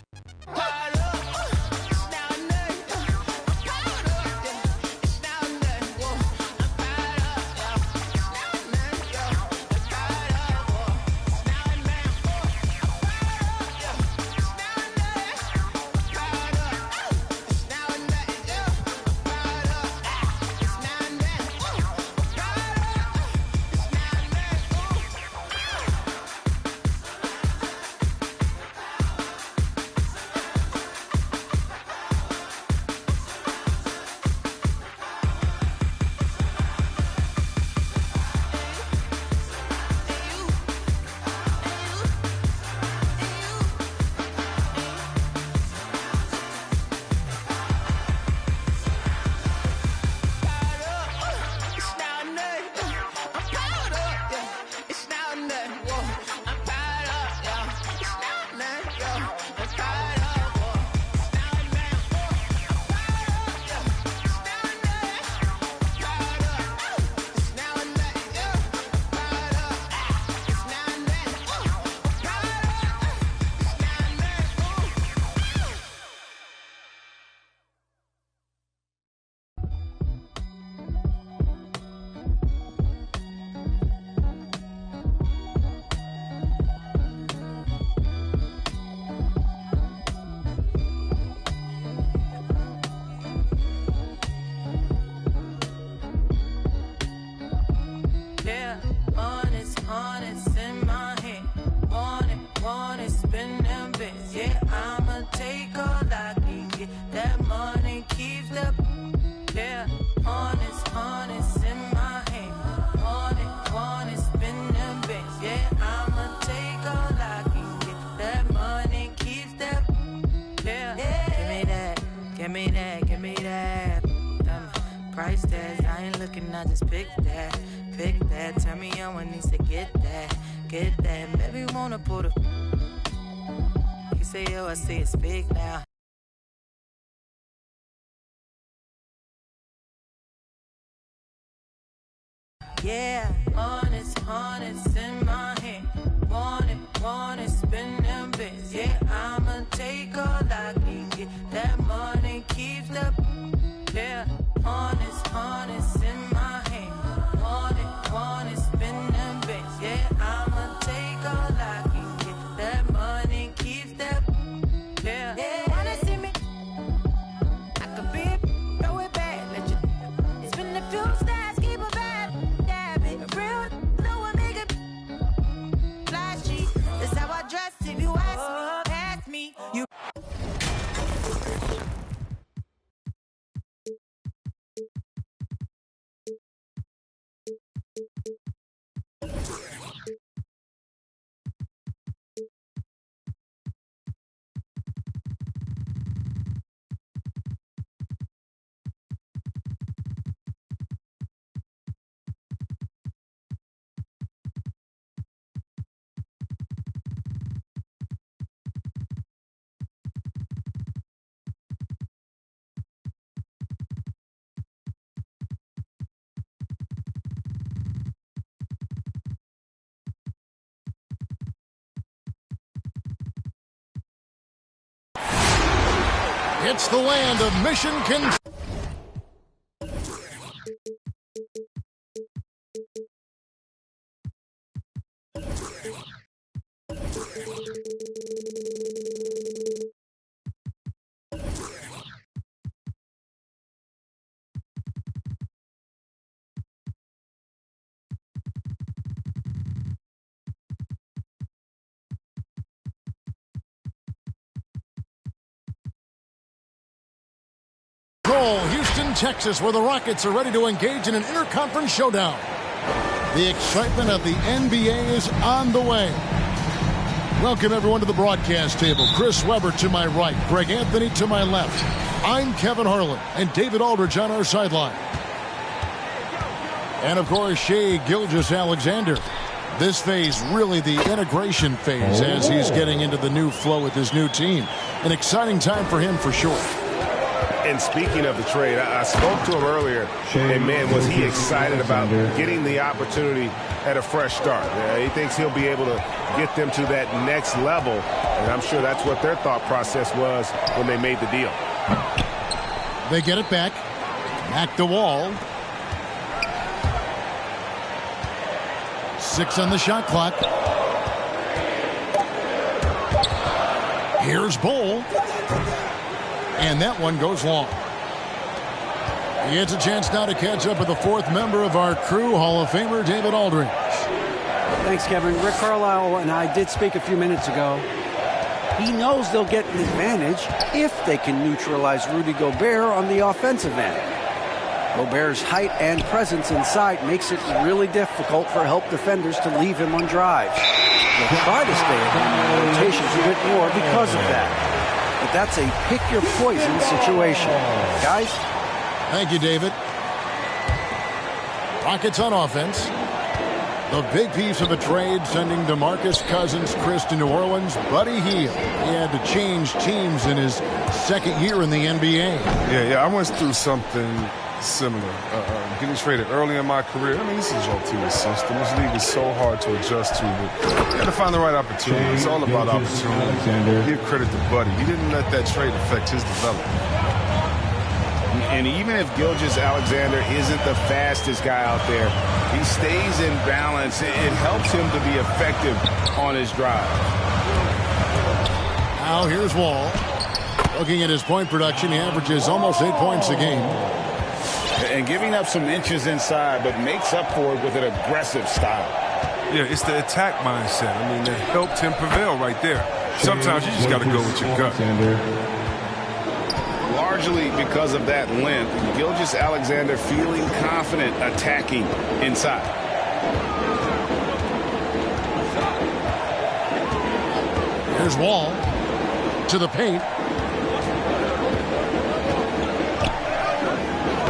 I just pick that. Turn me on when he said get that. Baby, wanna put a. He say, yo, I see it speak now. Yeah, honest in my hand. Want it, spend them bits. Yeah, I'ma take all I can get. That money keeps the. Yeah, honest in my hand. Want it, spend them bits. Yeah, I'ma take all I can get. That money keeps the. Yeah, wanna see me? I could be it, throw it back, let you spin a few stars, keep a vibe. If you ask me, you. It's the land of mission control. Houston, Texas, where the Rockets are ready to engage in an interconference showdown. The excitement of the NBA is on the way. Welcome, everyone, to the broadcast table. Chris Webber to my right, Greg Anthony to my left. I'm Kevin Harlan, and David Aldridge on our sideline. And, of course, Shai Gilgeous-Alexander. This phase, really the integration phase, as he's getting into the new flow with his new team. An exciting time for him, for sure. And speaking of the trade, I spoke to him earlier, and man, was he excited about getting the opportunity at a fresh start. He thinks he'll be able to get them to that next level, and I'm sure that's what their thought process was when they made the deal. They get it back. Back to Wall. 6 on the shot clock. Here's Bull. And that one goes long. He gets a chance now to catch up with the fourth member of our crew, Hall of Famer David Aldridge. Thanks, Kevin. Rick Carlisle and I did speak a few minutes ago. He knows they'll get an advantage if they can neutralize Rudy Gobert on the offensive end. Gobert's height and presence inside makes it really difficult for help defenders to leave him on drives. They'll try to stay at him in rotations a bit more because of that. But that's a pick-your-poison situation. Guys? Thank you, David. Rockets on offense. The big piece of a trade sending DeMarcus Cousins, Chris to New Orleans. Buddy Hield. He had to change teams in his second year in the NBA. Yeah, I went through something similar. Getting traded early in my career. I mean, this is all to the system. This league is so hard to adjust to, but you got to find the right opportunity. It's all about opportunity. Give credit to Buddy. He didn't let that trade affect his development. And even if Gilgeous-Alexander isn't the fastest guy out there, he stays in balance. It helps him to be effective on his drive. Now here's Wall. Looking at his point production, he averages almost 8 points a game. And giving up some inches inside, but makes up for it with an aggressive style. Yeah, it's the attack mindset. I mean, that helped him prevail right there. Sometimes you just got to go with your gut. Largely because of that length, Gilgeous-Alexander feeling confident attacking inside. Here's Wall to the paint.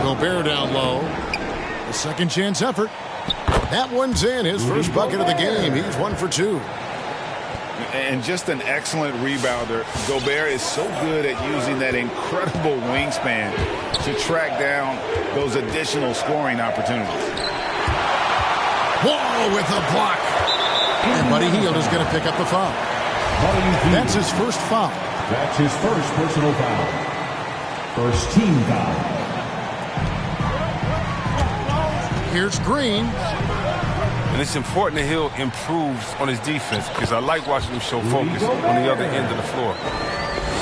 Gobert down low. A second chance effort. That one's in. His first bucket of the game. He's 1 for 2. And just an excellent rebounder. Gobert is so good at using that incredible wingspan to track down those additional scoring opportunities. Wall with a block. And Buddy Hield is going to pick up the foul. That's his first foul. That's his first personal foul. First team foul. Here's Green. And it's important that Hill improves on his defense because I like watching him show focus on the other end of the floor.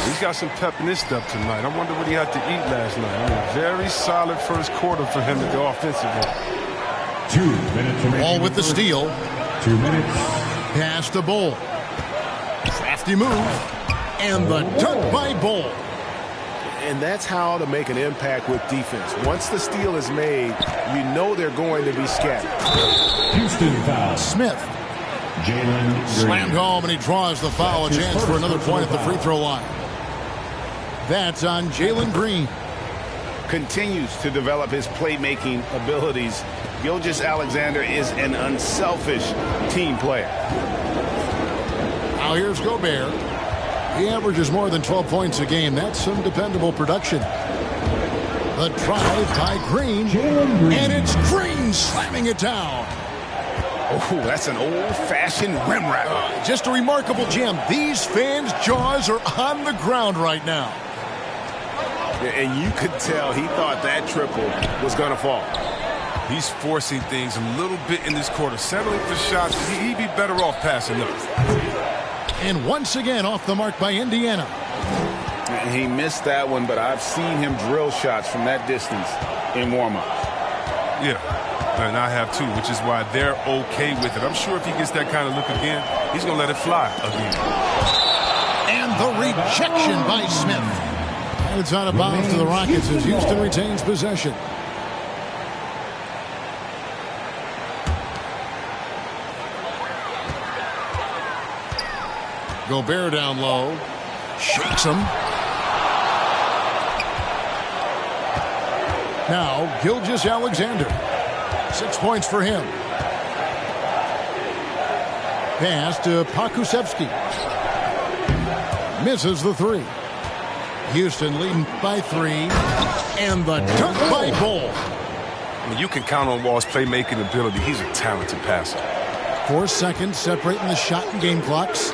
He's got some pep in his step tonight. I wonder what he had to eat last night. I mean, very solid first quarter for him at the offensive end. 2 minutes remaining. Ball with the steal. 2 minutes. Pass to Bol. Crafty move. And the dunk by Bol. And that's how to make an impact with defense. Once the steal is made, you know they're going to be scattered. Houston foul. Smith. Jalen Green. Slammed home, and he draws the foul. A chance for another point at the free throw line. That's on Jalen Green. Continues to develop his playmaking abilities. Gilgeous-Alexander is an unselfish team player. Now here's Gobert. He averages more than 12 points a game. That's some dependable production. The drive by Green. And it's Green slamming it down. Oh, that's an old-fashioned rim wrap. Just a remarkable jam. These fans' jaws are on the ground right now. And you could tell he thought that triple was going to fall. He's forcing things a little bit in this quarter, settling for shots. He'd be better off passing them. And once again off the mark by Indiana. He missed that one, but I've seen him drill shots from that distance in warm-ups. Yeah, and I have too, which is why they're okay with it. I'm sure if he gets that kind of look again, he's going to let it fly again. And the rejection by Smith. And it's out of bounds to the Rockets as Houston retains possession. Gobert down low. Shakes him. Now, Gilgeous-Alexander. 6 points for him. Pass to Pokusevski. Misses the three. Houston leading by 3. And the dunk by Bol. You can count on Wall's playmaking ability. He's a talented passer. 4 seconds separating the shot and game clocks.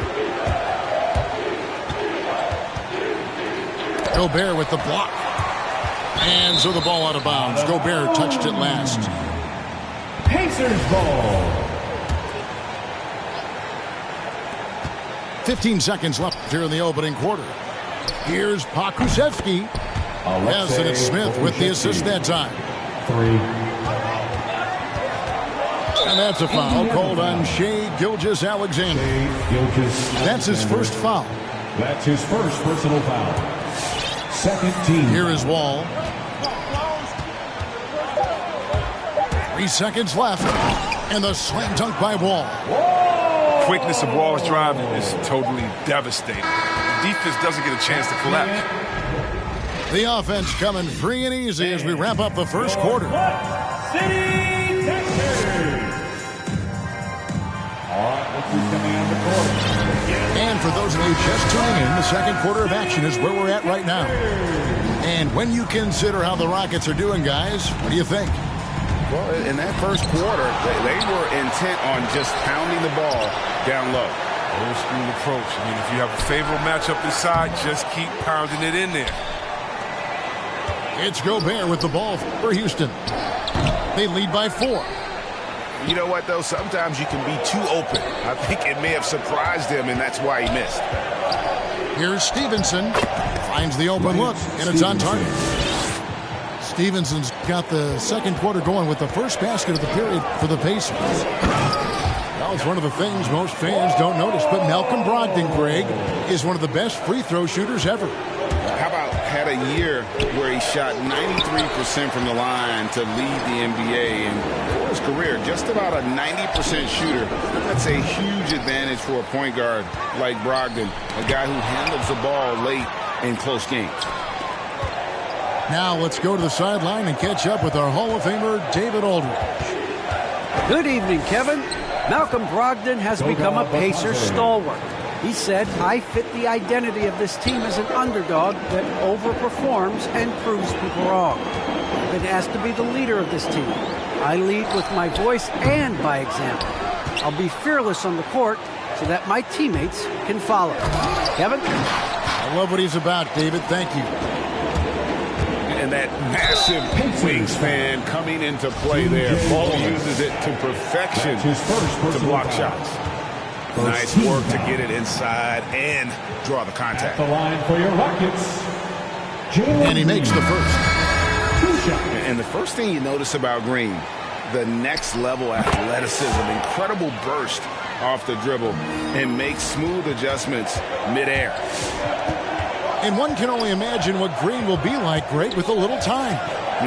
Gobert with the block. And so the ball out of bounds. Gobert touched it last. Pacers ball. 15 seconds left here in the opening quarter. Here's Pokusevski. Yes, and it's Smith with the assist that time. 3. And that's a foul called on Shai Gilgeous-Alexander. That's his first foul. That's his first personal foul. Second team. Here is Wall. 3 seconds left. And the slam dunk by Wall. Quickness of Wall's drive is totally devastating. The defense doesn't get a chance to collapse. The offense coming free and easy as we wrap up the first quarter. City Texas. All right, let's see coming on the court. And for those of you just tuning in, the second quarter of action is where we're at right now. And when you consider how the Rockets are doing, guys, what do you think? Well, in that first quarter, they were intent on just pounding the ball down low. Old school approach. I mean, if you have a favorable matchup this side, just keep pounding it in there. It's Gobert with the ball for Houston. They lead by 4. You know what, though? Sometimes you can be too open. I think it may have surprised him, and that's why he missed. Here's Stevenson. Finds the open look, and it's on target. Stevenson's got the second quarter going with the first basket of the period for the Pacers. Well, it's one of the things most fans don't notice, but Malcolm Brogdon, Greg, is one of the best free throw shooters ever. How about had a year where he shot 93% from the line to lead the NBA, and for his career, just about a 90% shooter. That's a huge advantage for a point guard like Brogdon, a guy who handles the ball late in close games. Now let's go to the sideline and catch up with our Hall of Famer, David Aldridge. Good evening, Kevin. Malcolm Brogdon has become a Pacers stalwart. He said, I fit the identity of this team as an underdog that overperforms and proves people wrong. I've been asked to be the leader of this team. I lead with my voice and by example. I'll be fearless on the court so that my teammates can follow. Kevin? I love what he's about, David. Thank you. And that massive wingspan coming into play there. Ball uses it to perfection to block shots. Nice work to get it inside and draw the contact. The line for your Rockets. And he makes the first. And the first thing you notice about Green, the next level athleticism, incredible burst off the dribble, and makes smooth adjustments midair. And one can only imagine what Green will be like, great, with a little time.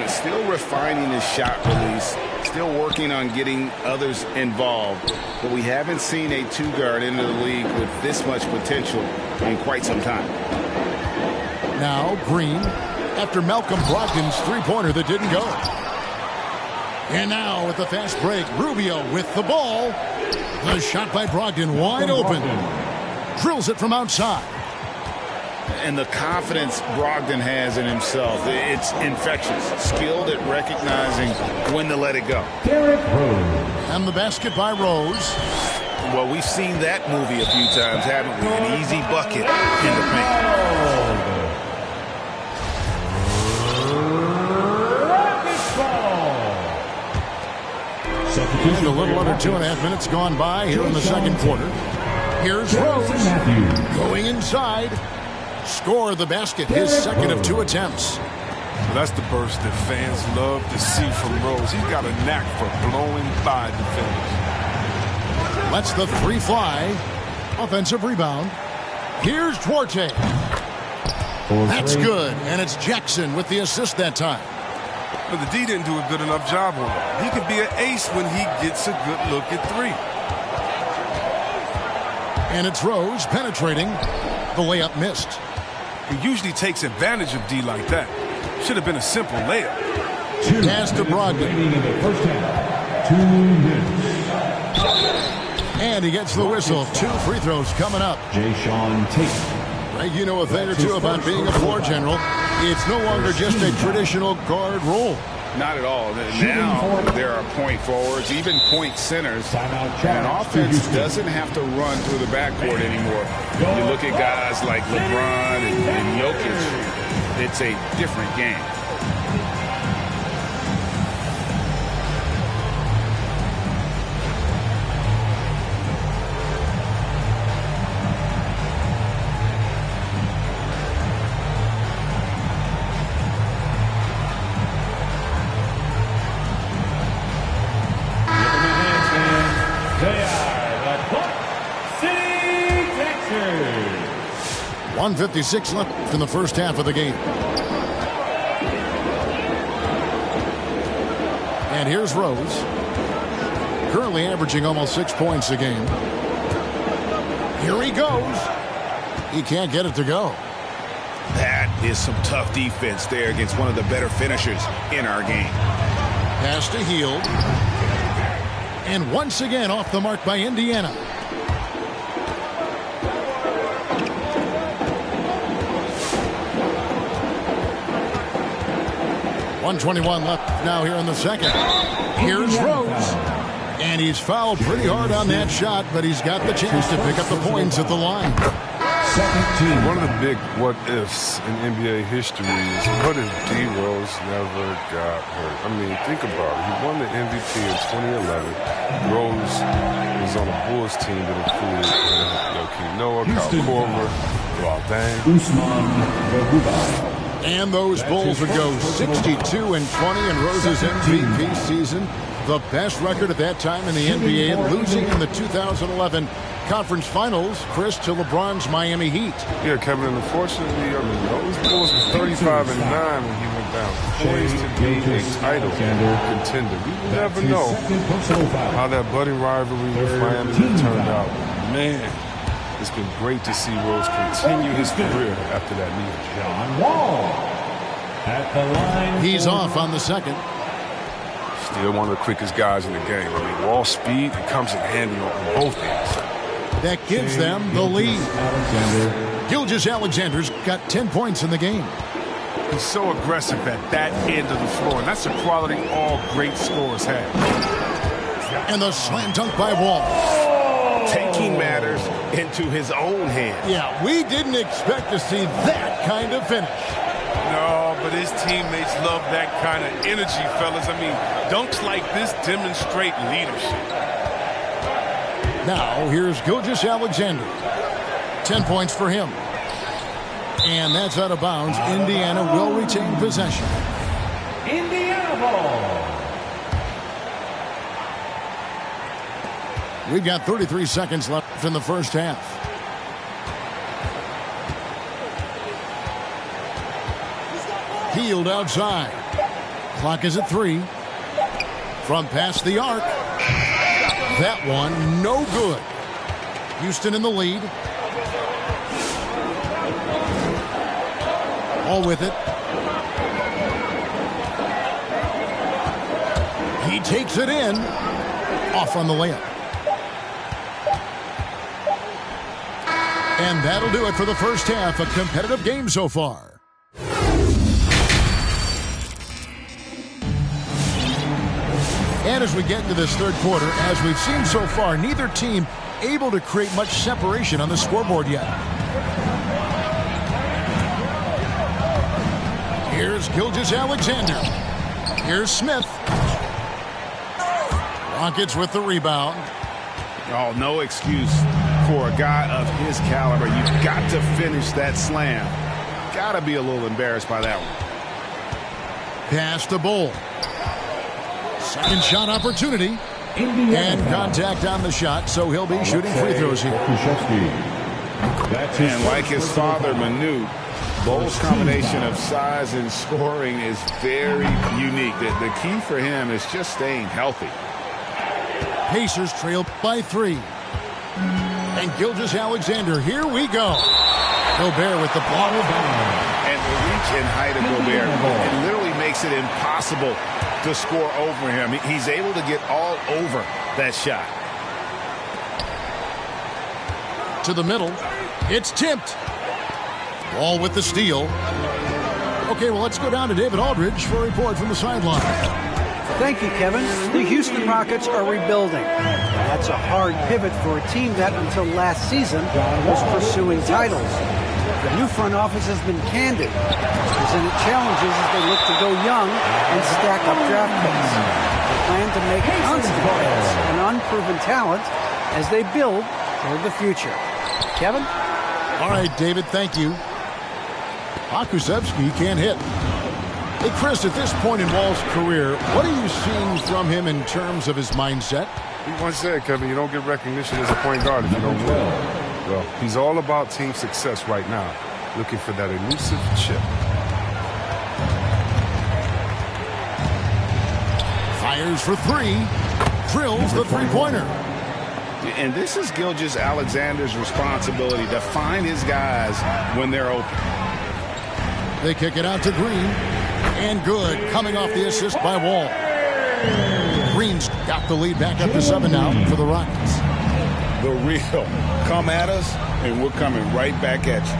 Still refining his shot release, still working on getting others involved, but we haven't seen a two-guard into the league with this much potential in quite some time. Now Green, after Malcolm Brogdon's three-pointer that didn't go. And now with the fast break, Rubio with the ball. The shot by Brogdon wide open. Drills it from outside. And the confidence Brogdon has in himself, it's infectious. Skilled at recognizing when to let it go. And the basket by Rose. Well, we've seen that movie a few times, haven't we? An easy bucket in the paint. A little under 2.5 minutes gone by here in the second quarter. Here's Rose going inside. Score the basket, his second of 2 attempts. That's the burst that fans love to see from Rose. He's got a knack for blowing by defenders. Lets the three fly. Offensive rebound. Here's Duarte. That's good, and it's Jackson with the assist that time. But the D didn't do a good enough job on him. He can be an ace when he gets a good look at three. And it's Rose penetrating. The layup missed. He usually takes advantage of D like that. Should have been a simple layup. Pass to Brogdon. In the first half, 2 minutes. And he gets the whistle. 2 free throws coming up. Jayshawn Tate. Greg, you know a thing or two about being a floor general. It's no longer just a traditional guard role. Not at all. Now there are point forwards, even point centers. And offense doesn't have to run through the backcourt anymore. You look at guys like LeBron and Jokic, it's a different game. They are the Clock City Texans. 1:56 left in the first half of the game. And here's Rose. Currently averaging almost 6 points a game. Here he goes. He can't get it to go. That is some tough defense there against one of the better finishers in our game. Pass to Hield. And once again off the mark by Indiana. .121 left now here in the second. Here's Rose. And he's fouled pretty hard on that shot, but he's got the chance to pick up the points at the line. One of the big what-ifs in NBA history is what if D. Rose never got hurt? I mean, think about it. He won the MVP in 2011. Rose was on a Bulls team that included Joakim Noah, Kyle Korver, Waldang. And those Bulls would go 62-20 in Rose's MVP season. The best record at that time in the NBA, losing in the 2011 Conference Finals, Chris, to LeBron's Miami Heat. Yeah, Kevin, and unfortunately, I mean, those Bulls were 35-9 when he went down. Poised to be a title contender. We will never know how that budding rivalry with Miami turned out. Man, it's been great to see Rose continue his career after that knee. John Wall. At the line. He's off on the second. Still one of the quickest guys in the game. I mean, raw speed, it comes in handy on both ends. That gives them the lead. Gilgeous-Alexander's got 10 points in the game. He's so aggressive at that end of the floor, and that's a quality all great scorers have. And the slam dunk by Wall. Taking matters into his own hands. Yeah, we didn't expect to see that kind of finish. No, but his teammates love that kind of energy, fellas. I mean, dunks like this demonstrate leadership. Now, here's Gilgeous-Alexander. 10 points for him. And that's out of bounds. Indiana will retain possession. Indiana ball. We've got 33 seconds left in the first half. Hield outside. Clock is at 3. From past the arc. That one, no good. Houston in the lead. All with it. He takes it in. Off on the layup. And that'll do it for the first half. A competitive game so far. And as we get into this third quarter, as we've seen so far, neither team able to create much separation on the scoreboard yet. Here's Gilgeous-Alexander. Here's Smith. Rockets with the rebound. Oh, no excuse for a guy of his caliber. You've got to finish that slam. Got to be a little embarrassed by that one. Pass the Bull. Second shot opportunity. And contact on the shot, so he'll be shooting free throws here. And like his father, Manu, Bull's combination of size and scoring is very unique. The key for him is just staying healthy. Pacers trail by 3. And Gilgeous-Alexander, here we go. Gobert with the ball. And the reach and height of Gobert, it literally makes it impossible to score over him. He's able to get all over that shot. To the middle. It's tipped. Wall with the steal. Okay, well, let's go down to David Aldridge for a report from the sideline. Thank you, Kevin. The Houston Rockets are rebuilding. That's a hard pivot for a team that, until last season, was pursuing titles. The new front office has been candid, presented challenges as they look to go young and stack up draft picks. They plan to make constant bets on unproven talent as they build toward the future. Kevin? All right, David, thank you. Pokusevski can't hit. Hey, Chris, at this point in Wall's career, what are you seeing from him in terms of his mindset? He once said, Kevin, you don't get recognition as a point guard if you don't win. Well, he's all about team success right now, looking for that elusive chip. Fires for 3. Drills the three-pointer. And this is Gilgeous-Alexander's responsibility to find his guys when they're open. They kick it out to Green. And good, coming off the assist by Wall. Green's got the lead back up to 7 now for the Rockets. The real. Come at us, and we're coming right back at you.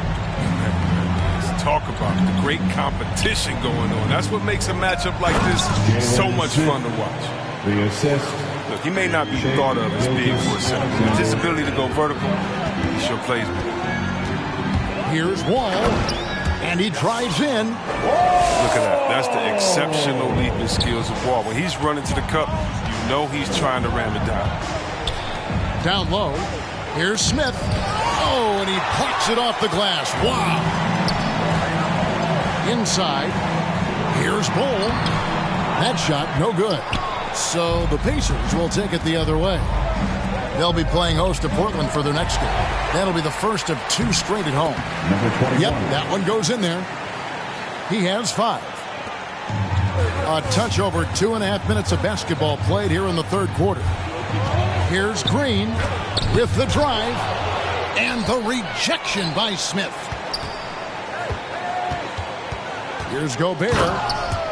Let's talk about it. The great competition going on. That's what makes a matchup like this so much fun to watch. The assist. Look, he may not be thought of as big for a center, but his ability to go vertical, he sure plays with it. Here's Wall. And he drives in. Look at that. That's the exceptional leaping skills of Wall. When he's running to the cup, you know he's trying to ram it down. Down low. Here's Smith. Oh, and he plucks it off the glass. Wow. Inside. Here's Bull. That shot, no good. So the Pacers will take it the other way. They'll be playing host to Portland for their next game. That'll be the first of 2 straight at home. Yep, that one goes in there. He has 5. A touch over 2.5 minutes of basketball played here in the third quarter. Here's Green with the drive and the rejection by Smith. Here's Gobert.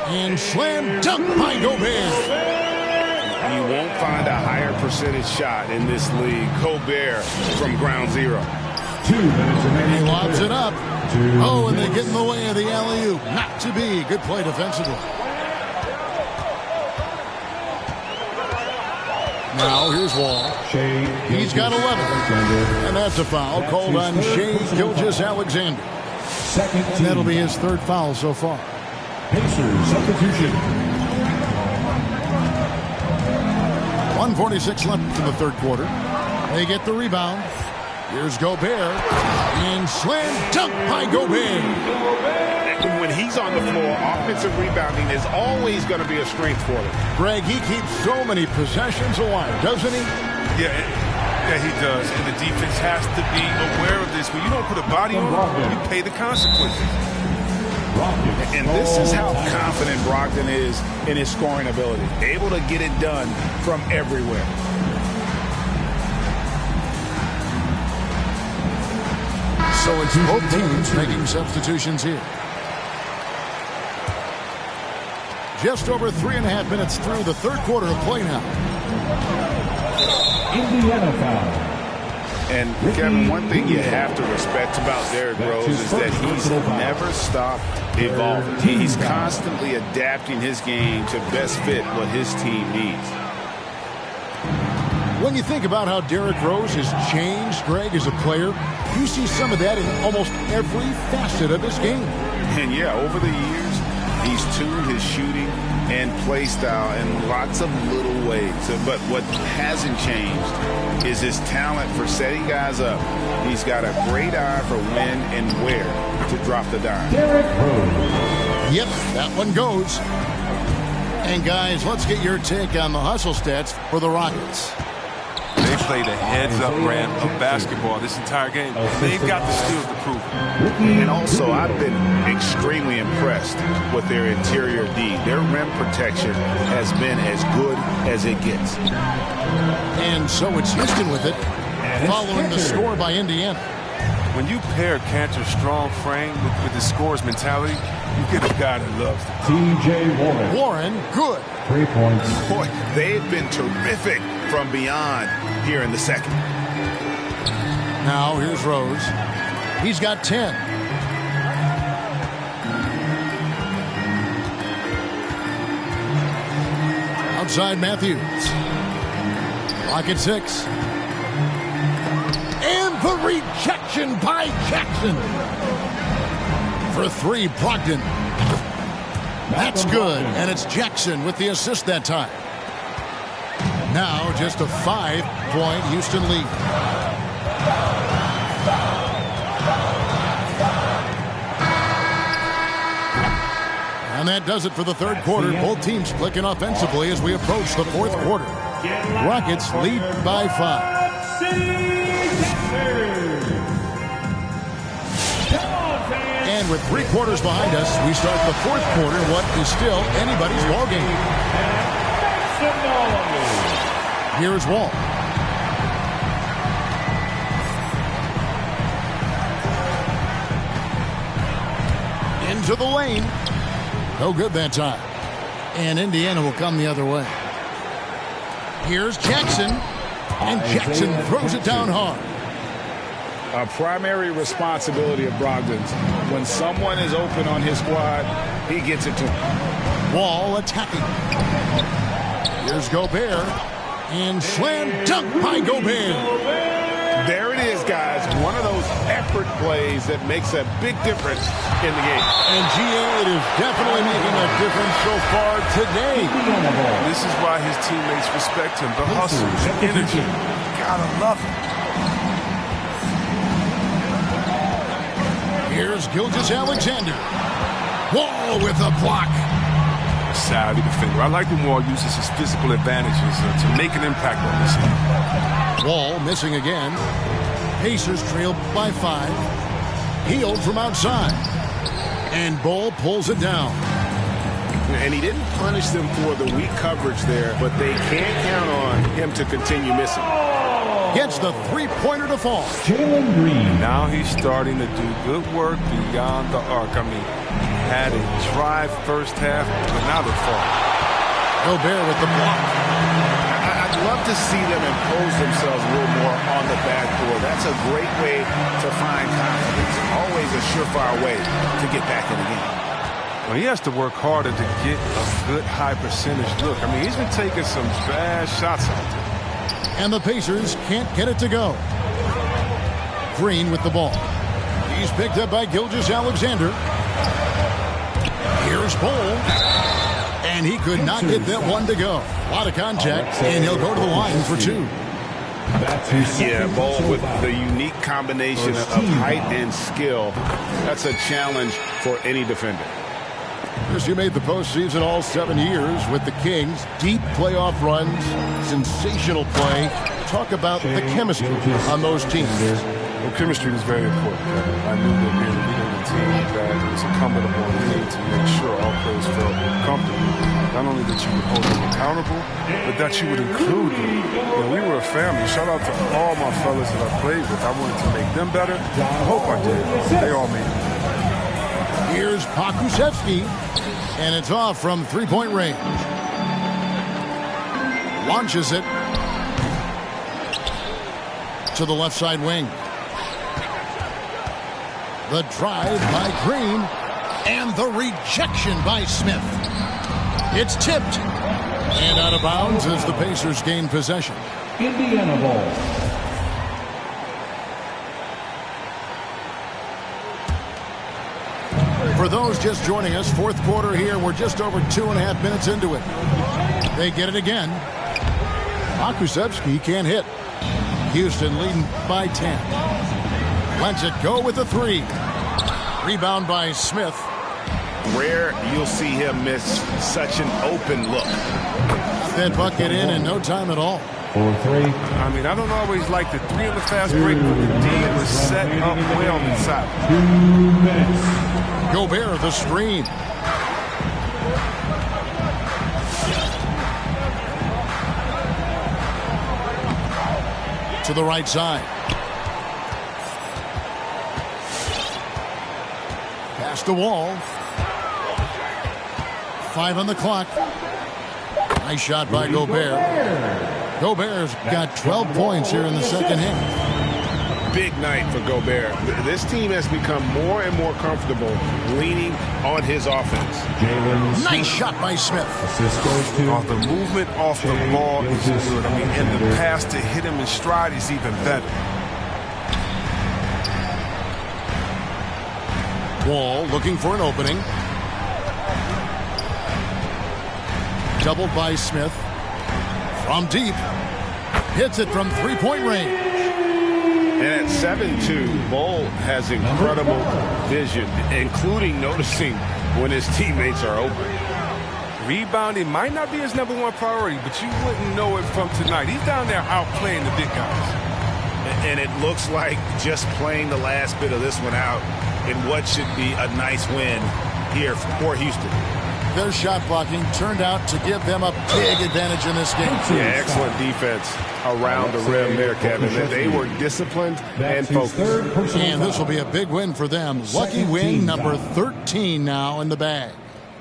And slam dunk by Gobert. You won't find a higher percentage shot in this league. Gobert from ground zero. 2 minutes remaining. He lobs it up. Oh, and they get in the way of the alley-oop. Not to be. Good play defensively. Now here's Wall. He's got 11. And that's a foul called on Shai Gilgeous-Alexander. And that'll be his 3rd foul so far. Pacers substitution. 1:46 left in the 3rd quarter. They get the rebound. Here's Gobert. And slam dunk by Gobert. When he's on the floor, offensive rebounding is always going to be a strength for them. Greg, he keeps so many possessions alive, doesn't he? Yeah, he does. And the defense has to be aware of this. When you don't put a body on it, you pay the consequences. And this is how confident Brogdon is in his scoring ability. Able to get it done from everywhere. So it's both teams making substitutions here. Just over 3.5 minutes through the 3rd quarter of play now. Indiana foul. And Kevin, one thing you have to respect about Derrick Rose is that he's never stopped evolving. He's constantly adapting his game to best fit what his team needs. When you think about how Derrick Rose has changed, Greg, as a player, you see some of that in almost every facet of his game. And yeah, over the years, he's tuned his shooting and play style in lots of little ways. But what hasn't changed is his talent for setting guys up. He's got a great eye for when and where to drop the dime. Derrick Rose. Yep, that one goes. And guys, let's get your take on the hustle stats for the Rockets. They played a heads-up brand of basketball this entire game. They've got the skills to prove it. And also, I've been extremely impressed with their interior D. Their rim protection has been as good as it gets. And so it's Houston with it, following the score by Indiana. When you pair Cantor's strong frame with his scorer's mentality, you get a guy that loves it. T.J. Warren. Warren, good. 3 points. Boy, they've been terrific from beyond here in the 2nd. Now here's Rose. He's got 10. Outside Matthews. Lock at 6. And the rejection by Jackson. For 3, Brogdon. That's good. And it's Jackson with the assist that time. Now just a 5-point Houston lead. And that does it for the 3rd quarter. Both teams clicking offensively as we approach the 4th quarter. Rockets lead by 5. And with 3 quarters behind us, we start the 4th quarter, what is still anybody's ball game. Here's Wall. Into the lane. No good that time. And Indiana will come the other way. Here's Jackson. And Jackson throws it down hard. A primary responsibility of Brogdon's. When someone is open on his squad, he gets it to him. Wall attacking. Here's Gobert. And slam dunk by Gobert. There it is, guys. One of those effort plays that makes a big difference in the game. And GA, it is definitely making a difference so far today. This is why his teammates respect him. The hustle, the energy. Gotta love it. Here's Gilgeous-Alexander. Wall with a block. Savvy defender. I like when Wall uses his physical advantages to make an impact on this game. Wall missing again. Pacers trail by 5. Healed from outside. And Ball pulls it down. And he didn't punish them for the weak coverage there, but they can't count on him to continue missing. Gets the 3-pointer to fall. Jalen Green. Now he's starting to do good work beyond the arc. I mean, had a drive first half, but now they're falling. Gobert with the block. I'd love to see them impose themselves a little more on the backboard. That's a great way to find confidence. Always a surefire way to get back in the game. Well, he has to work harder to get a good high percentage look. I mean, he's been taking some bad shots out there. And the Pacers can't get it to go. Green with the ball. He's picked up by Gilgeous-Alexander. Here's Bol. And he could not get that one to go. A lot of contact, and he'll go to the line for 2. Yeah, Bol with the unique combination of height and skill. That's a challenge for any defender. Chris, you made the postseason all 7 years with the Kings. Deep playoff runs, sensational play. Talk about the chemistry on those teams. Well, chemistry is very important. I knew that being a leader of the team, that it was incumbent upon me to make sure all players felt comfortable. Not only that you would hold them accountable, but that you would include them. When we were a family, shout out to all my fellas that I played with. I wanted to make them better. I hope I did. They all made it. Here's Pokusevski, and it's off from three-point range. Launches it to the left side wing. The drive by Green, and the rejection by Smith. It's tipped, and out of bounds as the Pacers gain possession. Indiana ball. For those just joining us, fourth quarter here. We're just over 2.5 minutes into it. They get it again. Pokusevski can't hit. Houston leading by 10. Lets it go with the 3. Rebound by Smith. Rare you'll see him miss such an open look. That bucket in no time at all. 4-3. I mean, I don't always like the 3 on the fast break, but the D was set up well inside. 2 minutes. Gobert the screen. To the right side. Past the wall. 5 on the clock. Nice shot by Gobert. Gobert's got 12 points here in the second half. Big night for Gobert. This team has become more and more comfortable leaning on his offense. Nice shot by Smith. Assist goes to the movement off the ball is good. I mean, and the pass to hit him in stride is even better. Wall looking for an opening. Doubled by Smith. From deep. Hits it from three-point range. And at 7'2", Bol has incredible vision, including noticing when his teammates are open. Rebounding might not be his #1 priority, but you wouldn't know it from tonight. He's down there outplaying the big guys. And it looks like just playing the last bit of this one out in what should be a nice win here for Houston. Their shot blocking turned out to give them a big advantage in this game. Yeah, excellent defense around the rim there, Kevin. They were disciplined and focused. And this will be a big win for them. Lucky win number 13 now in the bag.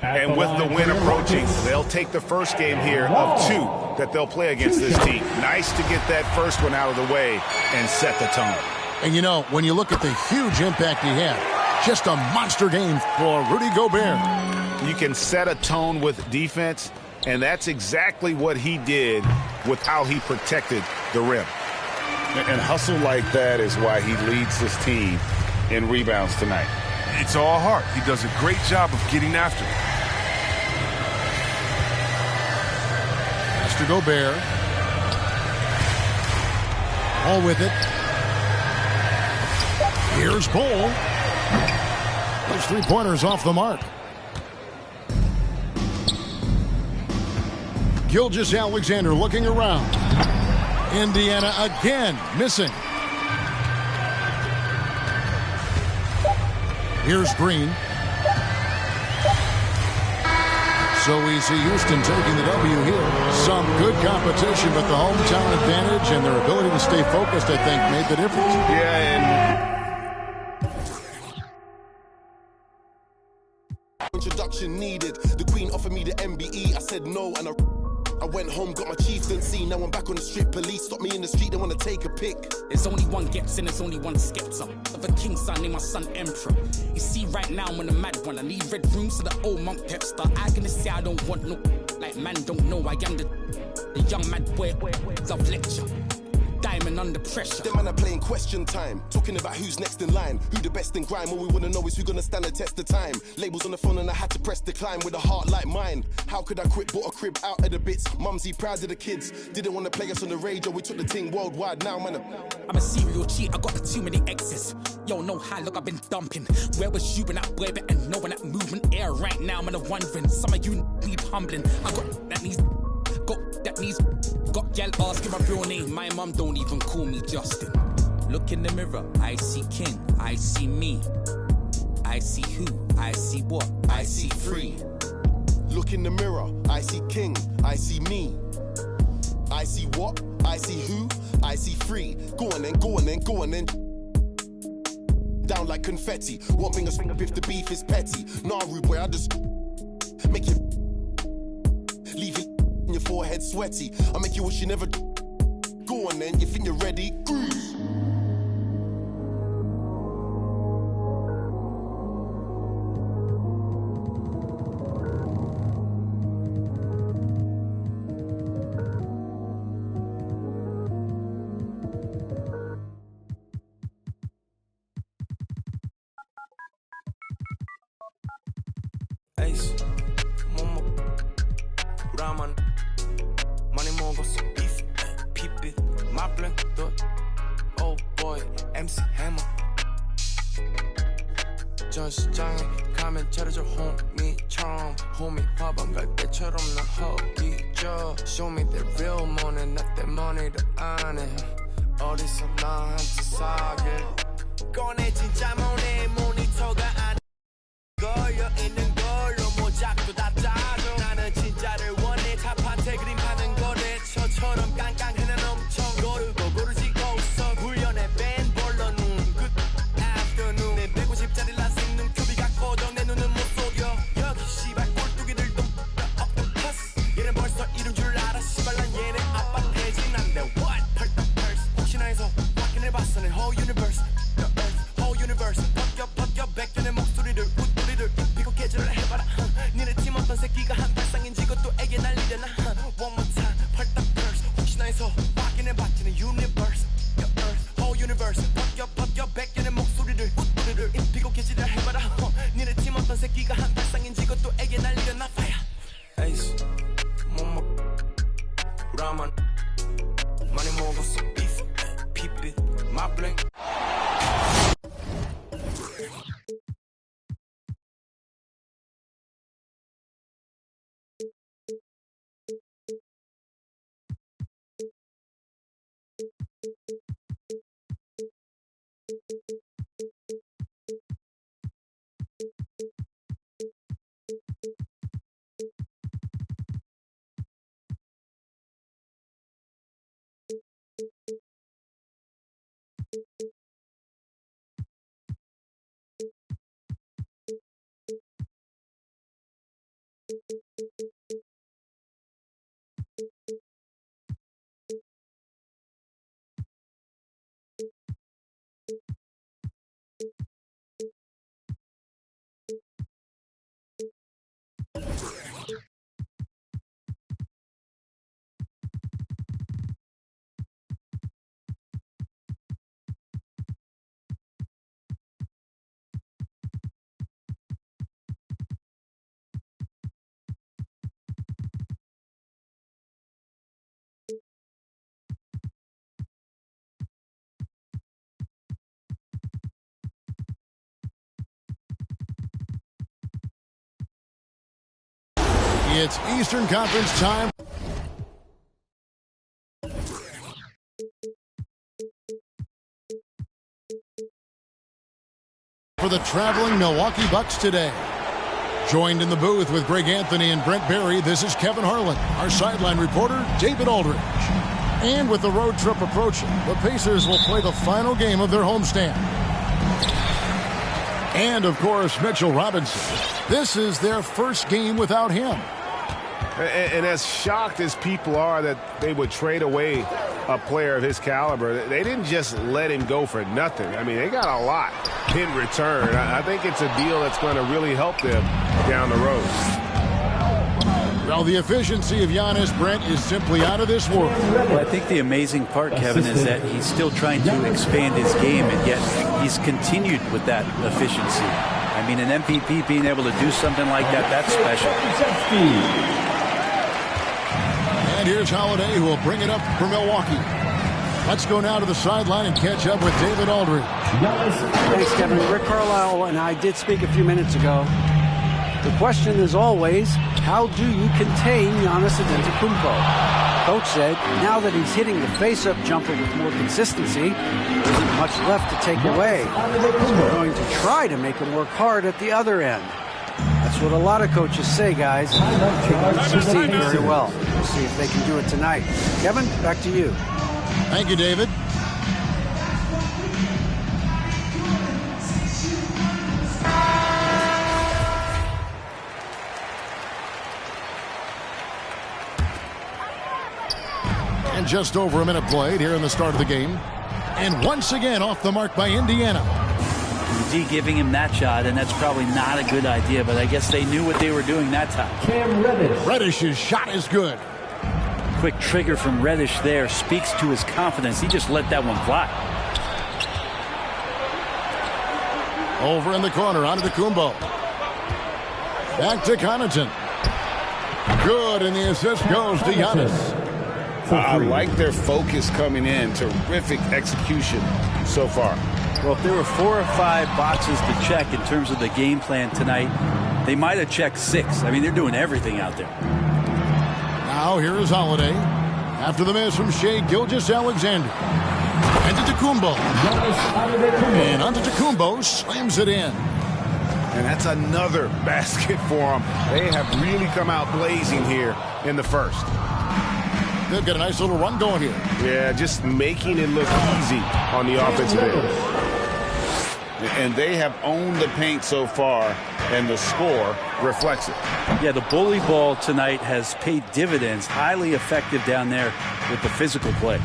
And with the win approaching, they'll take the first game here of 2 that they'll play against this team. Nice to get that first one out of the way and set the tone. And you know, when you look at the huge impact he had, just a monster game for Rudy Gobert. You can set a tone with defense, and that's exactly what he did with how he protected the rim. And hustle like that is why he leads this team in rebounds tonight. It's all heart. He does a great job of getting after it. Mr. Gobert. All with it. Here's Bol. Those three-pointers off the mark. Gilgeous-Alexander looking around. Indiana again missing. Here's Green. So we see Houston taking the W here. Some good competition, but the hometown advantage and their ability to stay focused, I think, made the difference. Yeah, attention needed. The queen offered me the MBE, I said no, and I went home, got my chieftaincy. Now I'm back on the street. Police stop me in the street, they wanna take a pic. There's only one Gets and there's only one Skepta. Of a king's son, named my son Emperor. You see, right now I'm on a mad one. I need red rooms to the old monk Pepster. I gonna say I don't want no, like man don't know. I am the young mad boy, love lecture. Diamond under pressure. Them man are playing question time, talking about who's next in line, who the best in grime. All we wanna know is who gonna stand the test of time. Labels on the phone and I had to press decline with a heart like mine. How could I quit? Bought a crib out of the bits. Mumsy proud of the kids. Didn't wanna play us on the radio. We took the thing worldwide. Now man, I'm a serial cheat. I got too many exes. Yo, no high, look, I've been dumping. Where was you when that boy better know when that movement air right now? I'm wondering. Some of you need humbling. I got that needs. Got gal asking my real name. My mum don't even call me Justin. Look in the mirror, I see king, I see me. I see who, I see what, I see free. Look in the mirror, I see king, I see me. I see what, I see who, I see free. Go on then, go on then, go on then. Down like confetti. One thing is if the beef is petty. Nah, rude boy, I just make you leave it your forehead sweaty. I make you wish you never. Go on then, you think you're ready? Cruise. Ace, Momo, Raman. Money 먹었어 beef, 피빛, my blank dot. Oh boy, MC Hammer. 전시장에 가면 차려줘 호미처럼. 호미 화방 갈 때처럼 난 허기져. Show me the real money, not the money를 안 해. 어디서 나한테 사길. 꺼내 진짜 money, 모니터가 안 걸려 있는 걸로 모작도 다 짜줘. 나는 진짜를 원해. 타파테 그림 하는 거래. 저처럼 깡깡해는 엄청 고르고 고르지고 서 훈련에 뺀 볼러 눈 끝 afternoon. 내 150짜리 라식 눈 큐비가 꺼져. 내 눈은 못 속여. 여기 씨발 꼴뚜기들도 octopus. 얘는 벌써 이룬 줄 알아. 씨발 난 얘네 아빠 돼지 난데 what? 펄떡 펄스 혹시나 해서 확인해봤어. 내 whole universe the earth whole universe. 벗겨 백견의 목소리를 웃소리를 입히고 개질을 해봐라. 니네 팀 어떤 새끼가 한 발상인지 그것도 애게 날리려나. One more time 펄떡 펄스 혹시나 해서 확인해봤지. 내 universe the earth whole universe. 벗겨 백견의 목소리를 웃소리를 입히고 개질을 해봐라. 니네 팀 어떤 새끼가 한 발상인지 그것도 애게 날리려나. Fire Ace 모모 라만 많이 먹었어 beef 피빛 my blank. It's Eastern Conference time. For the traveling Milwaukee Bucks today. Joined in the booth with Greg Anthony and Brent Barry, this is Kevin Harlan. Our sideline reporter, David Aldridge. And with the road trip approaching, the Pacers will play the final game of their homestand. And, of course, Mitchell Robinson. This is their first game without him. And as shocked as people are that they would trade away a player of his caliber, they didn't just let him go for nothing. I mean, they got a lot in return. I think it's a deal that's going to really help them down the road. Well, the efficiency of Giannis, Brent, is simply out of this world. Well, I think the amazing part, Kevin, is that he's still trying to expand his game, and yet he's continued with that efficiency. I mean, an MVP being able to do something like that, that's special. And here's Holiday, who will bring it up for Milwaukee. Let's go now to the sideline and catch up with David Aldridge. Thanks, Kevin. Rick Carlisle and I did speak a few minutes ago. The question is always, how do you contain Giannis Antetokounmpo? Coach said, now that he's hitting the face-up jumper with more consistency, there isn't much left to take away. So we're going to try to make him work hard at the other end. That's what a lot of coaches say, guys. They succeed very well. We'll see if they can do it tonight. Kevin, back to you. Thank you, David. And just over a minute played here in the start of the game. And once again off the mark by Indiana. D giving him that shot, and that's probably not a good idea, but I guess they knew what they were doing that time. Reddish's shot is good. Quick trigger from Reddish there speaks to his confidence. He just let that one fly. Over in the corner, Antetokounmpo. Back to Connaughton. Good, and the assist goes to Giannis. I like their focus coming in. Terrific execution so far. Well, if there were 4 or 5 boxes to check in terms of the game plan tonight, they might have checked 6. I mean, they're doing everything out there. Now here is Holiday. After the miss from Shai Gilgeous-Alexander. Antetokounmpo. And Antetokounmpo slams it in. And that's another basket for them. They have really come out blazing here in the first. They've got a nice little run going here. Yeah, just making it look easy on the offensive end. And they have owned the paint so far, and the score reflects it. Yeah, the bully ball tonight has paid dividends. Highly effective down there with the physical play.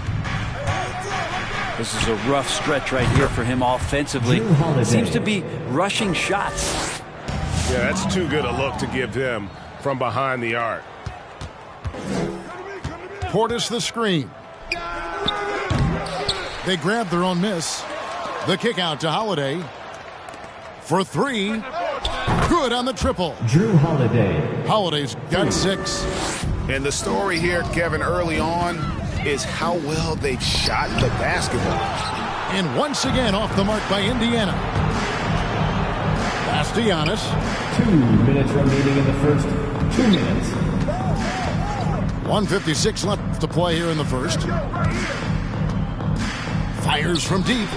This is a rough stretch right here for him offensively. Seems to be rushing shots. Yeah, that's too good a look to give them from behind the arc. Portis the screen. They grab their own miss. The kick out to Holiday. For 3. Good on the triple. Drew Holiday. Holiday's got 6. And the story here, Kevin, early on is how well they've shot the basketball. And once again off the mark by Indiana. Pass to Giannis. 2 minutes remaining in the first. 2 minutes. 1:56 left to play here in the first. Fires from deep.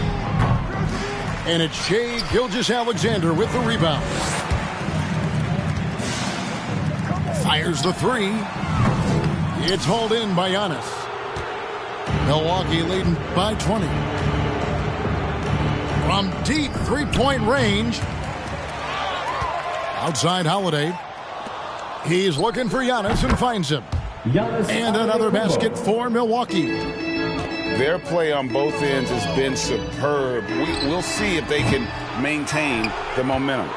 And it's Shai Gilgeous-Alexander with the rebound. Fires the 3. It's hauled in by Giannis. Milwaukee leading by 20. From deep three-point range. Outside Holiday. He's looking for Giannis and finds him. And another basket for Milwaukee. Their play on both ends has been superb. We'll see if they can maintain the momentum.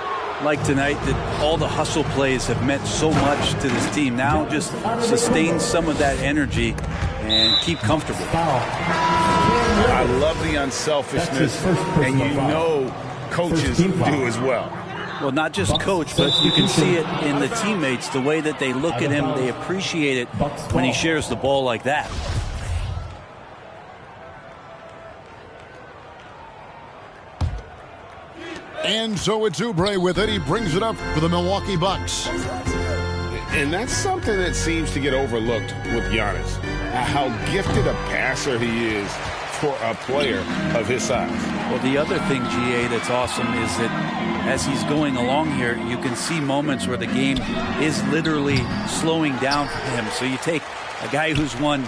Like tonight, that all the hustle plays have meant so much to this team. Now just sustain some of that energy and keep comfortable. I love the unselfishness, and you know coaches do as well. Well, not just coach, but you can see it in the teammates, the way that they look at him. They appreciate it when he shares the ball like that. And so it's Oubre with it. He brings it up for the Milwaukee Bucks. And that's something that seems to get overlooked with Giannis. How gifted a passer he is for a player of his size. Well, the other thing, GA, that's awesome is that as he's going along here, you can see moments where the game is literally slowing down for him. So you take a guy who's won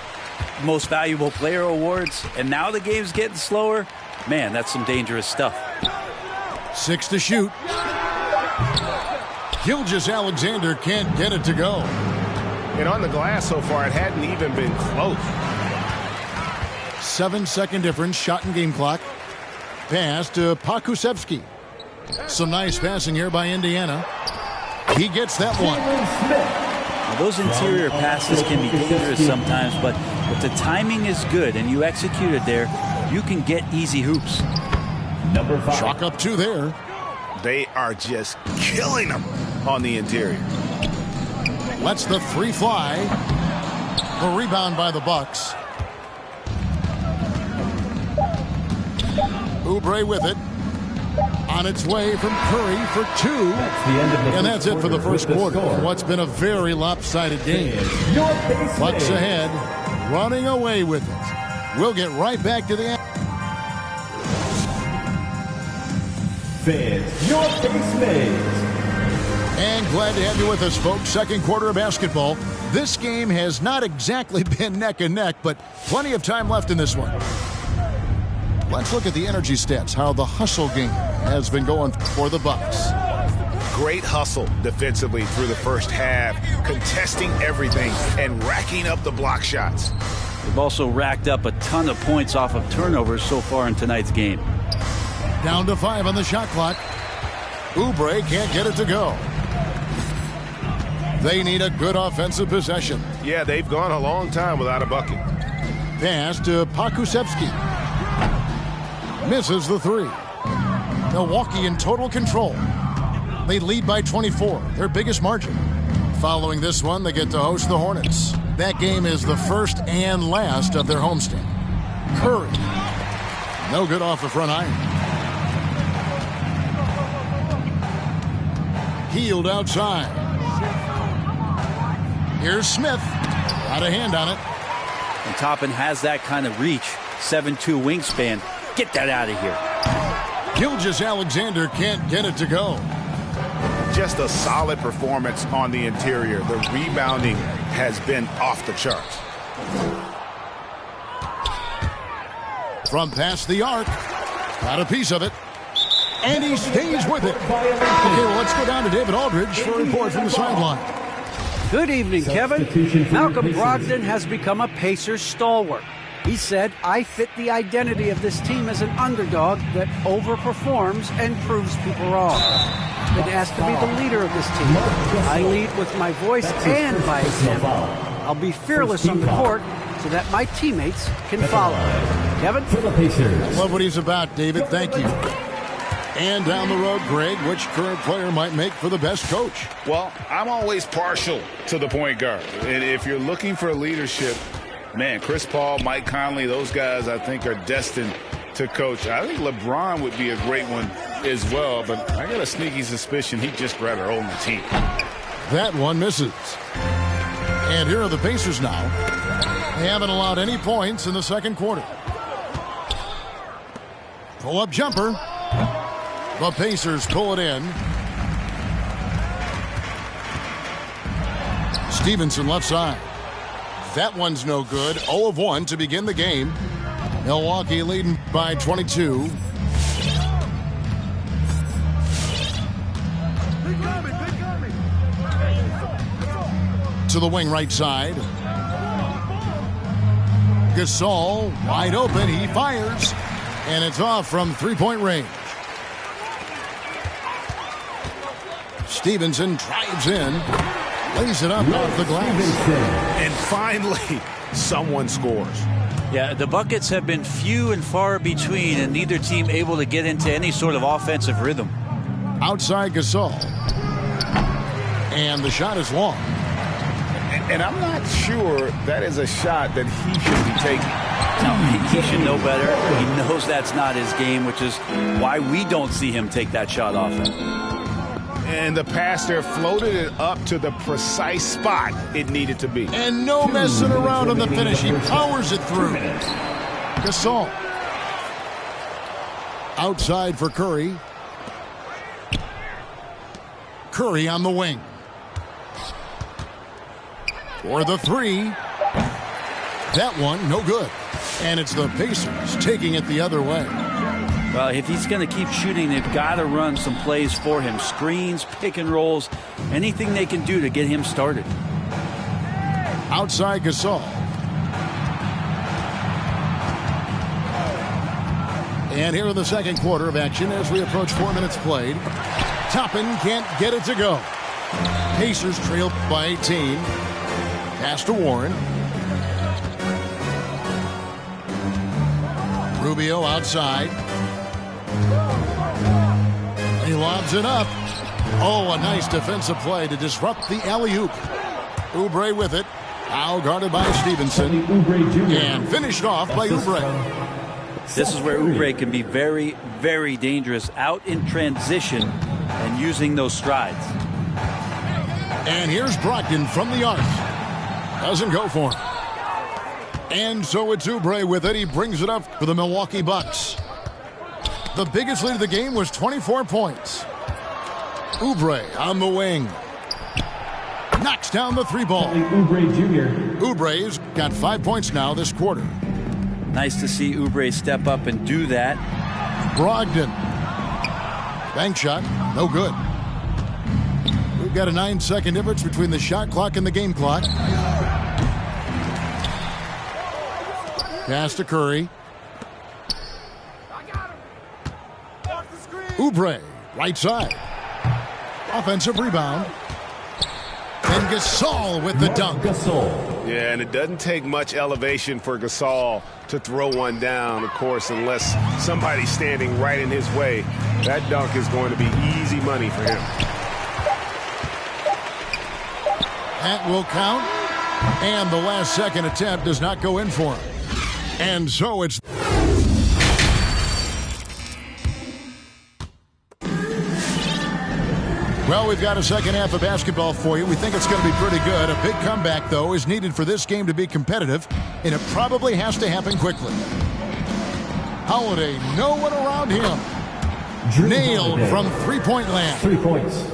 most valuable player awards, and now the game's getting slower. Man, that's some dangerous stuff. 6 to shoot. Gilgeous-Alexander can't get it to go. And on the glass so far, it hadn't even been close. 7-second difference, shot and game clock. Pass to Pokusevski. Some nice passing here by Indiana. He gets that one. Now, those interior passes can be dangerous sometimes, but if the timing is good and you execute it there, you can get easy hoops. Number 5. Chalk up 2 there. They are just killing them on the interior. Lets the 3 fly. The rebound by the Bucks. Oubre with it. On its way from Curry for 2. And that's it for the first quarter. What's been a very lopsided game. Bucks ahead, running away with it. We'll get right back to the end. Fans, your basement. And glad to have you with us, folks. Second quarter of basketball. This game has not exactly been neck and neck, but plenty of time left in this one. Let's look at the energy stats, how the hustle game has been going for the Bucks. Great hustle defensively through the first half, contesting everything and racking up the block shots. They've also racked up a ton of points off of turnovers so far in tonight's game. Down to 5 on the shot clock. Oubre can't get it to go. They need a good offensive possession. Yeah, they've gone a long time without a bucket. Pass to Pokusevski. Misses the 3. Milwaukee in total control. They lead by 24, their biggest margin. Following this one, they get to host the Hornets. That game is the first and last of their homestand. Curry. No good off the front iron. Healed outside. Here's Smith. Got a hand on it. And Toppin has that kind of reach. 7'2" wingspan. Get that out of here. Gilgeous-Alexander can't get it to go. Just a solid performance on the interior. The rebounding has been off the charts. From past the arc. Got a piece of it. And he stays with it. Okay, well, let's go down to David Aldridge for a report from the sideline. Good evening, Kevin. Malcolm Brogdon has become a Pacers stalwart. He said, I fit the identity of this team as an underdog that overperforms and proves people wrong. Been asked to be the leader of this team. I lead with my voice and my example. I'll be fearless on the court so that my teammates can follow. Kevin? I love what he's about, David. Thank you. And down the road, Greg, which current player might make for the best coach? Well, I'm always partial to the point guard. And if you're looking for leadership, man, Chris Paul, Mike Conley, those guys I think are destined to coach. I think LeBron would be a great one as well, but I got a sneaky suspicion he'd just rather own the team. That one misses. And here are the Pacers now. They haven't allowed any points in the second quarter. Pull-up jumper. The Pacers pull it in. Stevenson left side. That one's no good. 0 of 1 to begin the game. Milwaukee leading by 22. To the wing right side. Gasol wide open. He fires. And it's off from three-point range. Stevenson drives in. Lays it up off the glass. And finally, someone scores. Yeah, the buckets have been few and far between, and neither team able to get into any sort of offensive rhythm. Outside Gasol. And the shot is long. And I'm not sure that is a shot that he should be taking. No, he should know better. He knows that's not his game, which is why we don't see him take that shot often. And the pass there floated it up to the precise spot it needed to be. And no messing around on the finish. He powers it through. Gasol. Outside for Curry. Curry on the wing. For the 3. That one, no good. And it's the Pacers taking it the other way. Well, if he's going to keep shooting, they've got to run some plays for him. Screens, pick and rolls, anything they can do to get him started. Outside Gasol. And here in the second quarter of action as we approach 4 minutes played. Toppin can't get it to go. Pacers trail by 18. Pass to Warren. Rubio outside. He lobs it up. Oh, a nice defensive play to disrupt the alley-oop. Oubre with it. Now guarded by Stevenson. And finished off by Oubre. This is where Oubre can be very, very dangerous out in transition and using those strides. And here's Brogdon from the arc. Doesn't go for him. And so it's Oubre with it. He brings it up for the Milwaukee Bucks. The biggest lead of the game was 24 points. Oubre on the wing. Knocks down the three ball. Oubre Jr. Oubre's got 5 points now this quarter. Nice to see Oubre step up and do that. Brogdon. Bank shot. No good. We've got a 9-second difference between the shot clock and the game clock. Pass to Curry. Oubre, right side. Offensive rebound. And Gasol with the dunk. Yeah, and it doesn't take much elevation for Gasol to throw one down, of course, unless somebody's standing right in his way. That dunk is going to be easy money for him. That will count. And the last second attempt does not go in for him. And so it's... Well, we've got a second half of basketball for you. We think it's going to be pretty good. A big comeback, though, is needed for this game to be competitive, and it probably has to happen quickly. Holiday, no one around him. Nailed from three-point land. 3 points.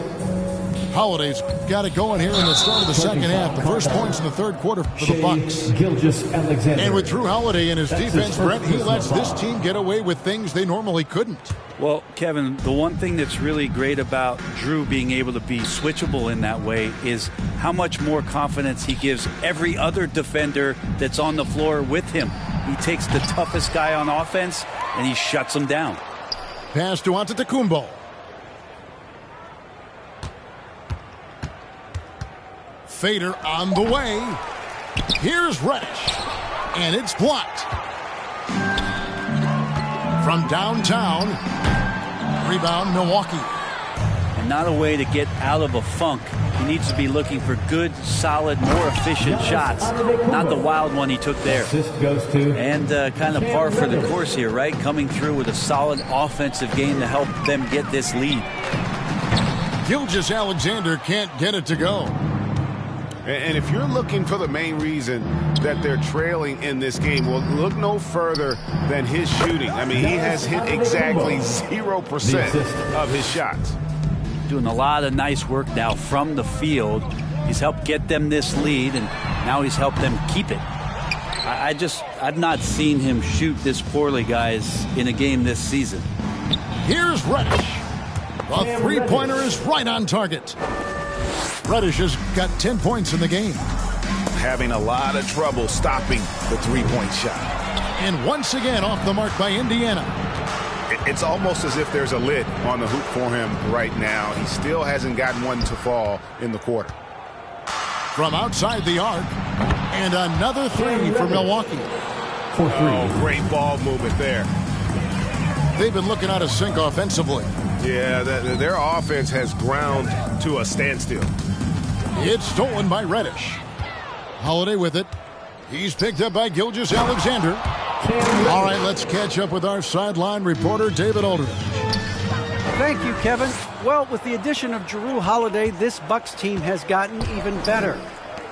Holiday's got it going here in the start of the second half. The first points in the third quarter for the Bucks. Gilgeous-Alexander. And with Drew Holiday in his defense, Brent, he lets this team get away with things they normally couldn't. Well, Kevin, the one thing that's really great about Drew being able to be switchable in that way is how much more confidence he gives every other defender that's on the floor with him. He takes the toughest guy on offense and he shuts him down. Pass to Antetokounmpo. Fader on the way. Here's Reddish. And it's blocked. From downtown. Rebound, Milwaukee. And not a way to get out of a funk. He needs to be looking for good, solid, more efficient shots. Not the wild one he took there. And kind of par for the course here, right? Coming through with a solid offensive game to help them get this lead. Gilgeous-Alexander can't get it to go. And if you're looking for the main reason that they're trailing in this game, well, look no further than his shooting. I mean, he has hit exactly 0% of his shots. Doing a lot of nice work now from the field. He's helped get them this lead, and now he's helped them keep it. I've not seen him shoot this poorly, guys, in a game this season. Here's Reddish. The three-pointer is right on target. Reddish has got 10 points in the game. Having a lot of trouble stopping the three-point shot. And once again off the mark by Indiana. It's almost as if there's a lid on the hoop for him right now. He still hasn't gotten one to fall in the quarter. From outside the arc. And another three for Milwaukee. Oh, great ball movement there. They've been looking out of sync offensively. Yeah, their offense has ground to a standstill. It's stolen by Reddish. Holiday with it. He's picked up by Gilgeous-Alexander. All right, let's catch up with our sideline reporter, David Aldridge. Thank you, Kevin. Well, with the addition of Jrue Holiday, this Bucks team has gotten even better.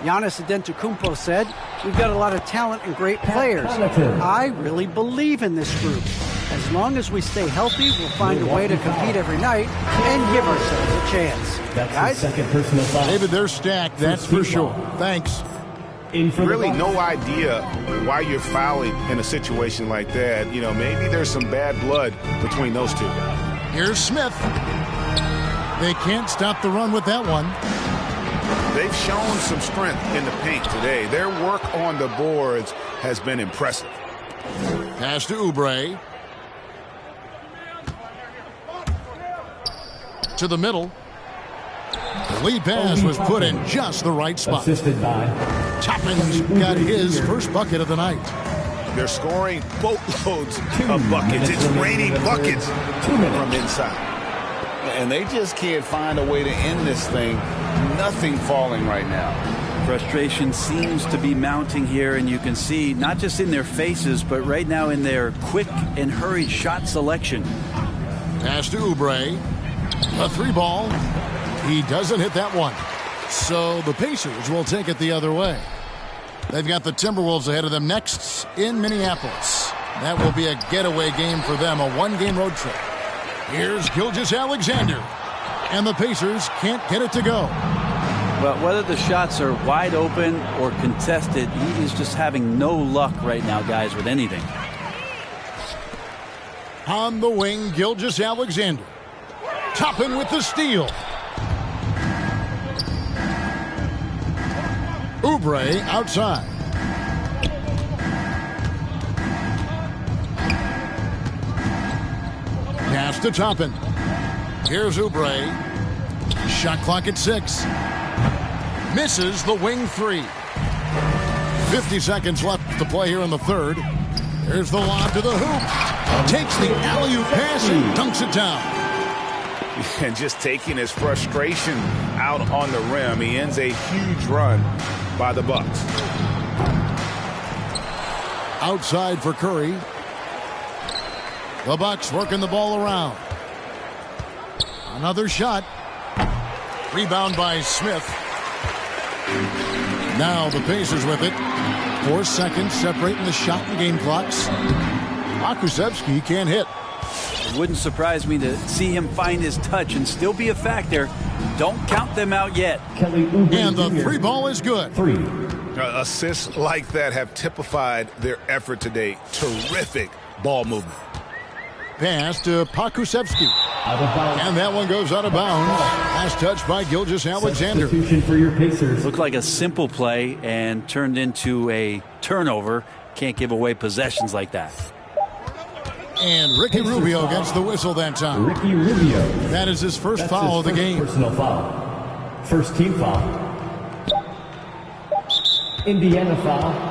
Giannis Antetokounmpo said, "We've got a lot of talent and great players. I really believe in this group. As long as we stay healthy, we'll find a way to compete every night and give ourselves a chance." That's guys, second personal foul. David, they're stacked, that's for sure. Thanks. really no idea why you're fouling in a situation like that. You know, maybe there's some bad blood between those two. Here's Smith. They can't stop the run with that one. They've shown some strength in the paint today. Their work on the boards has been impressive. Pass to Oubre. To the middle. The lead pass was put in just the right spot. Assisted by Toppin's got his first bucket of the night. They're scoring boatloads of buckets. It's raining buckets from inside. And they just can't find a way to end this thing. Nothing falling right now. Frustration seems to be mounting here, and you can see not just in their faces, but right now in their quick and hurried shot selection. Pass to Oubre. A 3-ball. He doesn't hit that one. So the Pacers will take it the other way. They've got the Timberwolves ahead of them next in Minneapolis. That will be a getaway game for them, a one-game road trip. Here's Gilgeous-Alexander. And the Pacers can't get it to go. Well, whether the shots are wide open or contested, he is just having no luck right now, guys, with anything. On the wing, Gilgeous-Alexander. Toppin with the steal. Oubre outside. Pass to Toppin. Here's Oubre. Shot clock at 6. Misses the wing 3. 50 seconds left to play here in the third. Here's the lob to the hoop. Takes the alley-oop pass and dunks it down. And just taking his frustration out on the rim. He ends a huge run by the Bucks. Outside for Curry. The Bucks working the ball around. Another shot. Rebound by Smith. Now the Pacers with it. 4 seconds separating the shot and game clocks. Pokusevski can't hit. It wouldn't surprise me to see him find his touch and still be a factor. Don't count them out yet. And the 3-ball is good. Assists like that have typified their effort today. Terrific ball movement. Pass to Pokusevski. And that one goes out of bounds. Last touch by Gilgeous-Alexander. For your Pacers. Looked like a simple play and turned into a turnover. Can't give away possessions like that. And Ricky Rubio gets the whistle that time. Ricky Rubio. That is his first foul of the game. Personal foul. First team foul. Indiana foul.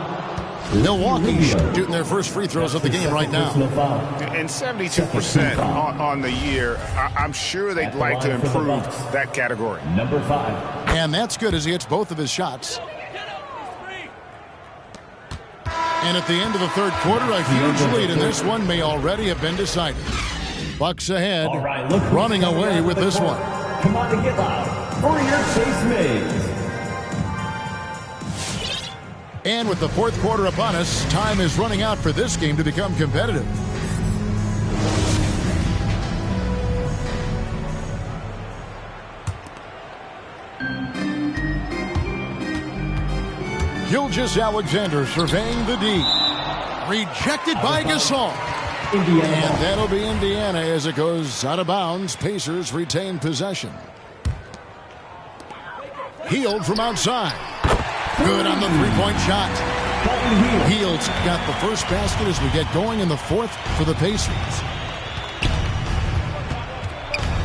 Milwaukee shooting their first free throws of the game right now. And 72% on the year. I'm sure they'd like to improve that category. Number 5. And that's good as he hits both of his shots. And at the end of the third quarter, a huge lead, and this one may already have been decided. Bucks ahead, running away with this one. Come on and get loud for your Chase Miggs. And with the fourth quarter upon us, time is running out for this game to become competitive. Gilgeous-Alexander surveying the D. Rejected by Gasol. Indiana. And that'll be Indiana as it goes out of bounds. Pacers retain possession. Hield from outside. Good on the three-point shot. Hield's got the first basket as we get going in the fourth for the Pacers.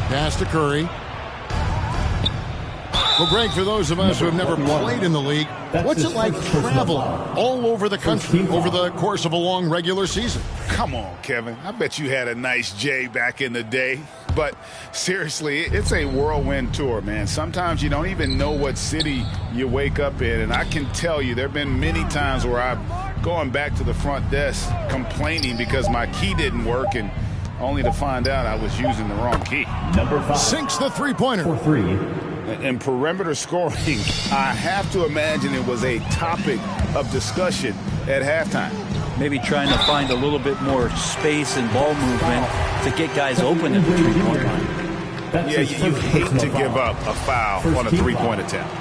Pass to Curry. Well, Greg, for those of us who have never played in the league, what's it like traveling all over the country over the course of a long regular season? Come on, Kevin. I bet you had a nice J back in the day. But seriously, it's a whirlwind tour, man. Sometimes you don't even know what city you wake up in. And I can tell you there have been many times where I've gone back to the front desk complaining because my key didn't work, and only to find out I was using the wrong key. Number 5. Sinks the three-pointer. For 3. In perimeter scoring, I have to imagine it was a topic of discussion at halftime. Maybe trying to find a little bit more space and ball movement to get guys open at the three-point line. Yeah, you hate to give up a foul on a three-point attempt.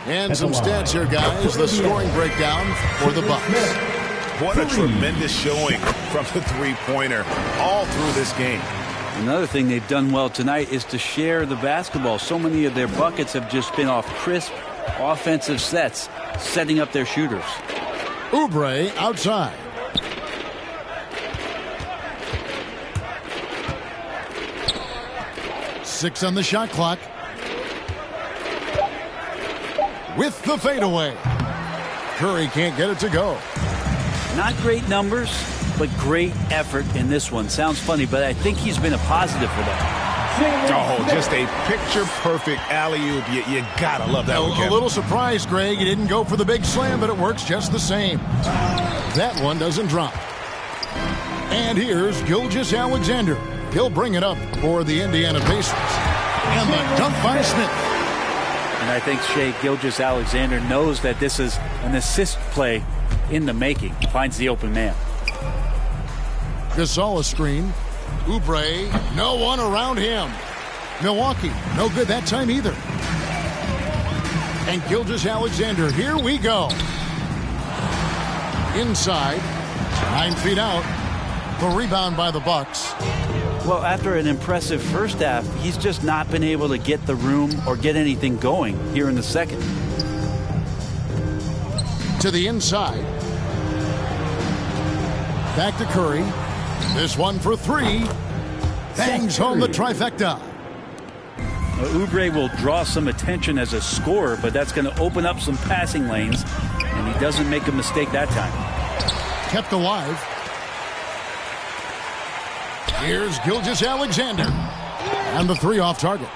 And some stats here, guys. The scoring breakdown for the Bucks. What a tremendous showing from the three-pointer all through this game. Another thing they've done well tonight is to share the basketball. So many of their buckets have just been off crisp offensive sets, setting up their shooters. Oubre outside. Six on the shot clock. With the fadeaway. Curry can't get it to go. Not great numbers, but great effort in this one. Sounds funny, but I think he's been a positive for them. Oh, just a picture-perfect alley-oop. You gotta love that one, Kevin. A little surprised, Greg. He didn't go for the big slam, but it works just the same. That one doesn't drop. And here's Gilgeous-Alexander. He'll bring it up for the Indiana Pacers. And the dunk by Smith. And I think Shai Gilgeous-Alexander knows that this is an assist play in the making. Finds the open man. Gasol a screen. Oubre, no one around him. Milwaukee, no good that time either. And Gilgeous-Alexander, here we go. Inside, 9 feet out. The rebound by the Bucks. Well, after an impressive first half, he's just not been able to get the room or get anything going here in the second. To the inside. Back to Curry. This one for three. Bangs home the trifecta. Oubre will draw some attention as a scorer, but that's going to open up some passing lanes, and he doesn't make a mistake that time. Kept alive. Here's Gilgeous-Alexander. And the three off target.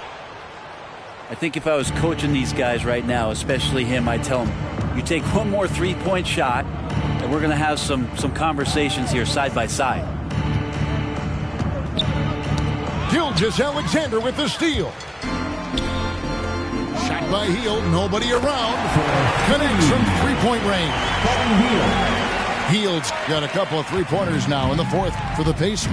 I think if I was coaching these guys right now, especially him, I'd tell him, you take one more three-point shot, and we're going to have some conversations here side by side. Gilgeous-Alexander with the steal. Shot by Hield, nobody around. Connects from three-point range. Hield's got a couple of three-pointers now in the fourth for the Pacers.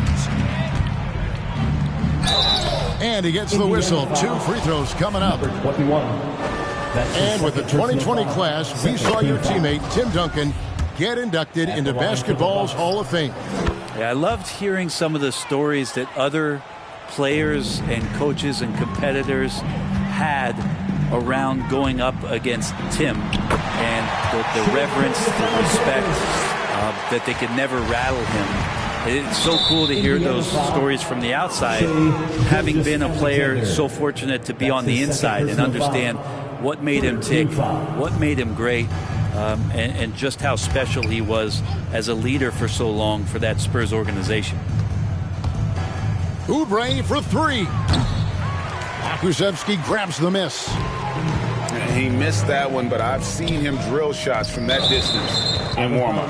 And he gets the whistle. 2 free throws coming up. And with the 2020 class, we saw your teammate, Tim Duncan, get inducted into basketball's Hall of Fame. Yeah, I loved hearing some of the stories that other players and coaches and competitors had around going up against Tim, and the reverence, the respect, that they could never rattle him. It's so cool to hear those stories from the outside, having been a player so fortunate to be on the inside and understand what made him tick, what made him great, and just how special he was as a leader for so long for that Spurs organization. Oubre for three. Kulusevski grabs the miss. He missed that one, but I've seen him drill shots from that distance in warm-up.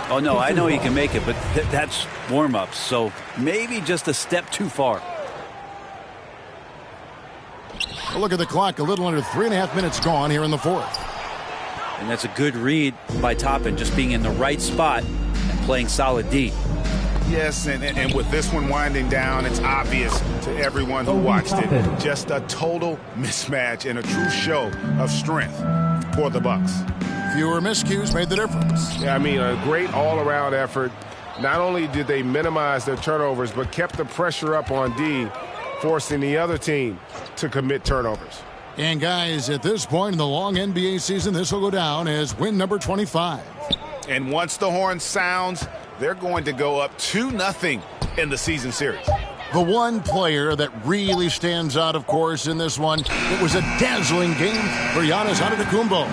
Oh, no, I know he can make it, but that's warm-ups, so maybe just a step too far. Well, look at the clock, a little under 3.5 minutes gone here in the fourth. And that's a good read by Toppin, just being in the right spot and playing solid D. Yes, and with this one winding down, it's obvious to everyone who watched it. Just a total mismatch and a true show of strength for the Bucks. Fewer miscues made the difference. Yeah, I mean, a great all-around effort. Not only did they minimize their turnovers, but kept the pressure up on D, forcing the other team to commit turnovers. And guys, at this point in the long NBA season, this will go down as win number 25. And once the horn sounds, they're going to go up 2-0 in the season series. The one player that really stands out, of course, in this one, it was a dazzling game for Giannis Antetokounmpo.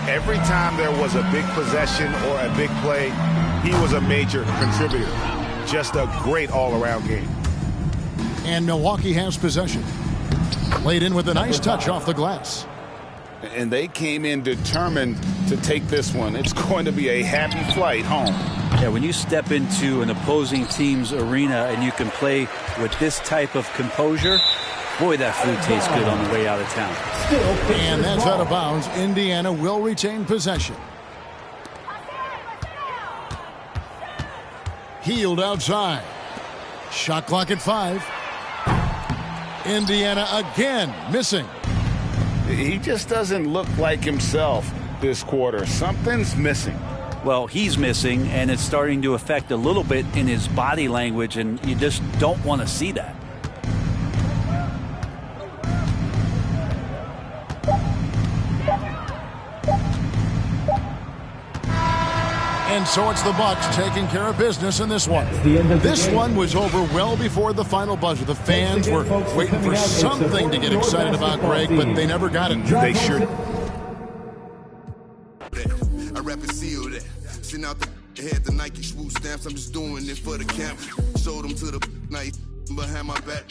Every time there was a big possession or a big play, he was a major contributor. Just a great all-around game. And Milwaukee has possession. Played in with a nice touch off the glass. And they came in determined to take this one. It's going to be a happy flight home. Yeah, when you step into an opposing team's arena and you can play with this type of composure, boy, that food tastes good on the way out of town. And that's out of bounds. Indiana will retain possession. Hield outside. Shot clock at 5. Indiana again missing. He just doesn't look like himself this quarter. Something's missing. Well, he's missing, and it's starting to affect a little bit in his body language, and you just don't want to see that. And so it's the Bucks taking care of business in this one. This one was over well before the final buzzer. The fans were waiting for something to get excited about, Greg, but they never got it. They sure. I rap and seal that. Send out the head, the Nike swoop stamps. I'm just doing it for the camp. Showed them to the night behind my back.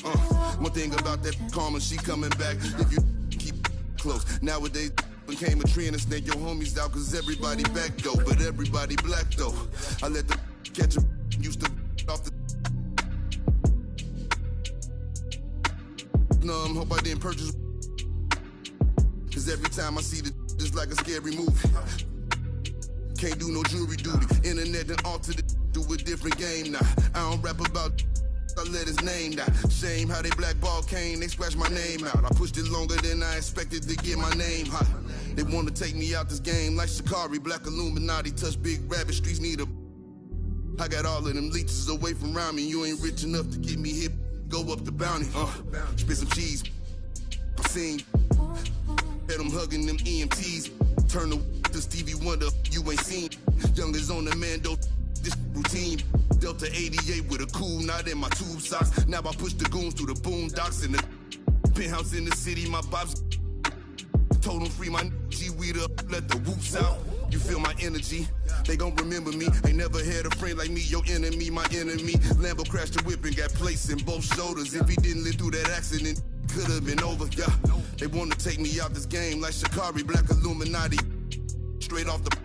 One thing about that karma, she coming back. If you keep close. Nowadays became a trend and snake your homies out, cause everybody back though, but everybody black though. I let the catch a used to off the numb, hope I didn't purchase, cause every time I see the just like a scary movie. Can't do no jury duty. Internet and altered it to a different game now. I don't rap about, I let his name down. Shame how they blackball Kane, they scratched my name out. I pushed it longer than I expected to get my name hot. They want to take me out this game like Shikari. Black Illuminati touch big rabbit, streets need a. I got all of them leeches away from around me. You ain't rich enough to get me hip. Go up the bounty. Spit some cheese. I seen. Had them hugging them EMTs. Turn to Stevie Wonder. You ain't seen. Youngers on the Mando. This routine. Delta 88 with a cool knot in my tube socks. Now I push the goons through the boondocks in the penthouse in the city. My bobs told them free my G-weed up, let the whoops out. You feel my energy, they gon' remember me. Ain't never had a friend like me, your enemy, my enemy. Lambo crashed the whip and got placed in both shoulders. If he didn't live through that accident, could've been over, yeah. They wanna take me out this game like Shikari, Black Illuminati. Straight off the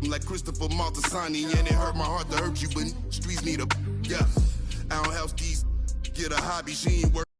like Christopher Maltasani, and it hurt my heart to hurt you, but streets need a, yeah. I don't house these, get a hobby, she ain't work.